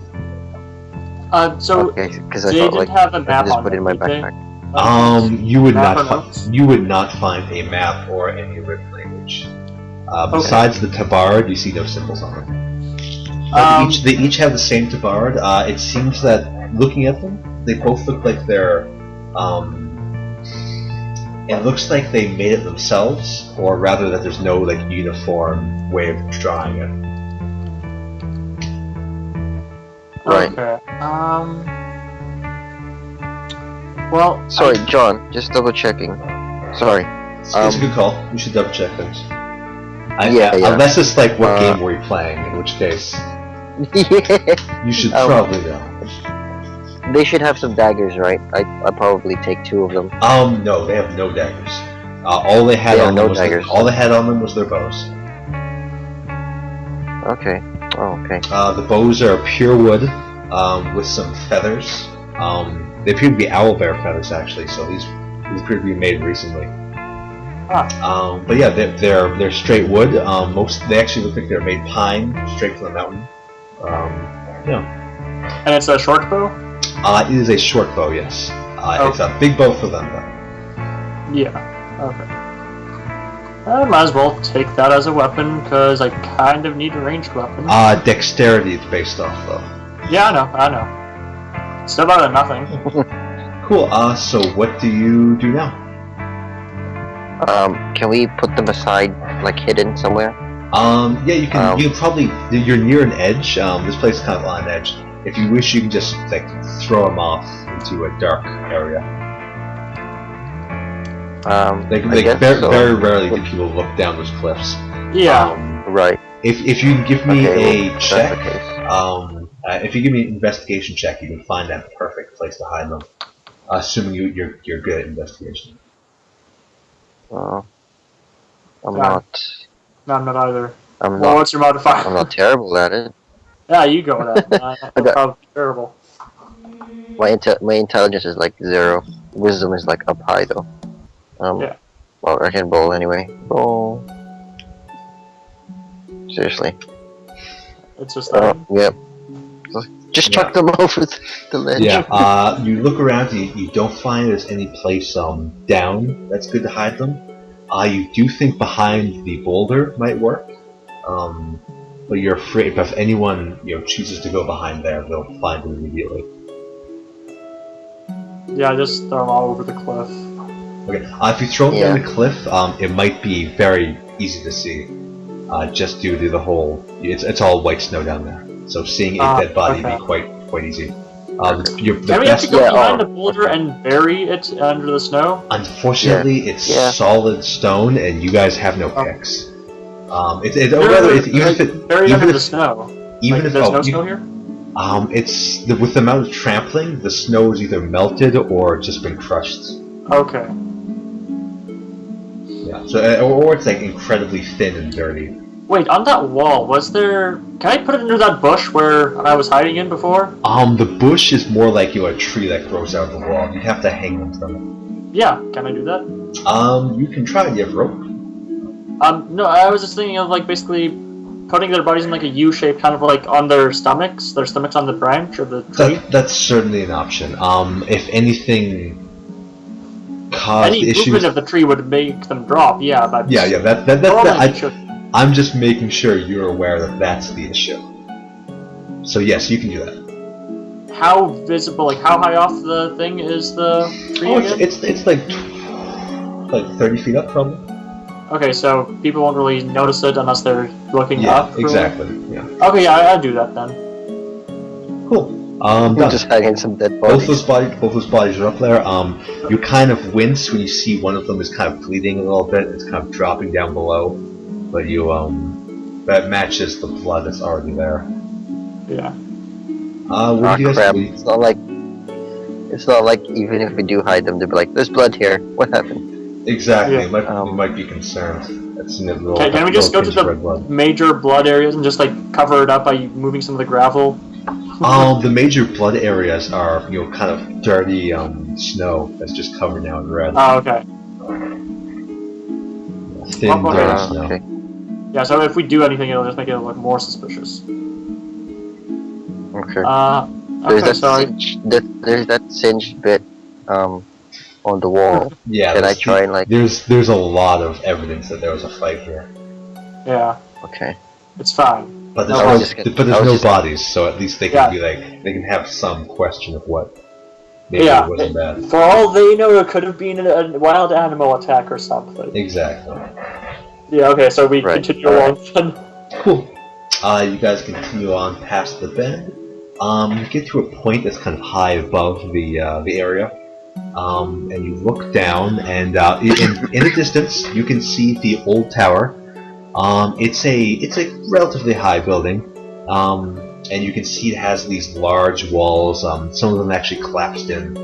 Speaker 3: So
Speaker 2: Okay, because I
Speaker 3: they
Speaker 2: thought
Speaker 3: didn't
Speaker 2: like
Speaker 3: have a
Speaker 2: I could
Speaker 3: map
Speaker 2: just
Speaker 3: on
Speaker 2: put it in
Speaker 3: them,
Speaker 2: my
Speaker 3: did they?
Speaker 2: backpack.
Speaker 1: You would
Speaker 3: Map
Speaker 1: not
Speaker 3: or notes?
Speaker 1: you would not find a map or any written language.
Speaker 3: Okay.
Speaker 1: Besides the tabard, you see no symbols on them. But they each have the same tabard. It seems that looking at them, they both look like they're. It looks like they made it themselves, or rather that there's no like uniform way of drawing it.
Speaker 2: Right.
Speaker 3: Okay. Well,
Speaker 2: Sorry, John. Just double checking. Sorry.
Speaker 1: It's a good call. You should double check things.
Speaker 2: Yeah.
Speaker 1: Unless it's like what game were you playing, in which case
Speaker 2: Yeah.
Speaker 1: you should probably know.
Speaker 2: They should have some daggers, right? I probably take 2 of them.
Speaker 1: No, they have no daggers. All they had on them was their bows.
Speaker 2: Okay. Oh, okay.
Speaker 1: The bows are pure wood, with some feathers. They appear to be owlbear feathers actually, so these appear to be made recently. But yeah, they're straight wood. They actually look like they're made pine, straight from the mountain. Yeah.
Speaker 3: And it's a short bow?
Speaker 1: It is a short bow, yes. It's a big bow for them, though.
Speaker 3: Yeah. Okay. I might as well take that as a weapon, because I kind of need a ranged weapon.
Speaker 1: Dexterity is based off, though.
Speaker 3: Yeah, I know. Still better than nothing.
Speaker 1: Cool, so what do you do now?
Speaker 2: Can we put them aside, like hidden somewhere?
Speaker 1: Yeah, you can. You can probably. You're near an edge. This place is kind of on an edge. If you wish, you can just like throw them off into a dark area. Very rarely do people look down those cliffs.
Speaker 3: Yeah.
Speaker 2: Right.
Speaker 1: If you can give me a check,
Speaker 2: if
Speaker 1: if you give me an investigation check, you can find that perfect place to hide them. Assuming you're good at investigation.
Speaker 2: I'm
Speaker 3: not. No, I'm not either.
Speaker 2: I'm
Speaker 3: well,
Speaker 2: not.
Speaker 3: What's your modifier?
Speaker 2: I'm not terrible at it.
Speaker 3: Yeah, you go with that. That's probably terrible.
Speaker 2: My intelligence is like 0. Wisdom is like up high though.
Speaker 3: Yeah.
Speaker 2: Well, I can roll anyway. Roll. Seriously.
Speaker 3: It's just like.
Speaker 2: Yep. Just chuck them over the ledge.
Speaker 1: Yeah. You look around. You don't find there's any place down that's good to hide them. You do think behind the boulder might work. But you're afraid if anyone chooses to go behind there, they'll find it immediately.
Speaker 3: Yeah, just throw them all over the cliff.
Speaker 1: Okay. If you throw them down the cliff, it might be very easy to see, just due to the whole. It's all white snow down there, so seeing a dead body would be quite easy.
Speaker 3: Can we have to go behind the boulder and bury it under the snow?
Speaker 1: Unfortunately, it's solid stone, and you guys have no picks.
Speaker 3: Buried under the snow.
Speaker 1: Even
Speaker 3: like,
Speaker 1: if
Speaker 3: there's no snow here.
Speaker 1: With the amount of trampling, the snow is either melted or just been crushed.
Speaker 3: Okay.
Speaker 1: Yeah. So, or it's like incredibly thin and dirty.
Speaker 3: Wait, on that wall, was there? Can I put it under that bush where I was hiding in before?
Speaker 1: The bush is more like a tree that grows out of the wall. You'd have to hang them from it.
Speaker 3: Yeah. Can I do that?
Speaker 1: You can try. You have rope.
Speaker 3: No, I was just thinking of like basically putting their bodies in like a U shape, kind of like on their stomachs on the branch or the tree.
Speaker 1: That's certainly an option. If anything caused
Speaker 3: any
Speaker 1: issues,
Speaker 3: movement of the tree would make them drop. Yeah, but
Speaker 1: I'm just making sure you're aware that that's the issue. So yes, you can do that.
Speaker 3: How visible? Like how high off the thing is the tree again?
Speaker 1: It's like 30 feet up probably.
Speaker 3: Okay, so people won't really notice it unless they're looking up.
Speaker 1: Yeah, exactly. Yeah.
Speaker 3: Okay, yeah, I'll do that then.
Speaker 1: Cool.
Speaker 2: Just hanging some dead bodies.
Speaker 1: Both those bodies are up there. You kind of wince when you see one of them is kind of bleeding a little bit. It's kind of dropping down below, but you that matches the blood that's already there.
Speaker 3: Yeah.
Speaker 1: What do you guys
Speaker 2: crap.
Speaker 1: do?
Speaker 2: It's not like even if we do hide them, they'll be like, "There's blood here. What happened?"
Speaker 1: Exactly.
Speaker 2: Yeah.
Speaker 1: You might be concerned.
Speaker 3: Can we just go to the major blood areas and just like cover it up by moving some of the gravel?
Speaker 1: The major blood areas are kind of dirty snow that's just covered now in red.
Speaker 3: Oh, okay.
Speaker 1: Thin, dirty snow.
Speaker 2: Okay.
Speaker 3: Yeah, so if we do anything, it'll just make it look more suspicious.
Speaker 2: Okay. There's
Speaker 3: Okay,
Speaker 2: that there's that singed bit on the wall.
Speaker 1: Yeah,
Speaker 2: Can I try and like?
Speaker 1: there's a lot of evidence that there was a fight here,
Speaker 3: yeah,
Speaker 2: Okay.
Speaker 3: it's fine.
Speaker 1: but
Speaker 3: No
Speaker 1: there's
Speaker 3: worries.
Speaker 1: but there's no bodies, so at least they can
Speaker 3: Yeah.
Speaker 1: be like they can have some question of what maybe
Speaker 3: Yeah,
Speaker 1: it wasn't bad.
Speaker 3: for all they know, it could have been a wild animal attack or something.
Speaker 1: Exactly.
Speaker 3: Yeah, okay, so we
Speaker 2: Right,
Speaker 3: continue along then.
Speaker 1: Cool. You guys continue on past the bend. You get to a point that's kind of high above the area, and you look down, and in the distance you can see the old tower. It's a relatively high building, and you can see it has these large walls. Some of them actually collapsed in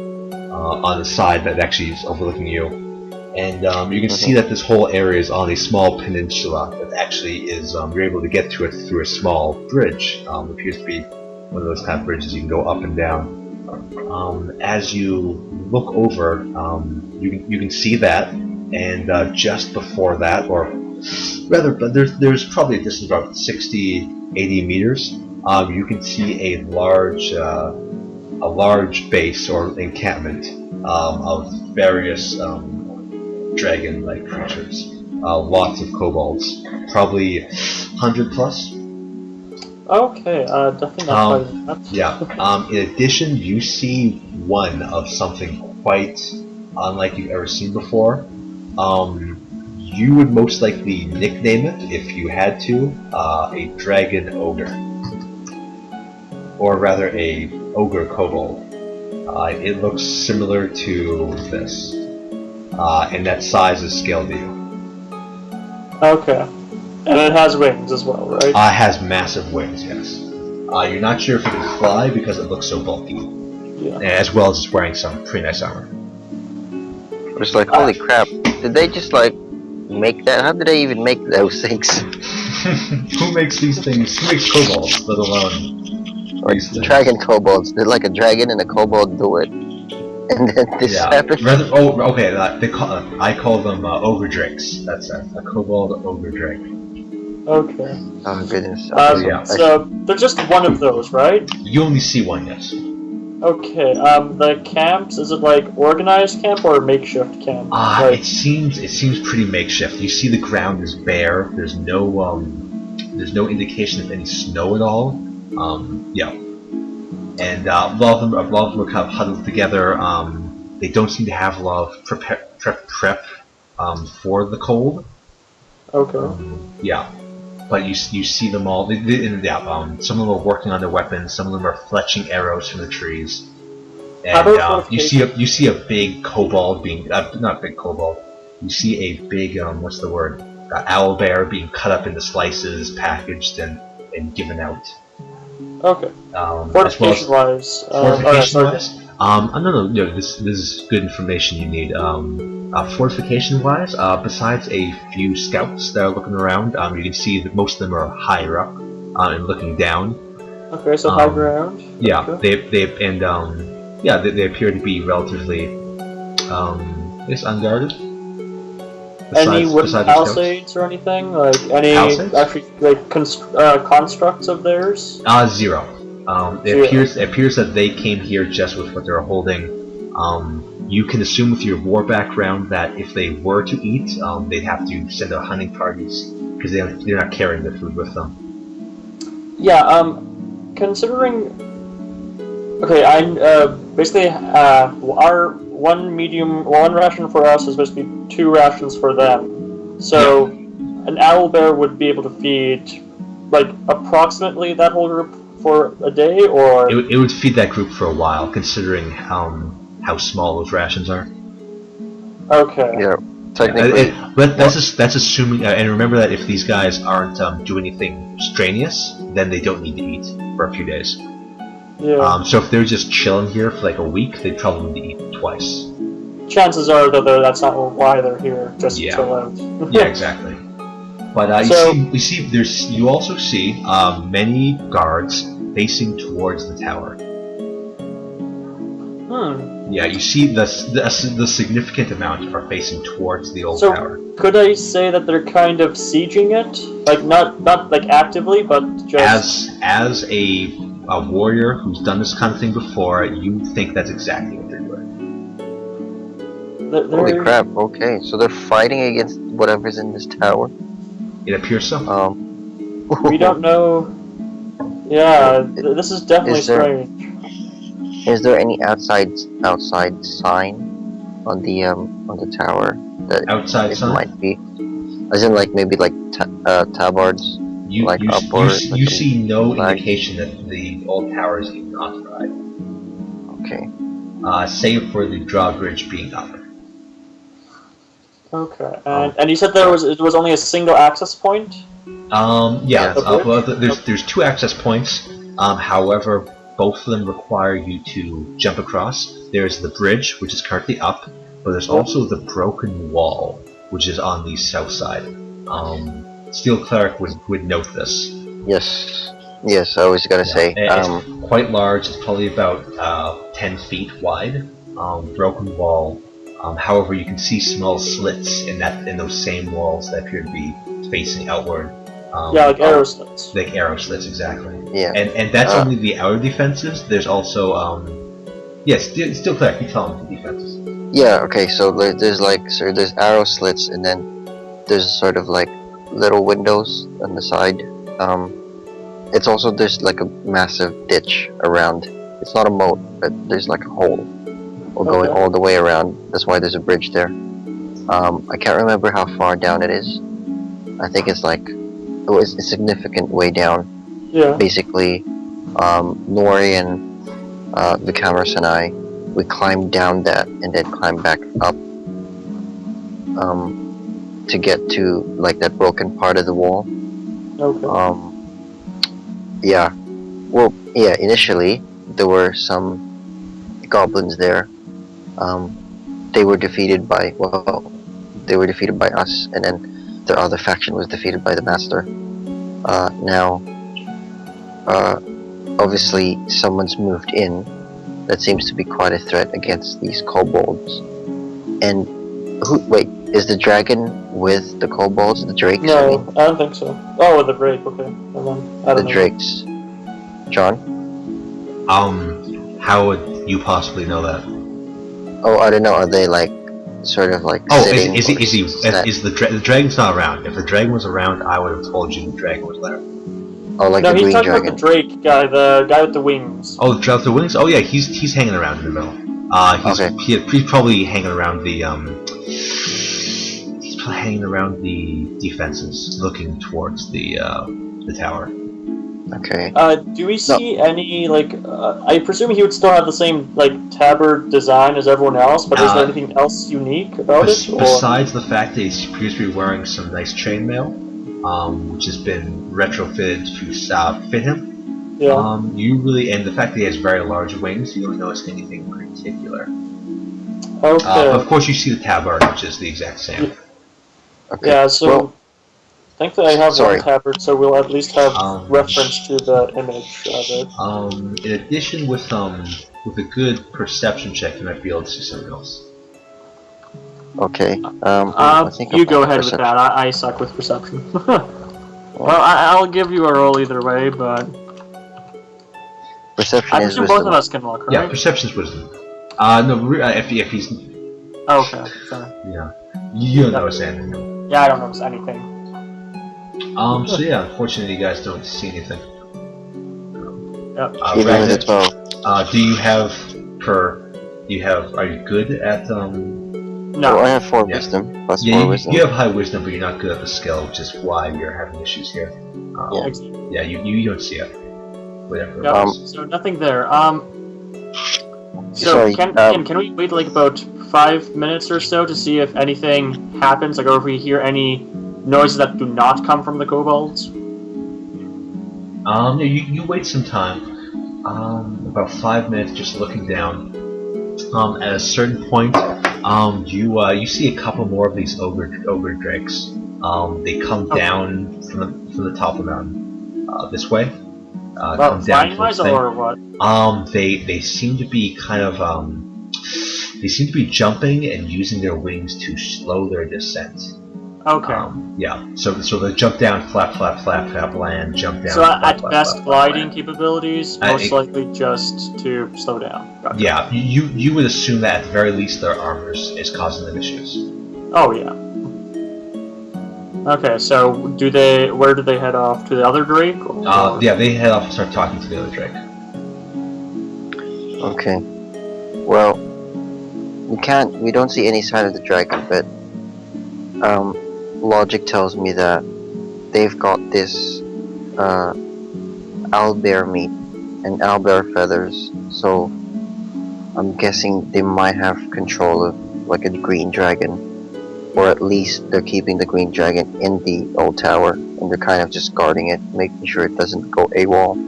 Speaker 1: on the side that actually is overlooking you. And you can see that this whole area is on a small peninsula that actually is, you're able to get to it through a small bridge. It appears to be one of those kind of bridges you can go up and down. As you look over, you can see that, and just before that, or rather, but there's probably a distance of about 60, 80 meters, you can see a large base or encampment of various dragon-like creatures. Lots of kobolds, probably 100 plus.
Speaker 3: Okay, definitely not quite that.
Speaker 1: Yeah. In addition, you see one of something quite unlike you've ever seen before. You would most likely nickname it, if you had to, a dragon ogre, or rather a ogre kobold. It looks similar to this. And that size is scaled to you.
Speaker 3: Okay. And it has wings as well, right?
Speaker 1: It has massive wings, yes. You're not sure if it can fly because it looks so bulky.
Speaker 3: Yeah.
Speaker 1: As well as it's wearing some pretty nice armor.
Speaker 2: It's like, holy crap! Did they just like make that? How did they even make those things?
Speaker 1: Who makes these things? Who makes kobolds, let alone
Speaker 2: Like
Speaker 1: these things?
Speaker 2: dragon kobolds. Did like a dragon and a kobold do it? And then this happened?
Speaker 1: Okay, I call them ogre drakes. That's a kobold ogre drake.
Speaker 3: Okay.
Speaker 2: Oh goodness.
Speaker 1: Yeah.
Speaker 3: So, there's just one of those, right?
Speaker 1: You only see one, yes.
Speaker 3: Okay, the camps, is it like organized camp or makeshift camp?
Speaker 1: It seems pretty makeshift. You see the ground is bare. There's no indication of any snow at all. Yeah. And a lot of them are kind of huddled together. They don't seem to have a lot of prep for the cold.
Speaker 3: Okay.
Speaker 1: Yeah. But you see them all. Some of them are working on their weapons. Some of them are fletching arrows from the trees. And you see a big kobold being not big kobold. You see a big what's the word? Owl bear being cut up into slices, packaged, and given out.
Speaker 3: Okay. Fortification-wise,
Speaker 1: no, this is good information you need. Fortification-wise, besides a few scouts that are looking around, you can see that most of them are higher up and looking down.
Speaker 3: Okay, so high ground.
Speaker 1: Yeah,
Speaker 3: okay.
Speaker 1: they appear to be relatively, unguarded.
Speaker 3: Any wooden palisades or anything? Like any
Speaker 1: palisades?
Speaker 3: actually like constructs of theirs?
Speaker 1: Zero. It appears that they came here just with what they're holding. You can assume with your war background that if they were to eat, they'd have to send out hunting parties because they're not carrying their food with them.
Speaker 3: Yeah. Considering. Okay, basically our one ration for us is basically 2 rations for them. So an owl bear would be able to feed like approximately that whole group for a day, or
Speaker 1: it would feed that group for a while, considering how small those rations are.
Speaker 3: Okay.
Speaker 2: Yeah, technically.
Speaker 1: But that's assuming, and remember that if these guys aren't doing anything strenuous, then they don't need to eat for a few days.
Speaker 3: Yeah.
Speaker 1: So if they're just chilling here for like a week, they'd probably need to eat twice.
Speaker 3: Chances are that that's not why they're here, just to chill out.
Speaker 1: Yeah, exactly. But you also see many guards facing towards the tower. Yeah, you see the significant amount are facing towards the old tower.
Speaker 3: Could I say that they're kind of sieging it? Like not like actively, but just
Speaker 1: as a a warrior who's done this kind of thing before, you think that's exactly what they're doing.
Speaker 2: Holy crap, okay, so they're fighting against whatever's in this tower?
Speaker 1: It appears so.
Speaker 3: We don't know. Yeah, this is definitely strange.
Speaker 2: Is there any outside sign on the tower that
Speaker 1: Outside
Speaker 2: it
Speaker 1: sign?
Speaker 2: might be? As in, like, maybe like tabards, like up or
Speaker 1: you see no
Speaker 2: flag?
Speaker 1: indication that the old tower is even occupied.
Speaker 2: Okay.
Speaker 1: Save for the drawbridge being up.
Speaker 3: Okay, and you said it was only a single access point?
Speaker 2: Yeah.
Speaker 1: Well, there's 2 access points. However, both of them require you to jump across. There's the bridge, which is currently up, but there's also the broken wall, which is on the south side. Steel Cleric would note this.
Speaker 2: Yes, I was gonna say.
Speaker 1: It's quite large. It's probably about 10 feet wide. Broken wall. However, you can see small slits in those same walls that appear to be facing outward.
Speaker 3: Yeah, like arrow slits.
Speaker 1: Like arrow slits, exactly.
Speaker 2: Yeah.
Speaker 1: And that's only the outer defenses. There's also yes, Steel Cleric, you tell them the defenses.
Speaker 2: Yeah. Okay. So there's arrow slits, and then there's sort of like little windows on the side. It's also there's like a massive ditch around. It's not a moat, but there's like a hole going all the way around. That's why there's a bridge there. I can't remember how far down it is. I think it's like it's a significant way down.
Speaker 3: Yeah.
Speaker 2: Basically, Norian, the cameras and I, we climbed down that and then climbed back up to get to like that broken part of the wall.
Speaker 3: Okay.
Speaker 2: Yeah. Well, yeah. Initially, there were some goblins there. They were defeated by us, and then the other faction was defeated by the master. Now, obviously, someone's moved in. That seems to be quite a threat against these kobolds. And wait, is the dragon with the kobolds? The drakes?
Speaker 3: No, I don't think so. Oh, with the drake. Okay. I don't know.
Speaker 2: Drakes. John?
Speaker 1: How would you possibly know that?
Speaker 2: Oh, I don't know. Are they like sort of like sitting?
Speaker 1: The dragon's not around. If the dragon was around, I would have told you the dragon was there.
Speaker 2: Oh, like
Speaker 3: no,
Speaker 2: the
Speaker 3: he's
Speaker 2: green
Speaker 3: talking
Speaker 2: dragon.
Speaker 3: about the drake guy, the guy with the wings.
Speaker 1: Oh, the with the wings? Oh yeah, he's hanging around in the middle. He's probably hanging around the he's probably hanging around the defenses, looking towards the tower.
Speaker 2: Okay.
Speaker 3: Do we see any like? I presume he would still have the same like tabard design as everyone else, but is there anything else unique about it?
Speaker 1: Besides the fact that he appears to be wearing some nice chainmail, which has been retrofitted to fit him.
Speaker 3: Yeah.
Speaker 1: And the fact that he has very large wings, you don't notice anything particular.
Speaker 3: Okay.
Speaker 1: Of course, you see the tabard, which is the exact same.
Speaker 2: Okay.
Speaker 3: Yeah. So.
Speaker 2: Well,
Speaker 3: Thankfully, I have one tabard, so we'll at least have reference to the image of it.
Speaker 1: In addition, with a good perception check, you might be able to see something else.
Speaker 2: Okay.
Speaker 3: I think you go ahead with that. I suck with perception. Well, I'll give you a roll either way, but
Speaker 2: perception
Speaker 3: I
Speaker 2: is
Speaker 3: presume
Speaker 2: wisdom.
Speaker 3: both of us can look, right?
Speaker 1: Yeah, perception's wisdom. No, if he's.
Speaker 3: Oh, okay. Sorry.
Speaker 1: Yeah. You don't notice anything.
Speaker 3: Yeah, I don't notice anything.
Speaker 1: So yeah, unfortunately, you guys don't see anything.
Speaker 3: Yep.
Speaker 2: Even with the 12.
Speaker 1: Are you good at
Speaker 3: No.
Speaker 2: Well, I have 4 wisdom plus 4 wisdom.
Speaker 1: You have high wisdom, but you're not good at the skill, which is why you're having issues here. You don't see it. Whatever.
Speaker 3: Yep. So nothing there. So
Speaker 2: Sorry,
Speaker 3: can we wait like about 5 minutes or so to see if anything happens, like or if we hear any noises that do not come from the kobolds?
Speaker 1: You wait some time. About 5 minutes, just looking down. At a certain point, you see a couple more of these ogre drakes. They come down from the top of the mountain this way. Come down
Speaker 3: flying or what?
Speaker 1: They seem to be kind of they seem to be jumping and using their wings to slow their descent.
Speaker 3: Okay.
Speaker 1: Yeah. So the jump down, flap, flap, flap, flap, land, jump down.
Speaker 3: So
Speaker 1: flap,
Speaker 3: at
Speaker 1: flap,
Speaker 3: best,
Speaker 1: flap, flap,
Speaker 3: gliding
Speaker 1: land.
Speaker 3: capabilities, most likely just to slow down. Gotcha.
Speaker 1: Yeah. You would assume that at the very least their armor is causing them issues.
Speaker 3: Oh yeah. Okay, so where do they head off? To the other Drake? Or?
Speaker 1: Yeah, they head off and start talking to the other Drake.
Speaker 2: Okay. Well, we don't see any sign of the dragon, but logic tells me that they've got this owlbear meat and owlbear feathers, so I'm guessing they might have control of like a green dragon, or at least they're keeping the green dragon in the old tower and they're kind of just guarding it, making sure it doesn't go AWOL.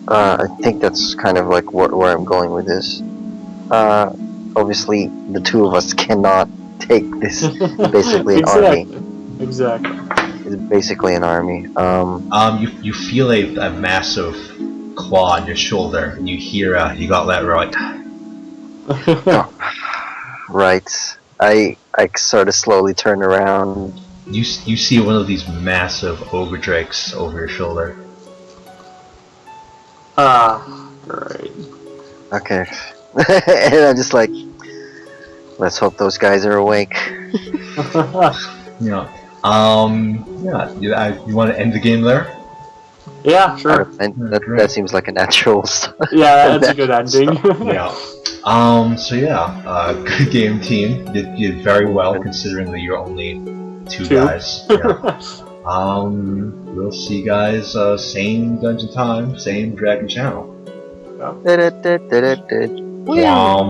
Speaker 2: I think that's kind of like where I'm going with this. Obviously, the two of us cannot take this. Basically, an army.
Speaker 3: Exactly.
Speaker 2: It's basically an army.
Speaker 1: You feel a massive claw on your shoulder, and you hear you got that right.
Speaker 2: Right. I sort of slowly turn around.
Speaker 1: You see one of these massive ogre drakes over your shoulder.
Speaker 3: Great.
Speaker 2: Okay. And I'm just like, let's hope those guys are awake.
Speaker 1: Yeah. You want to end the game there?
Speaker 3: Yeah, sure.
Speaker 2: And that seems like a natural start.
Speaker 3: Yeah, that's a good ending.
Speaker 1: Yeah. So yeah, good game, team. You did very well considering that you're only two guys. Yeah. We'll see you guys same dungeon time, same dragon channel.
Speaker 3: Yeah.
Speaker 1: Wow.